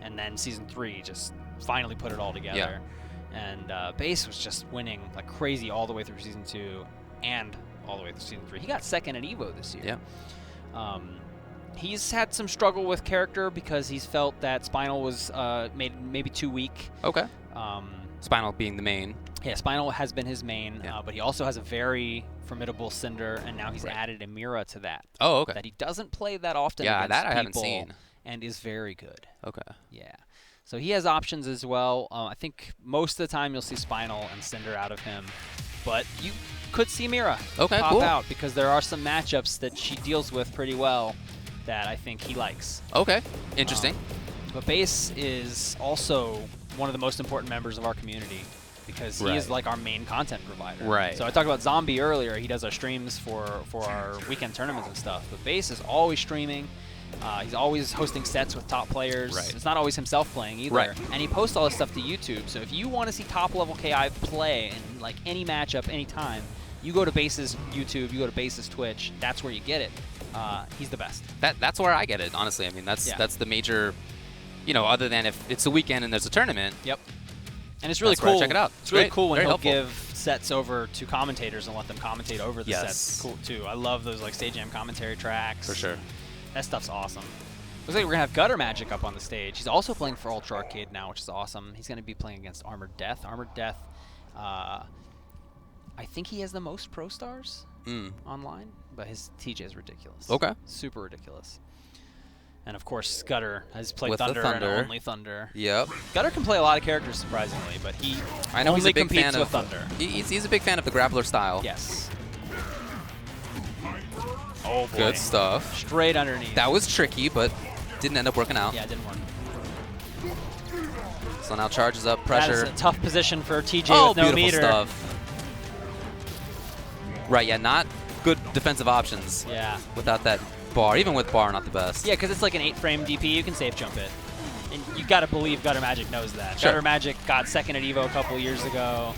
And then Season 3 just finally put it all together. And Base was just winning like crazy all the way through Season 2 and all the way through Season 3. He got second at EVO this year. Yeah. He's had some struggle with character because he's felt that Spinal was maybe too weak. Okay. Spinal being the main. Yeah, Spinal has been his main, but he also has a very formidable Cinder, and now he's added a Mira to that. Oh, okay. That he doesn't play that often Yeah, against that I haven't people, seen. and is very good. Okay. Yeah. So he has options as well. I think most of the time you'll see Spinal and Cinder out of him, but you could see Mira pop cool. out because there are some matchups that she deals with pretty well that I think he likes. Okay. Interesting. But Base is also one of the most important members of our community because he is like our main content provider. Right. So I talked about Zombie earlier. He does our streams for our weekend tournaments and stuff. But Base is always streaming. He's always hosting sets with top players. Right. It's not always himself playing either. Right. And he posts all this stuff to YouTube. So if you want to see top-level KI play in like any matchup, anytime, you go to Base's YouTube, you go to Base's Twitch. That's where you get it. He's the best. That's where I get it, honestly. I mean, that's the major, other than if it's a weekend and there's a tournament. Yep. And it's really That's where I cool. check it out. It's really Great. cool when Very he'll helpful. give sets over to commentators and let them commentate over the Yes. sets. Cool too. I love those like Stage Jam commentary tracks. For sure. That stuff's awesome. Looks like we're going to have Gutter Magic up on the stage. He's also playing for Ultra Arcade now, which is awesome. He's going to be playing against Armored Death. Armored Death, I think he has the most Pro Stars online, but his TJ is ridiculous. Okay. Super ridiculous. And of course, Gutter has played With the Thunder, Thunder. and only Thunder. Yep. Gutter can play a lot of characters, surprisingly, but he I know only he's a big competes fan with of Thunder. He's a big fan of the grappler style. Yes. Oh boy. Good stuff. Straight underneath. That was tricky, but didn't end up working out. Yeah, it didn't work. So now charges up, pressure. That is a tough position for TJ Oh, with no beautiful meter. stuff. Right, yeah, not good defensive options. Yeah. Without that bar, even with bar, not the best. Yeah, because it's like an 8-frame DP. You can safe jump it. And you got to believe Gutter Magic knows that. Sure. Gutter Magic got second at EVO a couple years ago.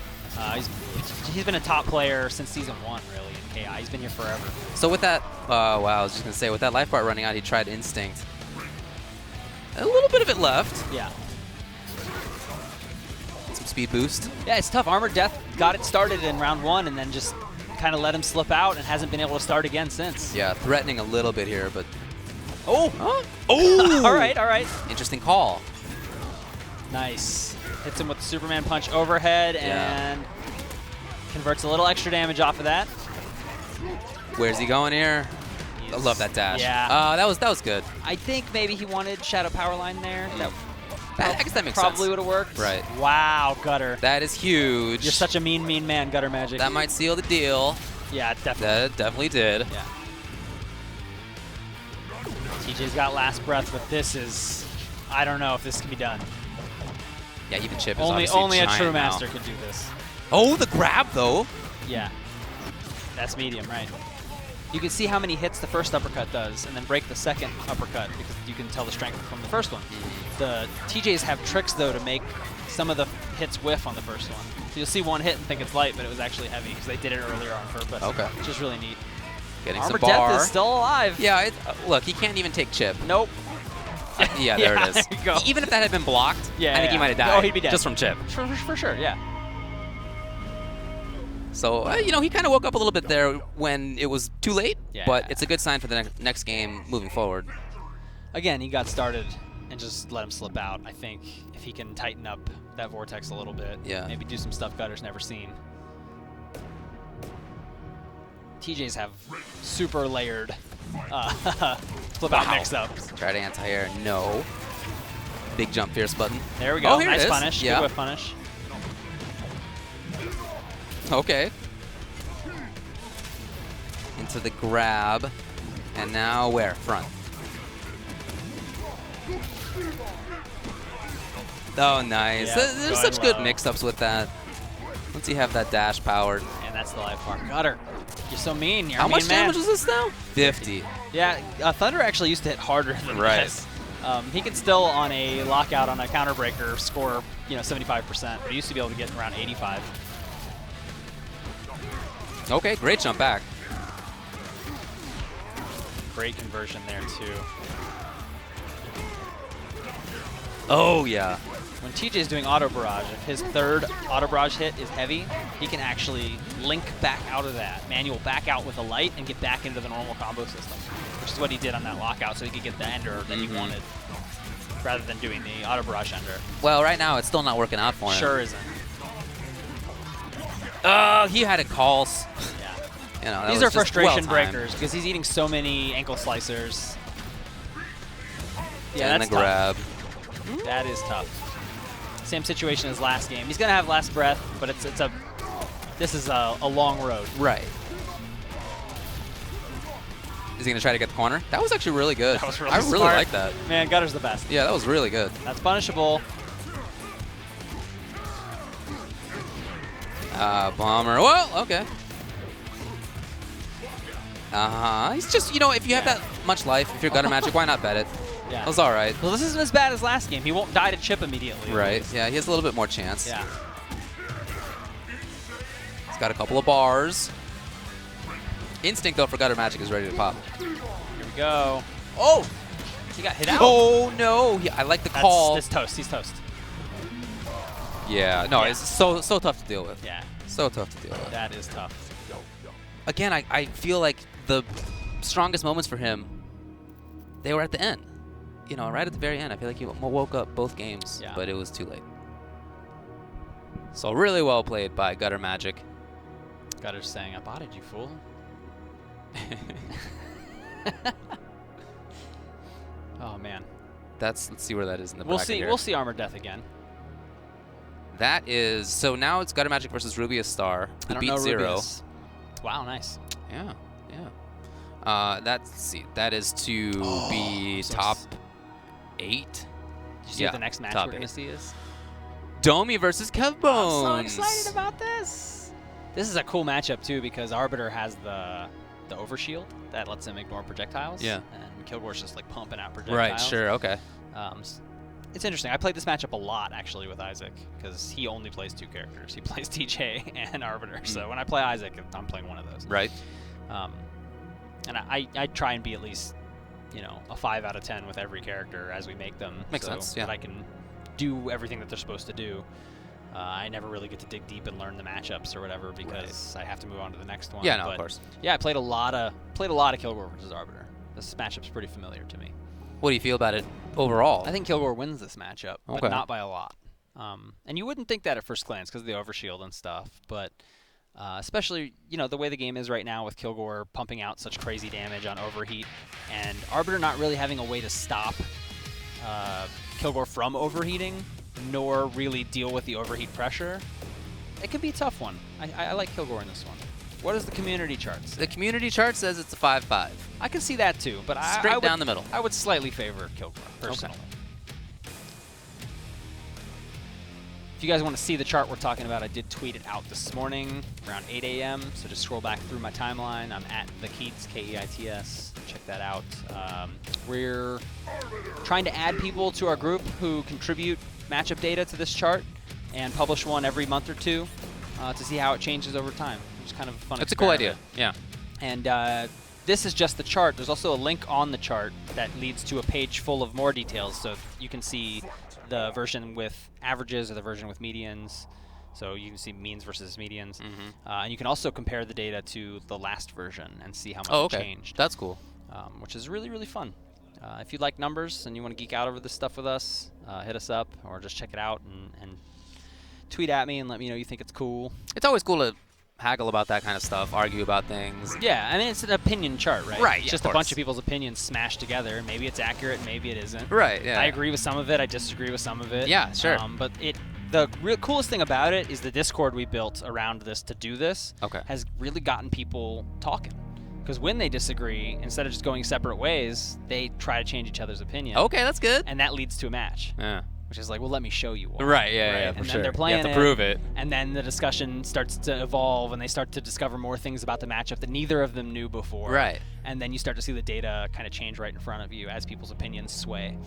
He's been a top player since Season 1, really, in KI. He's been here forever. So with that, wow, I was just going to say, with that life bar running out, he tried Instinct. A little bit of it left. Yeah. Some speed boost. Yeah, it's tough. Armored Death got it started in round 1 and then just kind of let him slip out and hasn't been able to start again since. Yeah, threatening a little bit here, but... Oh! Oh! All right, all right. Interesting call. Nice. Hits him with the Superman punch overhead and converts a little extra damage off of that. Where's he going here? I love that dash. Yeah. That was good. I think maybe he wanted Shadow Powerline there. I guess that makes probably sense. would have worked. Right. Wow, Gutter. That is huge. You're such a mean man, Gutter Magic. That might seal the deal. Yeah, definitely. That definitely did. Yeah. TJ's got last breath, but this is... I don't know if this can be done. Yeah, even Chip is Only obviously a giant true now. master could do this. Oh, the grab, though. Yeah. That's medium, right. You can see how many hits the first uppercut does, and then break the second uppercut, because you can tell the strength from the first one. The TJs have tricks, though, to make some of the hits whiff on the first one. So you'll see one hit and think it's light, but it was actually heavy, because they did it earlier on purpose. Okay. Which is really neat. Getting Armored some bar. Death is still alive. Yeah, look, he can't even take Chip. Nope. Yeah, there it is. There you go. Even if that had been blocked, Yeah, I think he yeah. might have died. Oh, he'd be dead. Just from Chip. For sure, yeah. So, he kind of woke up a little bit there when it was too late, Yeah. but it's a good sign for the next game moving forward. Again, he got started and just let him slip out. I think if he can tighten up that vortex a little bit, maybe do some stuff Gutter's never seen. TJs have super layered flip out mix-ups. Try to anti-air, no. Big jump fierce button. There we go. Oh, here nice it is. punish. Yeah. Good whiff punish. Okay. Into the grab. And now where? Front. Oh, nice. Yeah, There's going such good low. mix-ups with that. Once you have that dash powered. And that's the life bar. Gutter. You're so mean. You're How a mean much man. damage was this now? 50. Yeah, Thunder actually used to hit harder than Right. this. He can still, on a lockout on a counter breaker, score 75%, but he used to be able to get around 85. Okay, great jump back. Great conversion there too. Oh, yeah. When TJ's doing auto barrage, if his third auto barrage hit is heavy, he can actually link back out of that, manual back out with a light and get back into the normal combo system, which is what he did on that lockout, so he could get the ender that he wanted, rather than doing the auto barrage ender. Well, right now it's still not working out for him. Sure isn't. Oh, he had a call. Yeah. These are frustration breakers because he's eating so many ankle slicers. Yeah, and that's the grab. tough. That is tough. Same situation as last game. He's gonna have last breath, but this is a long road. Right. Is he gonna try to get the corner? That was actually really good. That was really I really smart. like that. Man, Gutter's the best. Yeah, that was really good. That's punishable. Bomber. Well, okay. He's just, if you have that much life, if you're Gutter Magic, why not bet it? Yeah. That was all right. Well, this isn't as bad as last game. He won't die to chip immediately. Right. Yeah, he has a little bit more chance. Yeah. He's got a couple of bars. Instinct, though, for Gutter Magic is ready to pop. Here we go. Oh! He got hit out. Oh, no. I like the call. That's toast. He's toast. Yeah. No, Yeah. it's so tough to deal with. Yeah. So tough to deal with. That is tough. Again, I feel like the strongest moments for him, they were at the end. you know, right at the very end, I feel like he woke up both games, Yeah. but it was too late. So really well played by Gutter Magic. Gutter's saying, "I bought it, you fool." Oh man. Let's see where that is in the We'll bracket see. here. We'll see Armor Death again. That is, so now it's Gutter Magic versus Rubius Star, I who don't beat know Zero. Rubius. Wow, nice. Yeah, yeah. Let's see, that is to be so top s- 8. Did you see what the next match top we're gonna 8. see is? Domi versus Kevbones. I'm so excited about this. This is a cool matchup too because Arbiter has the overshield that lets him ignore projectiles. Yeah. And Kilgore's just like pumping out projectiles. Right, sure, okay. It's interesting. I played this matchup a lot actually with Isaac because he only plays 2 characters. He plays TJ and Arbiter. So when I play Isaac, I'm playing one of those. Right. And I try and be at least, you know, a 5 out of 10 with every character as we make them. Makes so sense, yeah. that I can do everything that they're supposed to do. I never really get to dig deep and learn the matchups or whatever because I have to move on to the next one. Yeah, no, but of course. Yeah, I played a lot of Kilgore versus Arbiter. This matchup's pretty familiar to me. What do you feel about it overall? I think Kilgore wins this matchup, Okay. but not by a lot. And you wouldn't think that at first glance because of the overshield and stuff, but especially, you know, the way the game is right now with Kilgore pumping out such crazy damage on overheat and Arbiter not really having a way to stop Kilgore from overheating, nor really deal with the overheat pressure, it could be a tough one. I like Kilgore in this one. What does the community chart say? The community chart says it's a 5-5. I can see that too, but Straight I would, down the middle. I would slightly favor Kilgore, personally. If you guys want to see the chart we're talking about, I did tweet it out this morning around 8 a.m. So just scroll back through my timeline. I'm at the Keats, Keits. Check that out. We're trying to add people to our group who contribute matchup data to this chart and publish one every month or two to see how it changes over time. It's kind of a fun It's a cool experiment. idea, yeah. And this is just the chart. There's also a link on the chart that leads to a page full of more details, so you can see the version with averages or the version with medians. So you can see means versus medians. And you can also compare the data to the last version and see how much it changed. That's cool. Which is really, really fun. If you like numbers and you want to geek out over this stuff with us, hit us up or just check it out and tweet at me and let me know you think it's cool. It's always cool to haggle about that kind of stuff, argue about things. Yeah, I mean, it's an opinion chart, right? Right, It's yeah, just of a bunch course. of people's opinions smashed together. Maybe it's accurate, maybe it isn't. Right, yeah. I agree with some of it, I disagree with some of it. Yeah, sure. But the real coolest thing about it is the Discord we built around this to do this has really gotten people talking. Because when they disagree, instead of just going separate ways, they try to change each other's opinion. Okay, that's good. And that leads to a match. Yeah. Which is like, well, let me show you why. Right, yeah, for and sure. then they're You playing have to prove it. And then the discussion starts to evolve, and they start to discover more things about the matchup that neither of them knew before. Right. And then you start to see the data kind of change right in front of you as people's opinions sway.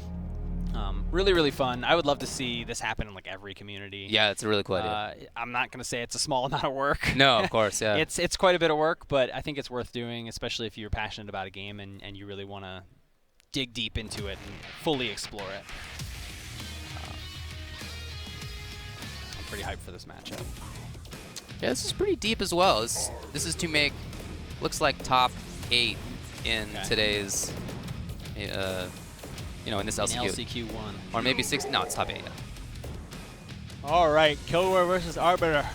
Really, really fun. I would love to see this happen in like every community. Yeah, it's a really cool idea. I'm not going to say it's a small amount of work. No, of course, yeah. It's quite a bit of work, but I think it's worth doing, especially if you're passionate about a game and you really want to dig deep into it and fully explore it. I'm pretty hyped for this matchup. Yeah, this is pretty deep as well. This is to make, looks like top 8 in today's, you know, in this LCQ. In LCQ 1. Or maybe 6, no, it's top 8, yeah. All right, Kilgore versus Arbiter.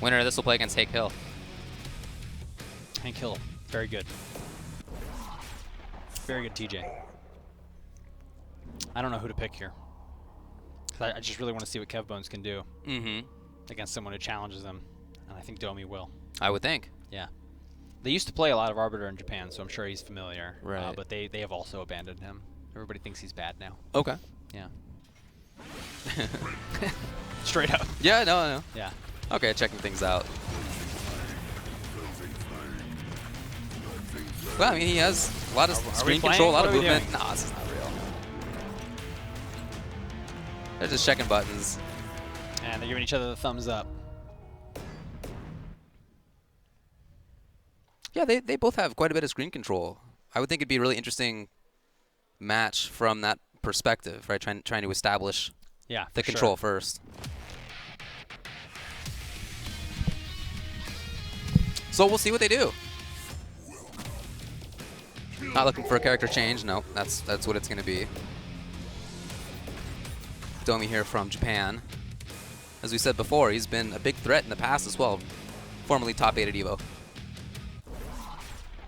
Winner of this will play against Hank Hill. Hank Hill, very good. Very good TJ. I don't know who to pick here. 'Cause I just really want to see what Kevbones can do against someone who challenges them. And I think Domi will. I would think. Yeah. They used to play a lot of Arbiter in Japan, so I'm sure he's familiar. Right. But they have also abandoned him. Everybody thinks he's bad now. Okay. Yeah. Straight up. Yeah, no. Yeah. Okay, checking things out. Well, I mean, he has a lot of screen control, a lot of movement. Nah, this is not real. They're just checking buttons. And they're giving each other the thumbs up. Yeah, they both have quite a bit of screen control. I would think it'd be a really interesting match from that perspective, right? Trying to establish the control first. So we'll see what they do. Not looking for a character change. No, that's what it's going to be. Domi here from Japan. As we said before, he's been a big threat in the past as well, formerly top 8 at EVO.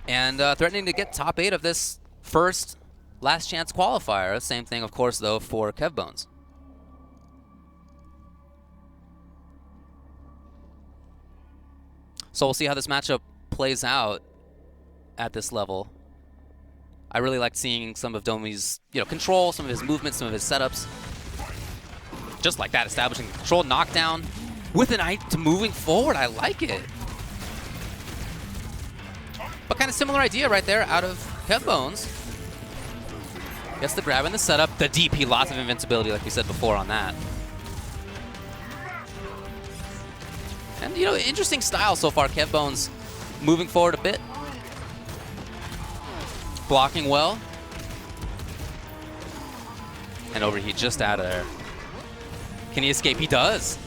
And threatening to get top 8 of this first last chance qualifier. Same thing, of course, though, for KevBones. So we'll see how this matchup plays out at this level. I really liked seeing some of Domi's, control, some of his movements, some of his setups. Just like that, establishing control, knockdown with an eye to moving forward. I like it. But kind of similar idea right there out of KevBones. Gets the grab and the setup. The DP, lots of invincibility, like we said before on that. And, interesting style so far. KevBones moving forward a bit. Blocking well. And overheat just out of there. Can he escape? He does.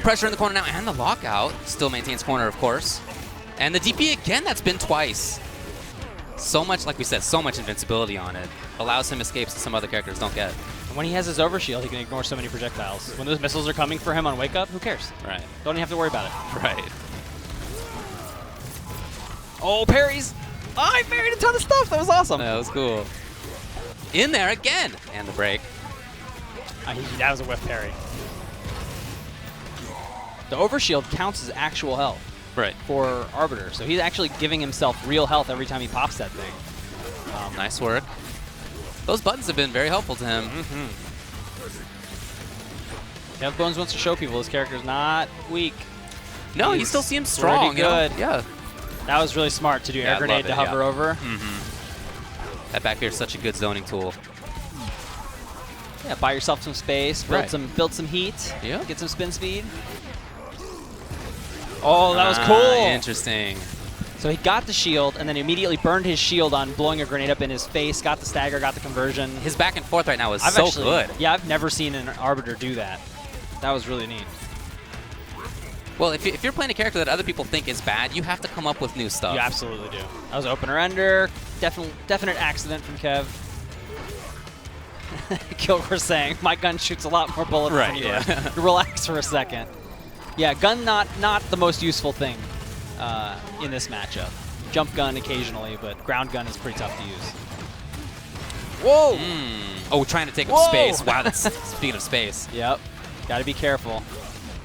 Pressure in the corner now, and the lockout. Still maintains corner, of course. And the DP again, that's been twice. So much, like we said, so much invincibility on it. Allows him escapes that some other characters don't get. And when he has his overshield, he can ignore so many projectiles. When those missiles are coming for him on wake up, who cares? Right. Don't even have to worry about it. Right. Oh, parries! Oh, I parried a ton of stuff. That was awesome. That was cool. In there again. And the break. That was a whiff parry. The overshield counts as actual health. Right. For Arbiter. So he's actually giving himself real health every time he pops that thing. Nice work. Those buttons have been very helpful to him. KevBones wants to show people his character's not weak. No, he still seems strong. Good. Yeah. That was really smart to do air grenade to hover over. That back here is such a good zoning tool. Yeah, buy yourself some space, build some heat, get some spin speed. Oh, that was cool. Interesting. So he got the shield and then immediately burned his shield on blowing a grenade up in his face, got the stagger, got the conversion. His back and forth right now is good. Yeah, I've never seen an Arbiter do that. That was really neat. Well, if you're playing a character that other people think is bad, you have to come up with new stuff. You absolutely do. That was opener ender. Definite accident from Kev. Kilgore saying, my gun shoots a lot more bullets than yours. Relax for a second. Yeah, gun not the most useful thing in this matchup. Jump gun occasionally, but ground gun is pretty tough to use. Whoa! Oh, trying to take up space. Wow, that's speaking of space. Yep. Got to be careful.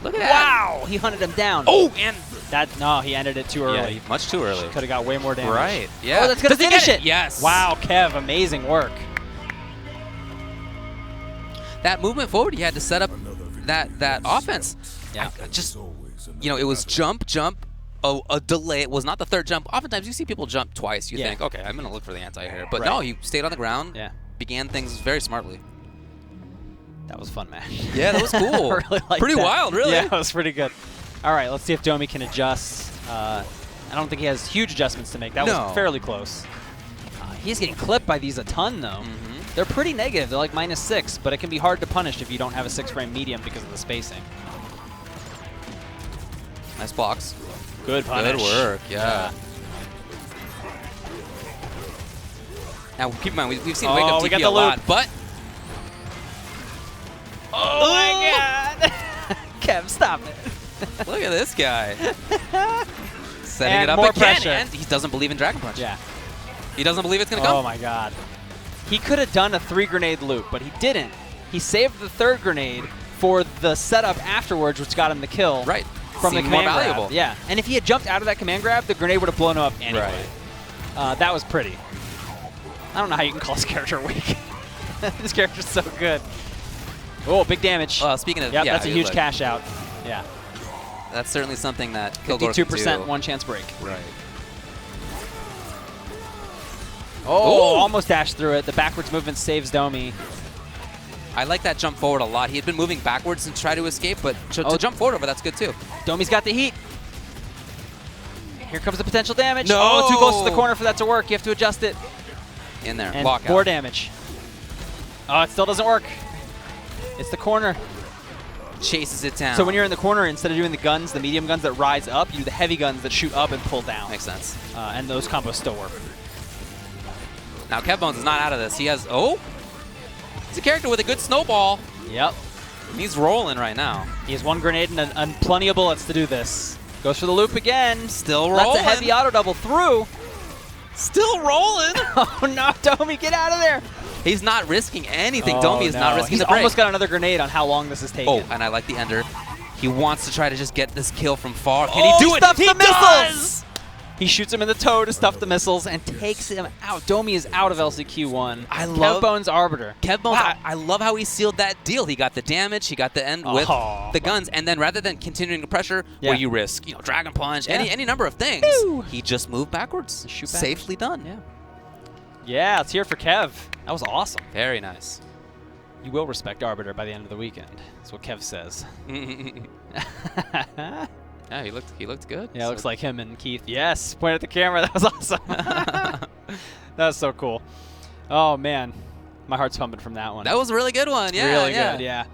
Look at that. Wow! He hunted him down. Oh, and no, he ended it too early. Yeah, much too early. Could have got way more damage. Right. Yeah. Oh, that's gonna finish it. Yes. Wow, Kev, amazing work. That movement forward, he had to set up that offense. Yeah. It was jump, a delay. It was not the third jump. Oftentimes you see people jump twice. You think, okay, I'm going to look for the anti-air. But no, he stayed on the ground, began things very smartly. That was a fun match. Yeah, that was cool. Really pretty wild, really. Yeah, that was pretty good. All right, let's see if Domi can adjust. I don't think he has huge adjustments to make. That was fairly close. He's getting clipped by these a ton, though. They're pretty negative. They're like -6, but it can be hard to punish if you don't have a 6-frame medium because of the spacing. Nice blocks. Good punish. Good work, yeah. Now, keep in mind, we've seen Wake Up DP a lot, but... Oh my god! Kev, stop it. Look at this guy. Setting and it up more again, pressure. And he doesn't believe in Dragon Punch. Yeah. He doesn't believe it's going to come. Oh my god. He could have done a 3-grenade loop, but he didn't. He saved the third grenade for the setup afterwards, which got him the kill. Right. From the Seemed more command valuable. grab. Yeah. And if he had jumped out of that command grab, the grenade would have blown him up anyway. Right. That was pretty. I don't know how you can call this character weak. This character's so good. Oh, big damage. Speaking of, that's a huge cash out. Yeah. That's certainly something that Kilgore 52% one chance break. Right. Oh, almost dashed through it. The backwards movement saves Domi. I like that jump forward a lot. He had been moving backwards and try to escape, but to jump forward over, that's good too. Domi's got the heat. Here comes the potential damage. No! Oh, too close to the corner for that to work. You have to adjust it. In there, And lockout. 4 damage. Oh, it still doesn't work. It's the corner. chases it down. So when you're in the corner, instead of doing the guns, the medium guns that rise up, you do the heavy guns that shoot up and pull down. Makes sense. And those combos still work. Now Kevbones is not out of this. He has, he's a character with a good snowball. Yep. He's rolling right now. He has one grenade and plenty of bullets to do this. Goes for the loop again. Still rolling. That's a heavy auto double through. Still rolling. Oh no, Domi, get out of there. He's not risking anything. Oh, Domi is not risking He's the break. almost got another grenade on how long this is taking. Oh, and I like the ender. He wants to try to just get this kill from far. Can Oh, he do it? stuffs He the missiles! does! He shoots him in the toe to stuff the missiles and takes him out. Domi is out of LCQ1. I love Kevbones Arbiter. Kevbones, Wow. I love how he sealed that deal. He got the damage, he got the end with the guns, and then rather than continuing the pressure, where you risk, Dragon Punch, any number of things, he just moved backwards. Shoot Safely done. Yeah, let's hear it for Kev. That was awesome. Very nice. You will respect Arbiter by the end of the weekend. That's what Kev says. Yeah, he looked good. Yeah, it looks like him and Keith. Yes, point at the camera. That was awesome. That was so cool. Oh man, my heart's pumping from that one. That was a really good one. Yeah, really good. Yeah.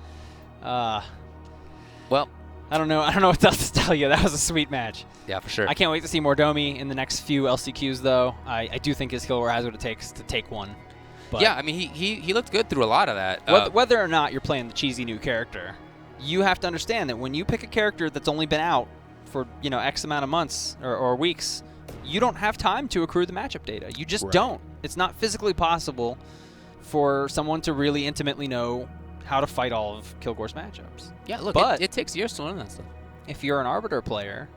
Well, I don't know what else to tell you. That was a sweet match. Yeah, for sure. I can't wait to see more Domi in the next few LCQs, though. I do think his kill war has what it takes to take one. But yeah, I mean, he looked good through a lot of that. Whether or not you're playing the cheesy new character, you have to understand that when you pick a character that's only been out for X amount of months or weeks, you don't have time to accrue the matchup data. You just don't. It's not physically possible for someone to really intimately know how to fight all of Kilgore's matchups. Yeah, look, but it takes years to learn that stuff. If you're an Arbiter player,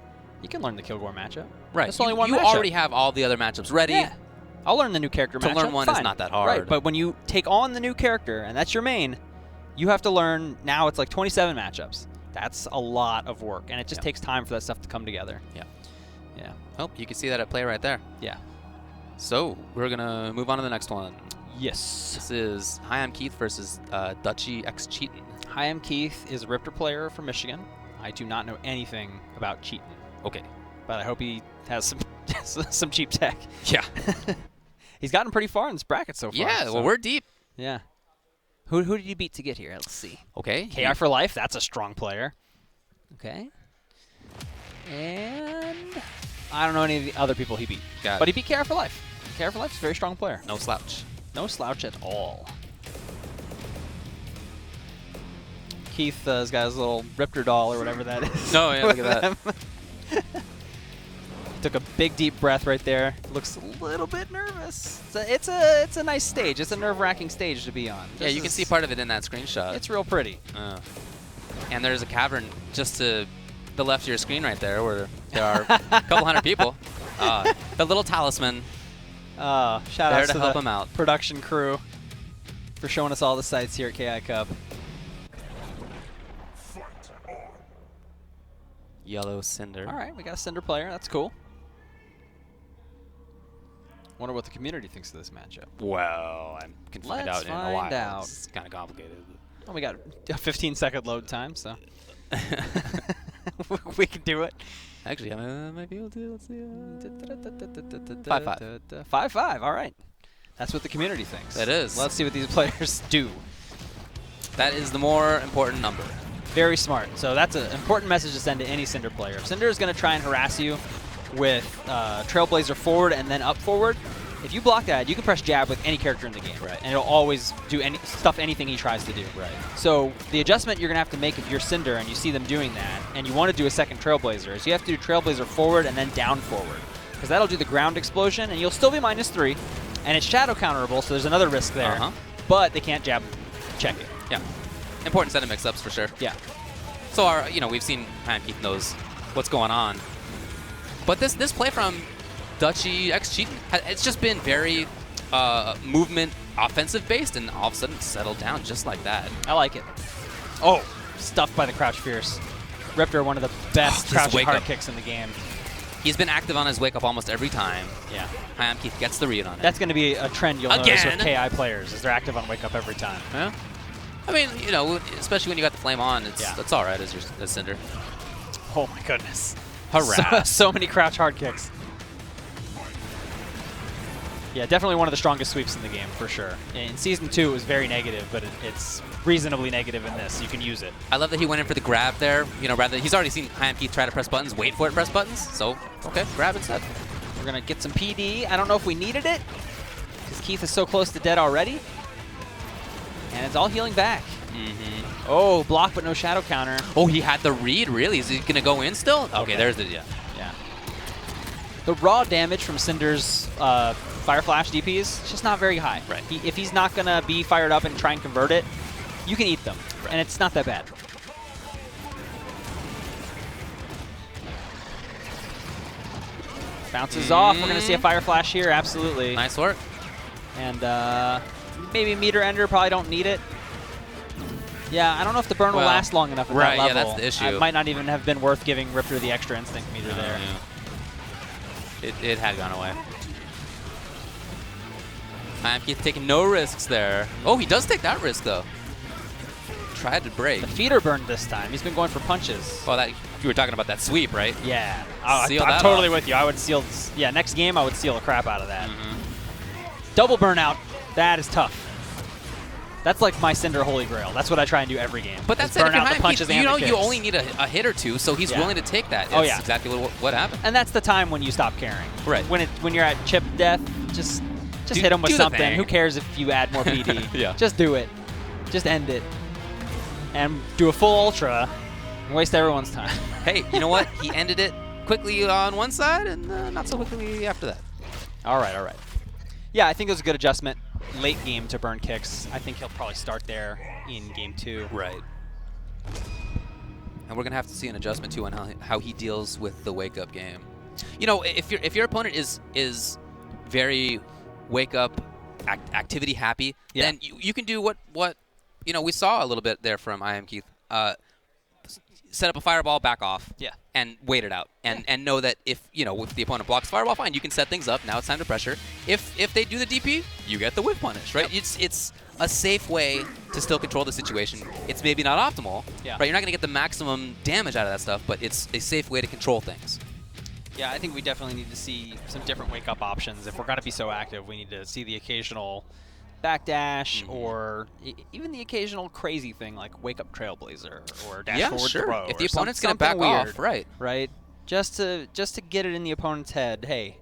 you can learn the Kilgore matchup. Right. That's only one you matchup. already have all the other matchups ready. Yeah. I'll learn the new character matchup. To learn one is fine. not that hard. Right, but when you take on the new character, and that's your main, you have to learn, now it's like 27 matchups. That's a lot of work, and it just takes time for that stuff to come together. Yeah. Yeah. Oh, you can see that at play right there. Yeah. So, we're going to move on to the next one. Yes. This is Hi, I'm Keith versus Dutchy X Cheatin'. Hi, I'm Keith is a Riptor player from Michigan. I do not know anything about Cheatin'. Okay. But I hope he has some cheap tech. Yeah. He's gotten pretty far in this bracket so far. Yeah, well, we're deep. Yeah. Who did you beat to get here? Let's see. Okay. KI for Life, that's a strong player. Okay. And I don't know any of the other people he beat. Got but it. he beat KI for Life. KI for Life is a very strong player. No slouch. No slouch at all. Keith has got his little Riptor doll or whatever that is. Oh, yeah, look at that. Took a big deep breath right there. Looks a little bit nervous. It's a nice stage. It's a nerve-wracking stage to be on. Yeah, you can see part of it in that screenshot. It's real pretty. And there's a cavern just to the left of your screen right there where there are a couple hundred people. The little talisman. Shout there out to to help the him out. production crew for showing us all the sights here at KI Cup. Yellow Cinder. All right, we got a Cinder player. That's cool. Wonder what the community thinks of this matchup. Well, I can find out in a while. Out. It's kind of complicated. Well, we got a 15-second load time, so we can do it. Actually, I might be able to. Let's see. 5-5. 5-5. All right. That's what the community thinks. That is. Let's see what these players do. That is the more important number. Very smart. So that's an important message to send to any Cinder player. If Cinder is going to try and harass you with Trailblazer forward and then up forward, if you block that, you can press jab with any character in the game, right? And it'll always do stuff anything he tries to do. Right. So the adjustment you're going to have to make if you're Cinder and you see them doing that, and you want to do a second Trailblazer, is you have to do Trailblazer forward and then down forward, because that'll do the ground explosion, and you'll still be -3, and it's shadow counterable, so there's another risk there. But they can't jab check it. Yeah. Important set of mix-ups for sure. Yeah. So we've seen Keith knows what's going on. But this play from Dutchy X Cheatin', it's just been very movement offensive based, and all of a sudden settled down just like that. I like it. Oh, stuffed by the Crouch Fierce. Riptor, one of the best crouch hard kicks in the game. He's been active on his wake up almost every time. Yeah. Keith gets the read on it. That's going to be a trend you'll notice with KI players, is they're active on wake up every time. Yeah. I mean, especially when you got the flame on, it's all right as Cinder. Oh my goodness. Harass. So many crouch hard kicks. Yeah, definitely one of the strongest sweeps in the game, for sure. In Season 2, it was very negative, but it's reasonably negative in this. You can use it. I love that he went in for the grab there. You know, rather he's already seen I Am Keith try to press buttons, wait for it, press buttons. So, okay, grab instead. We're going to get some PD. I don't know if we needed it, because Keith is so close to dead already. And it's all healing back. Oh, block but no shadow counter. Oh, he had the read, really? Is he going to go in still? Okay, there's the, yeah. The raw damage from Cinder's Fire Flash DPs is just not very high. Right. If he's not going to be fired up and try and convert it, you can eat them. Right. And it's not that bad. Bounces off. We're going to see a Fire Flash here. Absolutely. Nice work. And maybe Meter Ender. Probably don't need it. Yeah, I don't know if the burn will last long enough at that level. Yeah, that's the issue. It might not even have been worth giving Riptor the extra instinct meter there. Yeah. It had gone away. I Am Keith taking no risks there. Oh, he does take that risk, though. Tried to break. The feeder burned this time. He's been going for punches. Oh, that you were talking about that sweep, right? Yeah. Seal I'm that totally off. with you. I would seal. Yeah, next game I would seal the crap out of that. Double burnout. That is tough. That's like my Cinder Holy Grail. That's what I try and do every game. But that's burn it. If you're out the Keith, punches you and know the you kicks. only need a hit or two, so he's willing to take that. Oh, That's yeah. exactly what happened. And that's the time when you stop caring. Right. When you're at chip death, just Do- hit him with do the something. thing. Who cares if you add more PD? Yeah. Just do it. Just end it. And do a full ultra and waste everyone's time. Hey, you know what? He ended it quickly on one side and not so quickly after that. All right. Yeah, I think it was a good adjustment. Late game to burn kicks. I think he'll probably start there in game 2. Right. And we're gonna have to see an adjustment too on how he deals with the wake up game. You know, if your opponent is very wake up activity happy, then you can do what you know we saw a little bit there from I Am Keith. Set up a fireball, back off, and wait it out, and know that if the opponent blocks fireball, fine, you can set things up. Now it's time to pressure. If they do the DP, you get the whiff punish, right? It's a safe way to still control the situation. It's maybe not optimal, right? You're not gonna get the maximum damage out of that stuff, but it's a safe way to control things. Yeah, I think we definitely need to see some different wake-up options. If we're going to be so active, we need to see the occasional backdash or even the occasional crazy thing like wake-up Trailblazer or dash forward throw. If the or opponent's going to something back weird, off, right? Just to get it in the opponent's head, hey,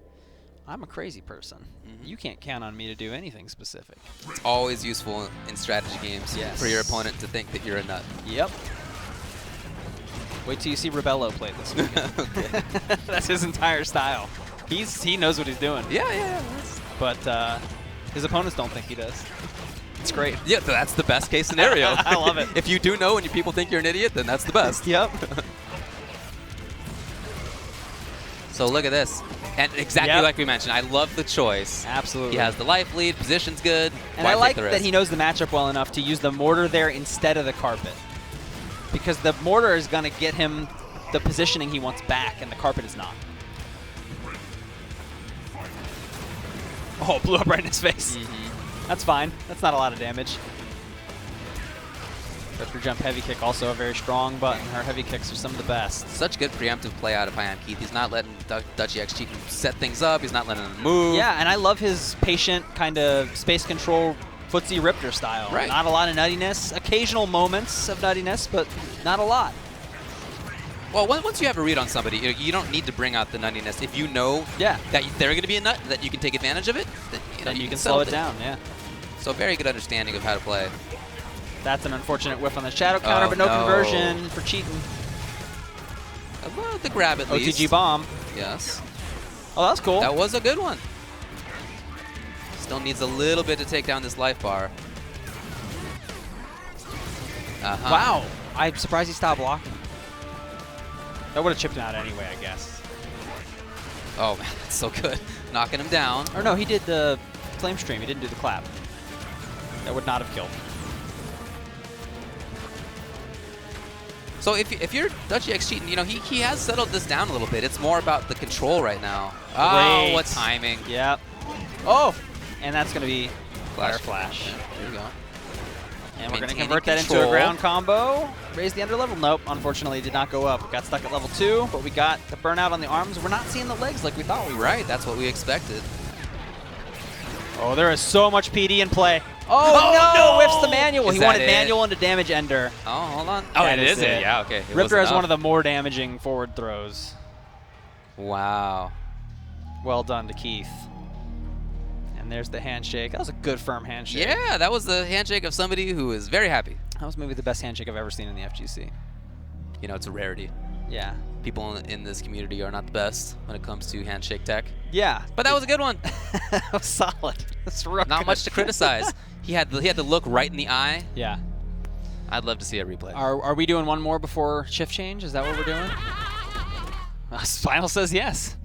I'm a crazy person. You can't count on me to do anything specific. It's always useful in strategy games for your opponent to think that you're a nut. Yep. Wait till you see Rebello play this weekend. That's his entire style. He knows what he's doing. Yeah. But his opponents don't think he does. It's great. Yeah, that's the best case scenario. I love it. If you do know and people think you're an idiot, then that's the best. Yep. So look at this. And exactly like we mentioned, I love the choice. Absolutely. He has the life lead, position's good. And Why I take like the that risk? he knows the matchup well enough to use the mortar there instead of the carpet. Because the mortar is going to get him the positioning he wants back, and the carpet is not. Oh, blew up right in his face. That's fine. That's not a lot of damage. Riptor jump heavy kick, also a very strong button. Her heavy kicks are some of the best. Such good preemptive play out of I Am Keith. He's not letting Dutchy X cheat and set things up. He's not letting him move. Yeah, and I love his patient kind of space control footsie Riptor style. Right. Not a lot of nuttiness. Occasional moments of nuttiness, but not a lot. Well, once you have a read on somebody, you don't need to bring out the nuttiness. If you know that they're going to be a nut, that you can take advantage of it, then you can slow it down, yeah. So very good understanding of how to play. That's an unfortunate whiff on the shadow counter, but no conversion for cheating. Well, the grab at least. OTG bomb. Yes. Oh, that was cool. That was a good one. Still needs a little bit to take down this life bar. Wow. I'm surprised he stopped blocking. That would have chipped him out anyway, I guess. Oh, man, that's so good. Knocking him down. Or no, he did the flame stream. He didn't do the clap. That would not have killed. So if you're Dutchy X cheating, he has settled this down a little bit. It's more about the control right now. Oh, what timing. Yep. Oh, and that's going to be Fire Flash. There you go. And we're going to convert that into a ground combo. Raise the under level. Nope, unfortunately, it did not go up. We got stuck at level 2, but we got the burnout on the arms. We're not seeing the legs like we thought we were. Right, that's what we expected. Oh, there is so much PD in play. Oh, no! Whiffs the manual. Is He that wanted it? manual into damage ender. Oh, hold on. Oh, That it is it. Yeah, okay. It Riptor wasn't has one up. of the more damaging forward throws. Wow. Well done to Keith. And there's the handshake. That was a good firm handshake. Yeah, that was the handshake of somebody who is very happy. That was maybe the best handshake I've ever seen in the FGC. You know, it's a rarity. Yeah. People in this community are not the best when it comes to handshake tech. Yeah. But that was a good one. That was solid. That's real Not good. much to criticize. He had the look right in the eye. Yeah. I'd love to see a replay. Are we doing one more before shift change? Is that what we're doing? Spinal says yes.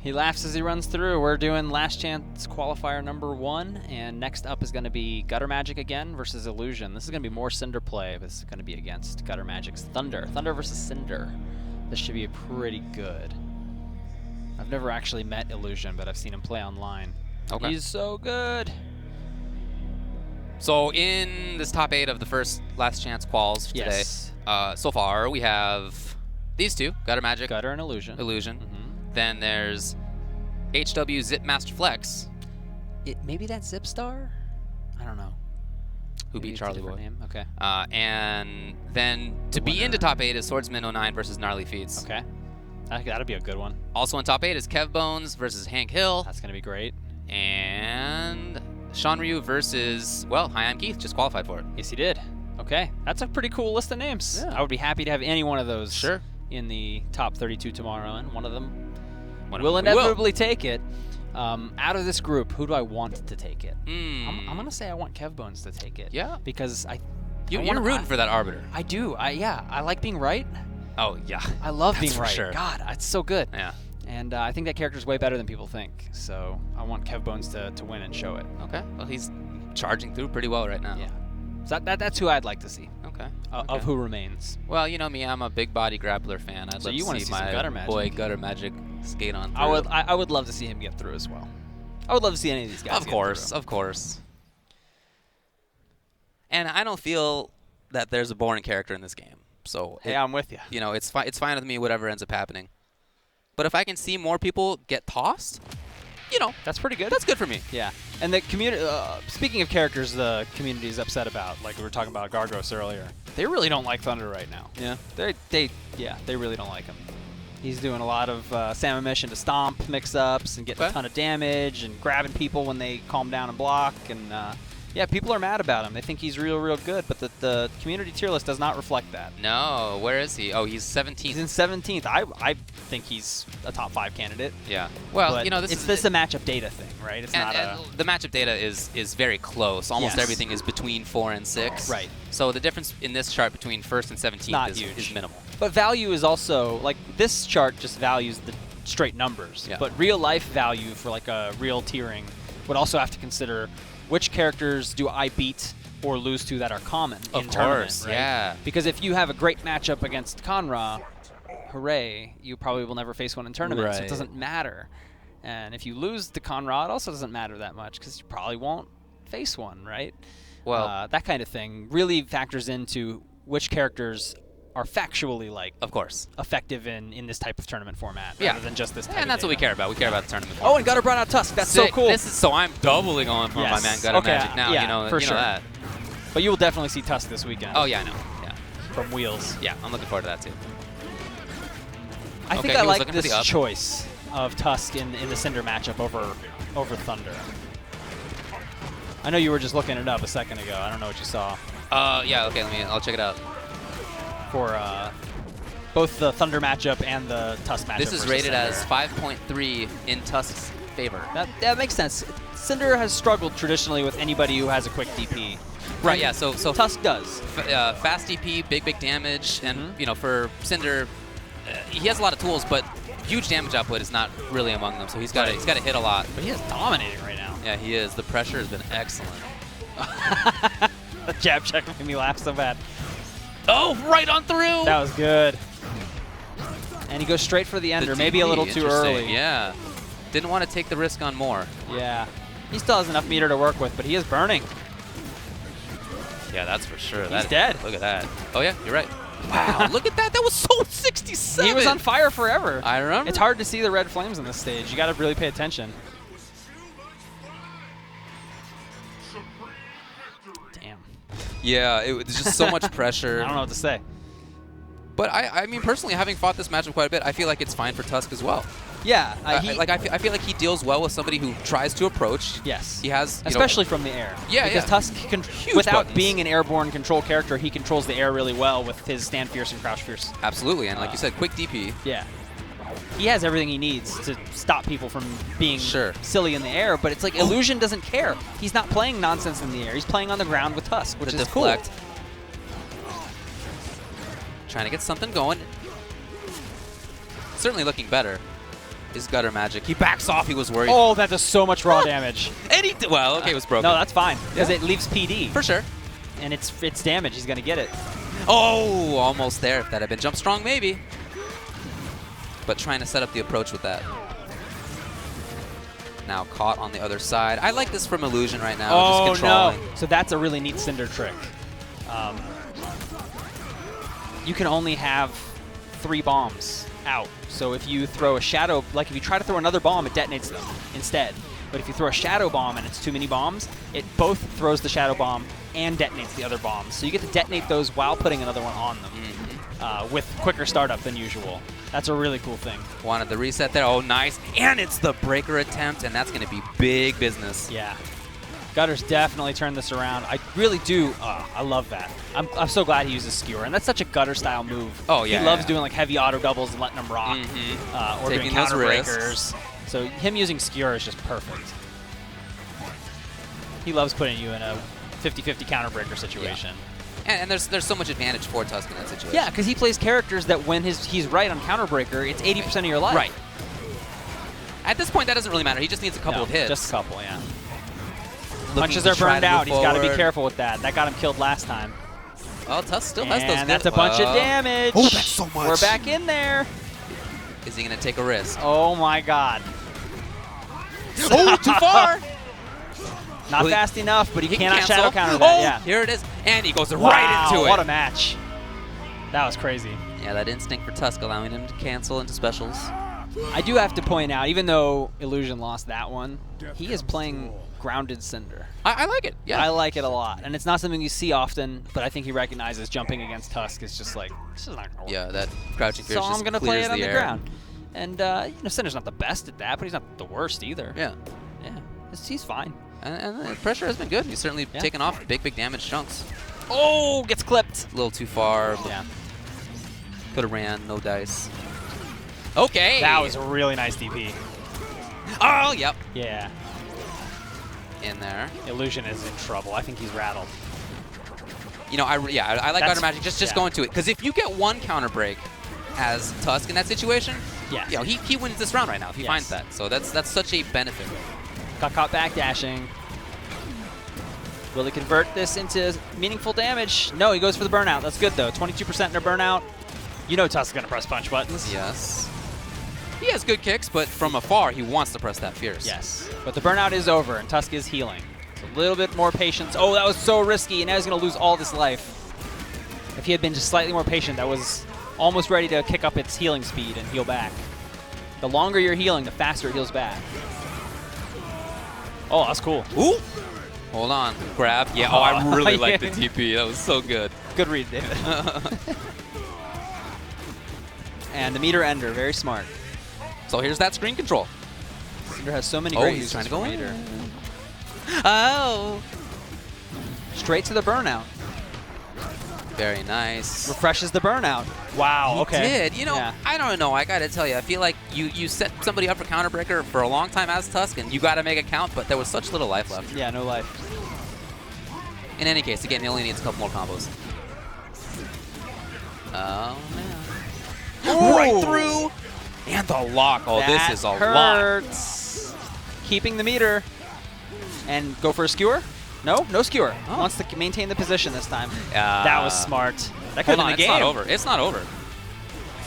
He laughs as he runs through. We're doing Last Chance Qualifier number 1, and next up is going to be Gutter Magic again versus Illusion. This is going to be more Cinder play, but it's going to be against Gutter Magic's Thunder. Thunder versus Cinder. This should be pretty good. I've never actually met Illusion, but I've seen him play online. Okay. He's so good. So in this top 8 of the first Last Chance Quals today, so far we have these two, Gutter Magic. Gutter and Illusion. Then there's HW Zip Master Flex. Maybe that's Zipstar? I don't know. Who Maybe beat it's a Charlie different Boy. name. Okay. And then to be into top 8 is Swordsman 09 versus Gnarly Feats. Okay. That'll be a good one. Also in top 8 is Kev Bones versus Hank Hill. That's going to be great. And Sean Ryu versus, well, Hi, I'm Keith, just qualified for it. Yes, he did. Okay. That's a pretty cool list of names. Yeah. I would be happy to have any one of those Sure. in the top 32 tomorrow, and one of them One of will them we inevitably take it. Out of this group, who do I want to take it? Mm. I'm going to say I want Kev Bones to take it. Yeah. Because You're rooting for that Arbiter. I do. I like being right. Oh, yeah. I love That's being for right. sure. God, it's so good. Yeah. And I think that character's way better than people think. So I want Kev Bones to win and show it. Okay. Well, he's charging through pretty well right now. Yeah. So that's who I'd like to see. Okay. Of who remains. Well, you know me, I'm a big body grappler fan. I'd So love you to wanna see see some my Gutter Magic. boy Gutter Magic skate on through. I would love to see him get through as well. I would love to see any of these guys. Of course, of course. And I don't feel that there's a boring character in this game. So Hey, I'm with you. You know, it's fine. It's fine with me. Whatever ends up happening. But if I can see more people get tossed, you know, that's pretty good. That's good for me. Yeah. And the community. Speaking of characters, the community is upset about. Like we were talking about Gargos earlier. They really don't like Thunder right now. Yeah. They really don't like him. He's doing a lot of salmon mission to stomp mix-ups and getting a ton of damage and grabbing people when they calm down and block. And yeah, people are mad about him. They think he's real good, but the community tier list does not reflect that. No, where is he? Oh, he's 17th. He's in 17th. I think he's a top 5 candidate. Yeah. Well, But you know, this is a matchup data thing, right? It's not a. The matchup data is very close. Almost Yes. everything is between 4 and 6. Right. So the difference in this chart between 1st and 17th Not is huge. minimal. But value is also, like, this chart just values the straight numbers. Yeah. But real life value for, like, a real tiering would also have to consider which characters do I beat or lose to that are common Of in tournament, course, right? yeah. Because if you have a great matchup against Conra, hooray, you probably will never face one in tournament, so it Right. doesn't matter. And if you lose to Conra, it also doesn't matter that much because you probably won't face one, right? Well, that kind of thing really factors into which characters are factually, like, of course, effective in this type of tournament format, Yeah. rather than just this type And of that's what we data. care about. We care about the tournament. Oh, and Gutter brought out Tusk. That's Sick. so cool. So I'm doubly going for my Yes. man Gutter Okay, Magic now. yeah, you know, for you sure. know that. But you will definitely see Tusk this weekend. Oh yeah, I know. Yeah. From Wheels. Yeah, I'm looking forward to that too. I think Okay, I he was like looking for the this up. choice of Tusk in the Cinder matchup over Thunder. I know you were just looking it up a second ago. I don't know what you saw. Yeah. Okay. I'll check it out. For both the Thunder matchup and the Tusk matchup. This is versus rated Cinder. as 5.3 in Tusk's favor. That makes sense. Cinder has struggled traditionally with anybody who has a quick DP. Right. And Yeah. So Tusk does. Fast DP, big damage, and you know, for Cinder, he has a lot of tools, but huge damage output is not really among them. So he's got to hit a lot. But he is dominating right now. Yeah, he is. The pressure has been excellent. The jab check made me laugh so bad. Oh, right on through. That was good. And he goes straight for the ender, maybe a little too Interesting, early. Yeah. Didn't want to take the risk on more. Yeah. He still has enough meter to work with, but he is burning. Yeah, that's for sure. He's dead. Look at that. Oh, yeah, you're right. Wow, look at that. That was so 67. He was on fire forever. I remember. It's hard to see the red flames on this stage. You got to really pay attention. Yeah, it was just so much pressure. I don't know what to say. But I mean, personally, having fought this matchup quite a bit, I feel like it's fine for Tusk as well. Yeah, I feel like he deals well with somebody who tries to approach. Yes. He has, especially from the air. Yeah, because Tusk can, Huge without buttons. being an airborne control character, he controls the air really well with his stand fierce and crouch fierce. Absolutely, and like you said, quick DP. Yeah. He has everything he needs to stop people from being silly in the air, but it's like Illusion doesn't care. He's not playing nonsense in the air. He's playing on the ground with Tusk, which is deflect. cool. Trying to get something going. Certainly looking better. His gutter magic. He backs off. He was worried. Oh, that does so much raw damage. And he well, okay, it was broken. No, that's fine because it leaves PD for sure. And it's damage. He's gonna get it. Oh, almost there. If that had been jump strong, maybe. But trying to set up the approach with that. Now caught on the other side. I like this from Illusion right now. Oh, just controlling. no. So that's a really neat Cinder trick. You can only have 3 bombs out. So if you throw a shadow, like if you try to throw another bomb, it detonates them instead. But if you throw a shadow bomb and it's too many bombs, it both throws the shadow bomb and detonates the other bombs. So you get to detonate those while putting another one on them with quicker startup than usual. That's a really cool thing. Wanted the reset there. Oh, nice. And it's the breaker attempt, and that's going to be big business. Yeah. Gutter's definitely turned this around. I really do. I love that. I'm so glad he uses Skewer, and that's such a Gutter-style move. Oh, yeah. He loves doing like heavy auto doubles and letting them rock, or Taking doing those counter risks. breakers. So him using Skewer is just perfect. He loves putting you in a 50-50 counter breaker situation. And there's so much advantage for Tusk in that situation. Yeah, because he plays characters that when he's right on counter breaker, it's 80% of your life. Right. At this point, that doesn't really matter. He just needs a couple of hits. Just a couple, yeah. Looking Punches to are try burned to move out. He's got to be forward. careful with that. That got him killed last time. Well, Tusk still has those. And that's a bunch of damage. Oh, that's so much. We're back in there. Is he going to take a risk? Oh my God. Oh, too far. Not Well, fast enough, but he can cannot shadow cancel. counter that. Oh, Yeah. here it is. And he goes Wow, right into it. What a match. That was crazy. Yeah, that instinct for Tusk allowing him to cancel into specials. I do have to point out, even though Illusion lost that one, he is playing grounded Cinder. I like it. Yeah. I like it a lot. And it's not something you see often, but I think he recognizes jumping against Tusk is just like, this is not going to work. Yeah, that crouching So fierce I'm just going to play clears it on the air. ground. And, Cinder's not the best at that, but he's not the worst either. Yeah. Yeah. He's fine. And the pressure has been good. He's certainly taken off big damage chunks. Oh, gets clipped. A little too far. Yeah. Could have ran, no dice. Okay. That was a really nice DP. Oh, yep. Yeah. In there. Illusion is in trouble. I think he's rattled. You know, I like That's- Gutter Magic. Just going to it. Because if you get one counter break as Tusk in that situation, Yes. you know, he wins this round right now if he finds that. So that's such a benefit. Got caught backdashing. Will he convert this into meaningful damage? No, he goes for the burnout. That's good, though. 22% in a burnout. You know Tusk's going to press punch buttons. Yes. He has good kicks, but from afar, he wants to press that fierce. Yes. But the burnout is over, and Tusk is healing. So a little bit more patience. Oh, that was so risky, and now he's going to lose all this life. If he had been just slightly more patient, that was almost ready to kick up its healing speed and heal back. The longer you're healing, the faster it heals back. Oh, that's cool. Ooh. Hold on. Grab. Yeah. Oh, I really like the TP. That was so good. Good read, David. And the meter ender, very smart. So here's that screen control. Cinder has so many Oh, great he's uses trying to for go in. meter. Oh. Straight to the burnout. Very nice. Refreshes the burnout. Wow, He okay. did. You know, Yeah. I don't know. I got to tell you, I feel like you set somebody up for counter breaker for a long time as Tusk, and you got to make it count, but there was such little life left. Yeah, no life. In any case, again, he only needs a couple more combos. Oh, man. Right through! And the lock. Oh, That this is a hurts. Keeping the meter. And go for a skewer? No, no skewer. Wants to maintain the position this time. That was smart. That could have been the it's game. not over. It's not over.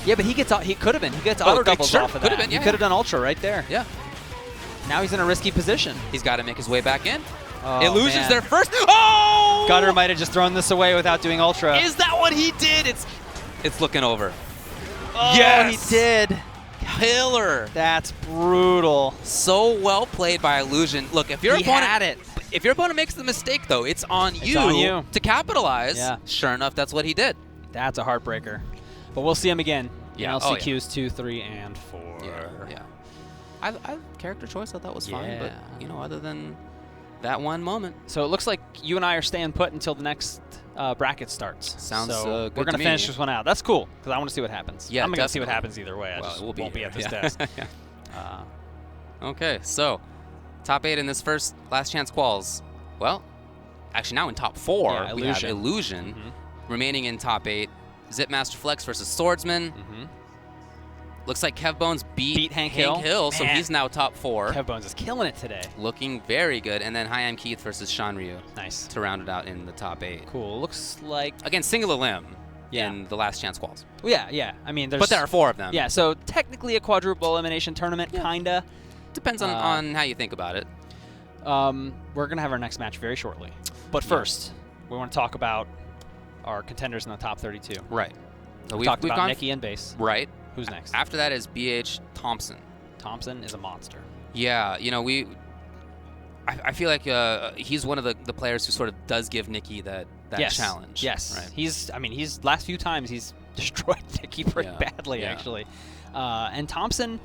Yeah, but he could have been. He gets Oh, auto doubles sure, off of could have that. been, yeah, He could have done ultra right there. Yeah. Now he's in a risky position. He's got to make his way back in. Oh, Illusion's man. there first. Oh! Gutter might have just thrown this away without doing ultra. Is that what he did? It's looking over. Oh, Yes! he did. Killer. That's brutal. So well played by Illusion. Look, if your He opponent had it. If your opponent makes the mistake, though, it's on you to capitalize. Yeah. Sure enough, that's what he did. That's a heartbreaker. But we'll see him again in Yeah. LCQs 2, 3, and 4. Yeah. I character choice I thought was fine, but Yeah. other than that one moment. So it looks like you and I are staying put until the next bracket starts. Sounds so good we're to gonna me. finish this one out. That's cool because I want to see what happens. Yeah, I'm gonna see what definitely. happens either way. I Well, just we'll be won't be here, at this yeah. desk. Okay, so top 8 in this first last chance quals. Well, actually now in top 4 Yeah, we have Illusion. Illusion. Remaining in top 8, Zipmaster Flex versus Swordsman. Looks like Kev Bones beat Hank Hill. so Man. he's now top 4. Kev Bones is killing it today. Looking very good. And then Hayam Keith versus Sean Ryu. Nice. To round it out in the top 8. Cool. Looks like again single limb in the last chance quals. Well, yeah. I mean, But there are 4 of them. Yeah. So technically a quadruple elimination tournament, kinda. Depends on how you think about it. We're gonna have our next match very shortly. But first, we want to talk about our contenders in the top 32. Right. So we talked about Nikki and base. Right. Who's next? After that is BH Thompson. Thompson is a monster. Yeah, I feel like he's one of the players who sort of does give Nikki that Yes. challenge. Yes. Right. He's last few times he's destroyed Nikki pretty badly actually. And Thompson,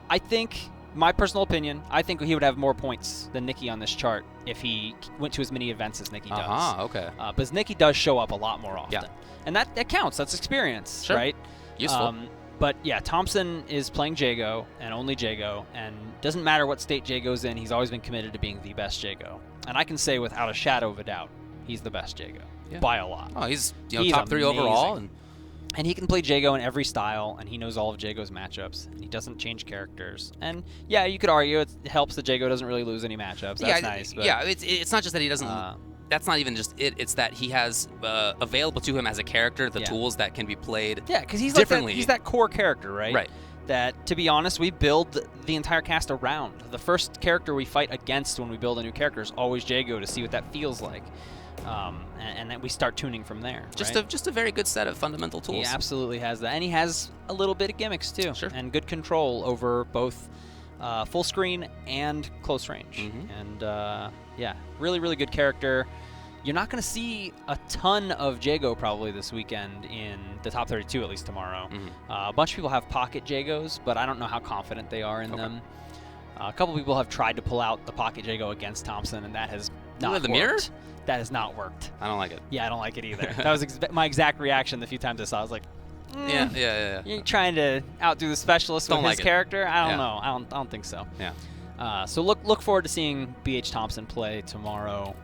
I think, my personal opinion, I think he would have more points than Nikki on this chart if he went to as many events as Nikki does. Okay. Because Nikki does show up a lot more often. Yeah. And that counts. That's experience, Sure. right? Useful. But yeah, Thompson is playing Jago and only Jago, and doesn't matter what state Jago's in, he's always been committed to being the best Jago. And I can say without a shadow of a doubt, he's the best Jago by a lot. Oh, he's top 3 overall. And he can play Jago in every style, and he knows all of Jago's matchups, and he doesn't change characters. And yeah, you could argue it helps that Jago doesn't really lose any matchups. That's nice. But, it's not just that he doesn't. That's not even just it. It's that he has available to him as a character the tools that can be played. Yeah, because he's differently. he's that core character, right? Right. That, to be honest, we build the entire cast around. The first character we fight against when we build a new character is always Jago to see what that feels like. And then we start tuning from there. Just a very good set of fundamental tools. He absolutely has that, and he has a little bit of gimmicks too, and good control over both full screen and close range. And yeah, really, really good character. You're not going to see a ton of Jago probably this weekend in the top 32, at least tomorrow. A bunch of people have pocket Jagos, but I don't know how confident they are in them. A couple people have tried to pull out the pocket Jago against Thompson, and that has not worked. The mirror? That has not worked. I don't like it. Yeah, I don't like it either. That was my exact reaction the few times I saw it. I was like, yeah. You're trying to outdo the specialist Don't with like his it. character? I don't Yeah. know. I don't think so. Yeah. So look forward to seeing BH Thompson play tomorrow.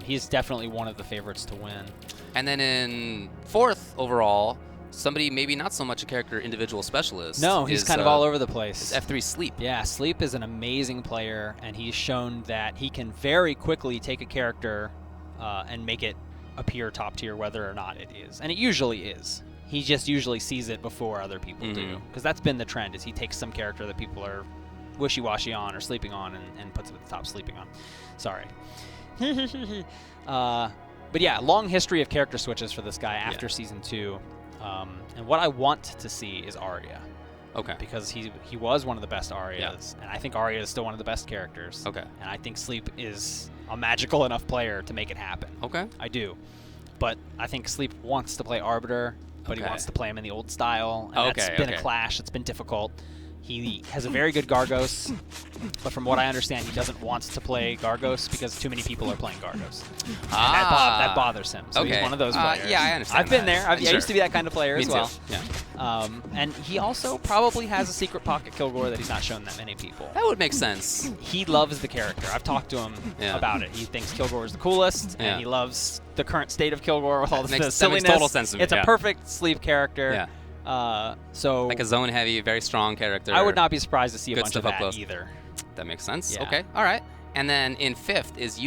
He's definitely one of the favorites to win. And then in 4th overall, somebody maybe not so much a character individual specialist. No, he's kind of all over the place. Is F3 Sleep. Yeah, Sleep is an amazing player, and he's shown that he can very quickly take a character and make it appear top tier, whether or not it is. And it usually is. He just usually sees it before other people do, because that's been the trend. Is he takes some character that people are wishy-washy on or sleeping on and puts it at the top sleeping on. Sorry. But yeah, long history of character switches for this guy after Season 2. And what I want to see is Arya. Okay. Because he was one of the best Aryas, and I think Arya is still one of the best characters. Okay. And I think Sleep is a magical enough player to make it happen. Okay. I do. But I think Sleep wants to play Arbiter, but he wants to play him in the old style. And that's been a clash. It's been difficult. He has a very good Gargos, but from what I understand, he doesn't want to play Gargos because too many people are playing Gargos. And that bothers him. So he's one of those players. Yeah, I understand. I've been there. I used to be that kind of player Me as well. too. Yeah. And he also probably has a secret pocket Kilgore that he's not shown that many people. That would make sense. He loves the character. I've talked to him about it. He thinks Kilgore is the coolest, and he loves the current state of Kilgore with all the silliness. That makes total sense to me. It's a perfect Sleep character. Yeah. So like a zone-heavy, very strong character. I would not be surprised to see a Good bunch stuff of up that close. either. That makes sense. Yeah. Okay. All right. And then in 5th is